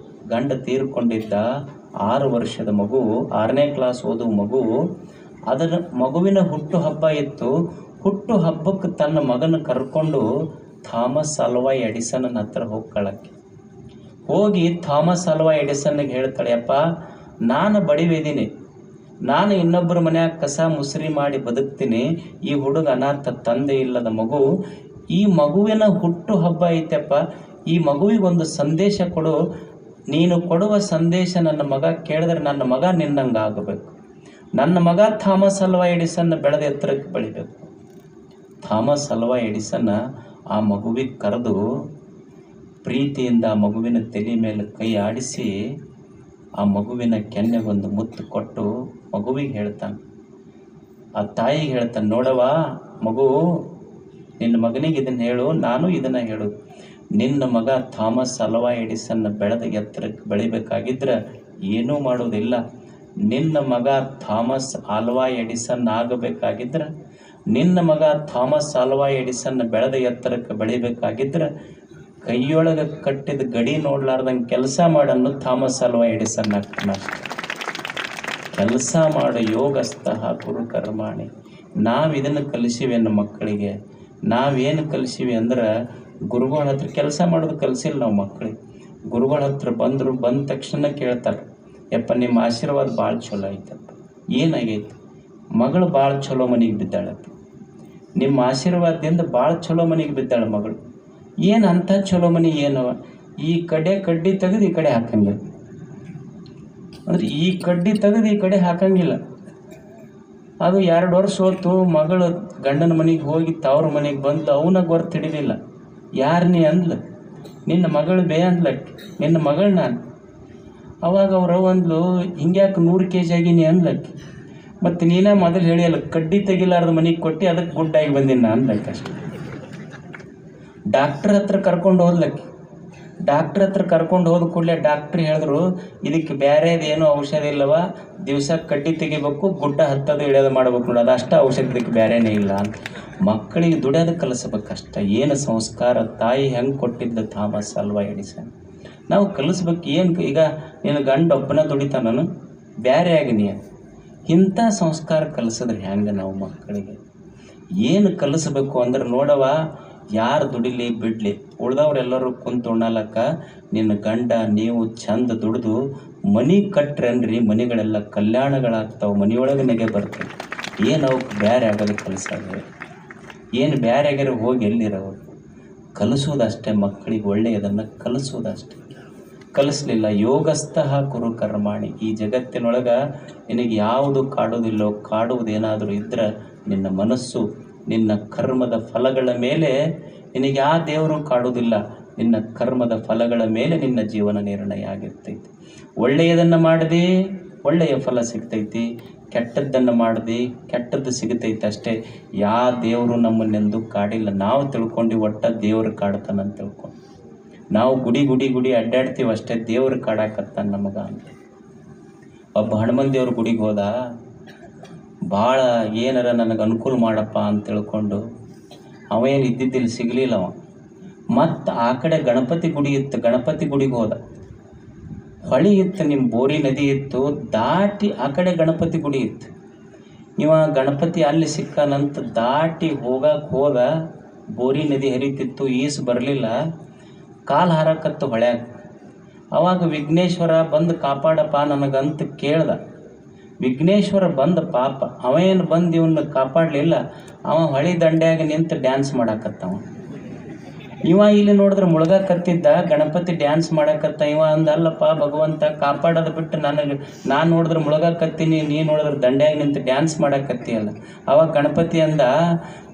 Speaker 1: ಗಂಡ ತೀರ್ಕೊಂಡಿದ್ದ 6 ವರ್ಷದ ಮಗು, 6ನೇ ಕ್ಲಾಸ್ ಓದುವ ಮಗು. ಅದರ ಮಗುವಿನ ಹುಟ್ಟು ಹಬ್ಬ ಇತ್ತು. ಹುಟ್ಟು ಹಬ್ಬಕ್ಕೆ ತನ್ನ ಮಗನ ಕರ್ಕೊಂಡು ಥಾಮಸ್ ಅಲ್ವಾ ಎಡಿಸನ್ನ ಹತ್ರ ಹೋಗಿ ಥಾಮಸ್ ಅಲ್ವಾ ಎಡಿಸನ್ನಿಗೆ ಹೇಳ್ತಾಳೆ, ಅಪ್ಪ ನಾನು ಬಡಿವಿದ್ದೀನಿ, ನಾನು ಇನ್ನೊಬ್ಬರ ಮನ್ಯಾಗ ಕಸ ಮುಸುರಿ ಮಾಡಿ ಬದುಕ್ತೀನಿ, ಈ ಹುಡುಗ ಅನಾಥ, ತಂದೆ ಇಲ್ಲದ ಮಗು, ಈ ಮಗುವಿನ ಹುಟ್ಟು ಹಬ್ಬ ಐತೆಪ್ಪ, ಈ ಮಗುವಿಗೊಂದು ಸಂದೇಶ ಕೊಡು, ನೀನು ಕೊಡುವ ಸಂದೇಶ ನನ್ನ ಮಗ ಕೇಳಿದ್ರೆ ನನ್ನ ಮಗ ನಿನ್ನಂಗೆ ಆಗಬೇಕು, ನನ್ನ ಮಗ ಥಾಮಸ್ ಅಲ್ವಾ ಎಡಿಸನ್ ಬೆಳೆದ ಎತ್ತರಕ್ಕೆ ಬೆಳಿಬೇಕು. ಥಾಮಸ್ ಅಲ್ವಾ ಎಡಿಸನ್ ಆ ಮಗುವಿಗೆ ಕರೆದು ಪ್ರೀತಿಯಿಂದ ಆ ಮಗುವಿನ ತಲೆ ಮೇಲೆ ಕೈ ಆಡಿಸಿ ಆ ಮಗುವಿನ ಕೆನ್ನೆಗೊಂದು ಮುತ್ತು ಕೊಟ್ಟು ಮಗುವಿಗೆ ಹೇಳ್ತಾನೆ, ಆ ತಾಯಿಗೆ ಹೇಳ್ತಾನೆ, ನೋಡವ ಮಗು, ನಿನ್ನ ಮಗನಿಗೆ ಇದನ್ನು ಹೇಳು, ನಾನು ಇದನ್ನು ಹೇಳು, ನಿನ್ನ ಮಗ ಥಾಮಸ್ ಅಲ್ವಾ ಎಡಿಸನ್ ಬೆಳೆದ ಎತ್ತರಕ್ಕೆ ಬೆಳಿಬೇಕಾಗಿದ್ರೆ ಏನೂ ಮಾಡೋದಿಲ್ಲ, ನಿನ್ನ ಮಗ ಥಾಮಸ್ ಅಲ್ವಾ ಎಡಿಸನ್ ಆಗಬೇಕಾಗಿದ್ರೆ, ನಿನ್ನ ಮಗ ಥಾಮಸ್ ಅಲ್ವಾ ಎಡಿಸನ್ ಬೆಳೆದ ಎತ್ತರಕ್ಕೆ ಬೆಳಿಬೇಕಾಗಿದ್ರೆ ಕೈಯೊಳಗೆ ಕಟ್ಟಿದ ಗಡಿ ನೋಡ್ಲಾರ್ದಂಗೆ ಕೆಲಸ ಮಾಡನ್ನು ಥಾಮಸ್ ಅಲ್ವಾ ಎಡಿಸನ್ ಆಗ್ತಾನೆ. ಕೆಲಸ ಮಾಡು ಯೋಗಸ್ಥಃ ಕುರು ಕರ್ಮಾಣಿ. ನಾವು ಇದನ್ನು ಕಲಿಸಿವಿ ನಮ್ಮ ಮಕ್ಕಳಿಗೆ. ನಾವೇನು ಕಲಿಸಿವಿ ಅಂದ್ರೆ ಗುರುಗಳ ಹತ್ರ ಕೆಲಸ ಮಾಡೋದು ಕಲಿಸಿಲ್ಲ ನಾವು ಮಕ್ಕಳಿಗೆ. ಗುರುಗಳ ಹತ್ರ ಬಂದ ತಕ್ಷಣ ಕೇಳ್ತಾರೆ, ಯಪ್ಪ ನಿಮ್ಮ ಆಶೀರ್ವಾದ ಭಾಳ ಚಲೋ ಐತಪ್ಪ, ಏನಾಗೈತೆ? ಮಗಳು ಭಾಳ ಚಲೋ ಮನೆಗೆ ಬಿದ್ದಾಳಪ್ಪ, ನಿಮ್ಮ ಆಶೀರ್ವಾದದಿಂದ ಭಾಳ ಚಲೋ ಮನೆಗೆ ಬಿದ್ದಾಳೆ ಮಗಳು. ಏನು ಅಂಥ ಚಲೋ ಮನೆ ಏನವ? ಈ ಕಡೆ ಕಡ್ಡಿ ತೆಗೆದು ಈ ಕಡೆ ಹಾಕಂಗಿಲ್ಲ, ಅಂದ್ರೆ ಈ ಕಡ್ಡಿ ತೆಗೆದು ಈ ಕಡೆ ಹಾಕಂಗಿಲ್ಲ. ಅದು 2 ವರ್ಷ ಹೊತ್ತು ಮಗಳು ಗಂಡನ ಮನೆಗೆ ಹೋಗಿ ತವ್ರ ಮನೆಗೆ ಬಂದು ಅವನಾಗ ಹೊರ್ತು ಹಿಡಿಲಿಲ್ಲ. ಯಾರು ನೀ ಅಂದ್ಲು? ನಿನ್ನ ಮಗಳು ಬೇ ಅಂದ್ಲಕ್ಕೆ, ನಿನ್ನ ಮಗಳು ನಾನು. ಅವಾಗ ಅವ್ರು ಅಂದ್ಲು, ಹಿಂಗ್ಯಾಕೆ 100 kg ಆಗೀನಿ ಅಂದ್ಲಕ್ಕೆ. ಮತ್ತು ನೀನೇ ಮೊದಲು ಹೇಳಿಯಲ್ಲ, ಕಡ್ಡಿ ತೆಗಿಲಾರ್ದ ಮನೆಗೆ ಕೊಟ್ಟು ಅದಕ್ಕೆ ಗುಡ್ಡಾಗಿ ಬಂದಿನಿ ಅಂದ್ಲಕ್ಕೆ ಅಷ್ಟೆ. ಡಾಕ್ಟ್ರ್ ಹತ್ರ ಕರ್ಕೊಂಡು ಹೋದ್ಲಕ್ಕೆ. ಡಾಕ್ಟ್ರ್ ಹತ್ರ ಕರ್ಕೊಂಡು ಹೋದ ಕೂಡಲೇ ಡಾಕ್ಟ್ರ್ ಹೇಳಿದ್ರು, ಇದಕ್ಕೆ ಬೇರೆದೇನು ಔಷಧ ಇಲ್ಲವ, ದಿವಸ ಕಡ್ಡಿ ತೆಗಿಬೇಕು, ಗುಡ್ಡ ಹತ್ತೋದು ಇಳಿಯೋದು ಮಾಡ್ಬೇಕು ನೋಡಿ, ಅದಷ್ಟು ಔಷಧ, ಇದಕ್ಕೆ ಬೇರೆನೇ ಇಲ್ಲ ಅಂತ. ಮಕ್ಕಳಿಗೆ ದುಡಿಯೋದು ಕಲಿಸ್ಬೇಕಷ್ಟ. ಏನು ಸಂಸ್ಕಾರ ತಾಯಿ ಹೆಂಗೆ ಕೊಟ್ಟಿದ್ದ ಥಾಮಸ್ ಅಲ್ವಾ ಎಡಿಸನ್, ನಾವು ಕಲಿಸ್ಬೇಕು. ಏನು ಈಗ ನಿನ್ನ ಗಂಡ ಒಬ್ಬನ ದುಡಿತಾನನು, ಬೇರೆ ಆಗಿನಿ, ಇಂಥ ಸಂಸ್ಕಾರ ಕಲಿಸಿದ್ರೆ ಹೆಂಗೆ ನಾವು ಮಕ್ಕಳಿಗೆ? ಏನು ಕಲಿಸ್ಬೇಕು ಅಂದ್ರೆ ನೋಡವ, ಯಾರು ದುಡಿಲಿ ಬಿಡಲಿ, ಉಳ್ದವ್ರೆಲ್ಲರೂ ಕುಂತು ಉಣ್ಣಲಕ್ಕ ನಿನ್ನ ಗಂಡ ನೀವು ಚಂದ ದುಡಿದು ಮನೆ ಕಟ್ರನ್ರಿ, ಮನೆಗಳೆಲ್ಲ ಕಲ್ಯಾಣಗಳಾಗ್ತಾವೆ, ಮನೆಯೊಳಗೆ ನೆಗೆ ಬರ್ತವೆ. ಏನು ಅವಕ್ಕೆ ಬೇರೆ ಆಗೋದು ಕಲಿಸೋದು? ಏನು ಬೇರೆ ಆಗ್ಯಾರ ಹೋಗಿ ಎಲ್ಲಿರೋರು? ಕಲಿಸೋದಷ್ಟೇ ಮಕ್ಕಳಿಗೆ, ಒಳ್ಳೆಯದನ್ನು ಕಲಿಸೋದಷ್ಟೇ. ಕಲಿಸ್ಲಿಲ್ಲ. ಯೋಗಸ್ಥಃ ಕುರು ಕರ್ಮಾಣಿ. ಈ ಜಗತ್ತಿನೊಳಗೆ ನಿನಗೆ ಯಾವುದು ಕಾಡುವುದಿಲ್ಲೋ, ಕಾಡುವುದೇನಾದರೂ ಇದ್ರೆ ನಿನ್ನ ಮನಸ್ಸು, ನಿನ್ನ ಕರ್ಮದ ಫಲಗಳ ಮೇಲೆ. ನಿನಗೆ ಯಾವ ದೇವರು ಕಾಡುವುದಿಲ್ಲ, ನಿನ್ನ ಕರ್ಮದ ಫಲಗಳ ಮೇಲೆ ನಿನ್ನ ಜೀವನ ನಿರ್ಣಯ ಆಗಿರ್ತೈತಿ. ಒಳ್ಳೆಯದನ್ನು ಮಾಡದೆ ಒಳ್ಳೆಯ ಫಲ ಸಿಗ್ತೈತಿ, ಕೆಟ್ಟದ್ದನ್ನು ಮಾಡದೆ ಕೆಟ್ಟದ್ದು ಸಿಗ್ತೈತೆ ಅಷ್ಟೇ. ಯಾವ ದೇವರು ನಮ್ಮನ್ನೆಂದು ಕಾಡಿಲ್ಲ. ನಾವು ತಿಳ್ಕೊಂಡು ಒಟ್ಟ ದೇವರು ಕಾಡ್ತಾನಂತ ತಿಳ್ಕೊಂಡು ನಾವು ಗುಡಿ ಅಡ್ಡಾಡ್ತೀವಿ ಅಷ್ಟೇ, ದೇವ್ರು ಕಾಡಾಕತ್ತಾನ ನಮಗ ಅಂತ. ಒಬ್ಬ ಹನುಮನ್ ದೇವ್ರ ಗುಡಿಗೆ ಹೋದ, ಭಾಳ ಏನಾರ ನನಗೆ ಅನುಕೂಲ ಮಾಡಪ್ಪ ಅಂತ ತಿಳ್ಕೊಂಡು ಅವೇನು ಇದ್ದಿದ್ದಿಲ್ಲಿ ಸಿಗಲಿಲ್ಲ ಅವ. ಮತ್ತು ಆ ಕಡೆ ಗಣಪತಿ ಗುಡಿ ಇತ್ತು, ಗಣಪತಿ ಗುಡಿಗೆ ಹೋದ. ಹೊಳಿ ಇತ್ತು, ನಿಮ್ಮ ಬೋರಿ ನದಿ ಇತ್ತು, ದಾಟಿ ಆ ಕಡೆ ಗಣಪತಿ ಗುಡಿ ಇತ್ತು. ಇವ ಗಣಪತಿ ಅಲ್ಲಿ ಸಿಕ್ಕನಂತ ದಾಟಿ ಹೋದ, ಬೋರಿ ನದಿ ಹರಿತಿತ್ತು, ಈಸು ಬರಲಿಲ್ಲ, ಕಾಲು ಹಾರಕತ್ತು ಹೊಳ್ಯಾಗ. ಅವಾಗ ವಿಘ್ನೇಶ್ವರ ಬಂದು ಕಾಪಾಡಪ್ಪ ನನಗಂತ ಕೇಳ್ದ. ವಿಘ್ನೇಶ್ವರ ಬಂದ ಪಾಪ, ಅವೇನು ಬಂದು ಇವನ್ನ ಕಾಪಾಡಲಿಲ್ಲ. ಅವ ಹೊಳಿ ದಂಡ್ಯಾಗ ನಿಂತು ಡ್ಯಾನ್ಸ್ ಮಾಡಾಕತ್ತವ. ಇವ ಇಲ್ಲಿ ನೋಡಿದ್ರೆ ಮುಳುಗಾಕತ್ತಿದ್ದ, ಗಣಪತಿ ಡ್ಯಾನ್ಸ್ ಮಾಡಾಕತ್ತ. ಇವ ಅಂದಲ್ಲಪ್ಪ ಭಗವಂತ, ಕಾಪಾಡೋದು ಬಿಟ್ಟು ನಾನು ನೋಡಿದ್ರೆ ಮುಳುಗಾಕತ್ತೀನಿ, ನೀನು ನೋಡಿದ್ರೆ ದಂಡ್ಯಾಗ ನಿಂತು ಡ್ಯಾನ್ಸ್ ಮಾಡಾಕತ್ತೀಯಲ್ಲ. ಅವಾಗ ಗಣಪತಿ ಅಂದ,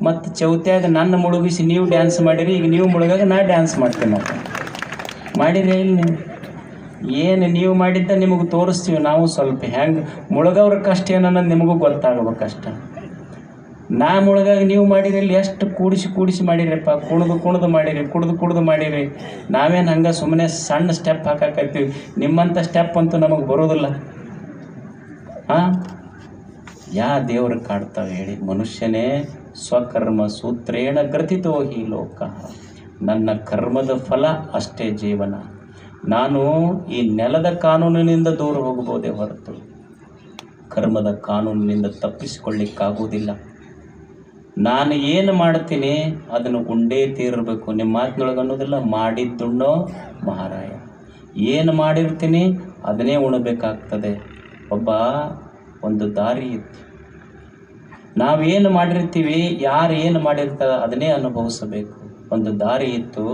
Speaker 1: ಮತ್ತು ಚೌತ್ಯಾಗ ನನ್ನ ಮುಳುಗಿಸಿ ನೀವು ಡ್ಯಾನ್ಸ್ ಮಾಡಿರಿ, ಈಗ ನೀವು ಮುಳುಗಾಗ ನಾ ಡ್ಯಾನ್ಸ್ ಮಾಡ್ತೀನಪ್ಪ. ಮಾಡಿರಿ ಇಲ್ಲಿ ನೀವು ಏನು ನೀವು ಮಾಡಿದ್ದ ನಿಮಗೆ ತೋರಿಸ್ತೀವಿ ನಾವು. ಸ್ವಲ್ಪ ಹೆಂಗೆ ಮುಳುಗವ್ರ ಕಷ್ಟ ಏನನ್ನೋದು ನಿಮಗೂ ಗೊತ್ತಾಗಬೇಕಷ್ಟ. ನಾ ಮುಳುಗಾಗಿ ನೀವು ಮಾಡಿರಿ, ಇಲ್ಲಿ ಎಷ್ಟು ಕೂಡಿಸಿ ಮಾಡಿರಿಪ್ಪ, ಕುಣಿದು ಮಾಡಿರಿ, ಕುಡ್ದು ಮಾಡಿರಿ. ನಾವೇನು ಹಂಗೆ ಸುಮ್ಮನೆ ಸಣ್ಣ ಸ್ಟೆಪ್ ಹಾಕಾಕತ್ತೀವಿ, ನಿಮ್ಮಂಥ ಸ್ಟೆಪ್ ಅಂತೂ ನಮಗೆ ಬರೋದಿಲ್ಲ. ಯಾ ದೇವ್ರು ಕಾಡ್ತಾವೆ ಹೇಳಿ? ಮನುಷ್ಯನೇ ಸ್ವಕರ್ಮ ಸೂತ್ರೇಣ ಗ್ರಥಿತೋ ಹಿ ಲೋಕ. ನನ್ನ ಕರ್ಮದ ಫಲ ಅಷ್ಟೇ ಜೀವನ. ನಾನು ಈ ನೆಲದ ಕಾನೂನಿನಿಂದ ದೂರ ಹೋಗ್ಬೋದೇ ಹೊರತು ಕರ್ಮದ ಕಾನೂನಿನಿಂದ ತಪ್ಪಿಸಿಕೊಳ್ಳಿಕ್ಕಾಗೋದಿಲ್ಲ. ನಾನು ಏನು ಮಾಡ್ತೀನಿ ಅದನ್ನು ಉಂಡೇ ತೀರಬೇಕು. ನಿಮ್ಮ ಮಾತಿನೊಳಗೆ ಅನ್ನೋದಿಲ್ಲ, ಮಾಡಿದ್ದುಣ್ಣೋ ಮಹಾರಾಯ. ಏನು ಮಾಡಿರ್ತೀನಿ ಅದನ್ನೇ ಉಣಬೇಕಾಗ್ತದೆ. ಒಂದು ದಾರಿ ಇತ್ತು, ನಾವೇನು ಮಾಡಿರ್ತೀವಿ, ಯಾರು ಏನು ಮಾಡಿರ್ತಾರೆ ಅದನ್ನೇ ಅನುಭವಿಸಬೇಕು. ಒಂದು ದಾರಿ ಇತ್ತು,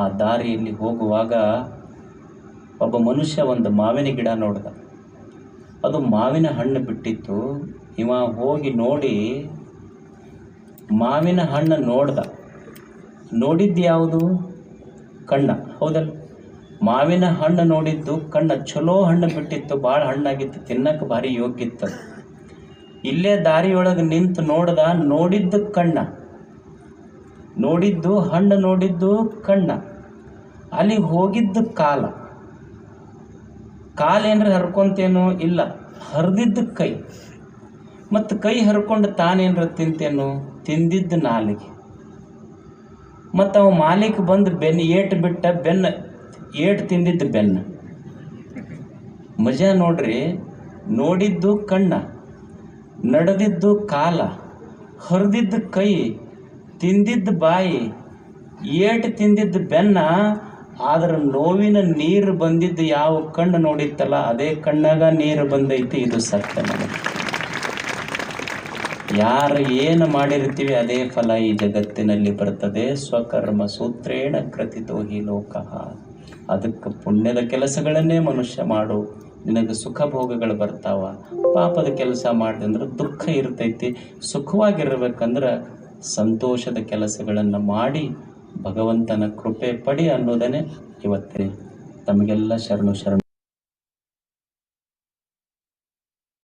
Speaker 1: ಆ ದಾರಿಯಲ್ಲಿ ಹೋಗುವಾಗ ಒಬ್ಬ ಮನುಷ್ಯ ಒಂದು ಮಾವಿನ ಗಿಡ ನೋಡ್ದ. ಅದು ಮಾವಿನ ಹಣ್ಣು ಬಿಟ್ಟಿತ್ತು. ಇವ ಹೋಗಿ ನೋಡಿ ಮಾವಿನ ಹಣ್ಣು ನೋಡಿದ್ದು ಯಾವುದು? ಕಣ್ಣ, ಹೌದಲ್ಲ? ಮಾವಿನ ಹಣ್ಣು ನೋಡಿದ್ದು ಕಣ್ಣ. ಚಲೋ ಹಣ್ಣು ಬಿಟ್ಟಿತ್ತು, ಭಾಳ ಹಣ್ಣಾಗಿತ್ತು, ತಿನ್ನಕ್ಕೆ ಭಾರಿ ಯೋಗ್ಯ ಇತ್ತು. ಇಲ್ಲೇ ದಾರಿಯೊಳಗೆ ನಿಂತು ನೋಡಿದ್ದು ಕಣ್ಣ, ನೋಡಿದ್ದು ಹಣ್ಣು, ನೋಡಿದ್ದು ಕಣ್ಣ. ಅಲ್ಲಿಗೆ ಹೋಗಿದ್ದು ಕಾಲ ಏನ್ರ ಹರ್ಕೊಂತೇನೋ? ಇಲ್ಲ, ಹರಿದಿದ್ದು ಕೈ. ಮತ್ತು ಕೈ ಹರ್ಕೊಂಡು ತಾನೇನ್ರ ತಿಂದಿದ್ದು ನಾಲಿಗೆ. ಮತ್ತು ಅವ ಮಾಲೀಕ ಬಂದು ಬೆನ್ನು ಏಟು ಬಿಟ್ಟ, ಏಟು ತಿಂದಿದ್ದು ಬೆನ್ನು. ಮಜಾ ನೋಡ್ರಿ. ನೋಡಿದ್ದು ಕಣ್ಣ, ನಡೆದಿದ್ದು ಕಾಲ, ಹರಿದಿದ್ದು ಕೈ, ತಿಂದಿದ್ದು ಬಾಯಿ, ಏಟು ತಿಂದಿದ್ದು ಬೆನ್ನ. ಆದ್ರೆ ನೋವಿನ ನೀರು ಬಂದಿದ್ದು ಯಾವ ಕಣ್ಣು ನೋಡಿತ್ತಲ್ಲ ಅದೇ ಕಣ್ಣಾಗ ನೀರು ಬಂದೈತಿ. ಇದು ಸತ್ಯ. ಯಾರು ಏನು ಮಾಡಿರ್ತೀವಿ ಅದೇ ಫಲ ಈ ಜಗತ್ತಿನಲ್ಲಿ ಬರ್ತದೆ. ಸ್ವಕರ್ಮ ಸೂತ್ರೇಣ ಗ್ರಥಿತೋ ಹಿ ಲೋಕ. ಅದಕ್ಕೆ ಪುಣ್ಯದ ಕೆಲಸಗಳನ್ನೇ ಮನುಷ್ಯ ಮಾಡು, ನಿನಗೆ ಸುಖ ಭೋಗಗಳು ಬರ್ತಾವ. ಪಾಪದ ಕೆಲಸ ಮಾಡಿದ್ರೆ ದುಃಖ ಇರ್ತೈತಿ. ಸುಖವಾಗಿರ್ಬೇಕಂದ್ರೆ ಸಂತೋಷದ ಕೆಲಸಗಳನ್ನು ಮಾಡಿ ಭಗವಂತನ ಕೃಪೆ ಪಡಿ ಅನ್ನೋದನ್ನೇ ಇವತ್ತೇ ತಮಗೆಲ್ಲ ಶರಣು.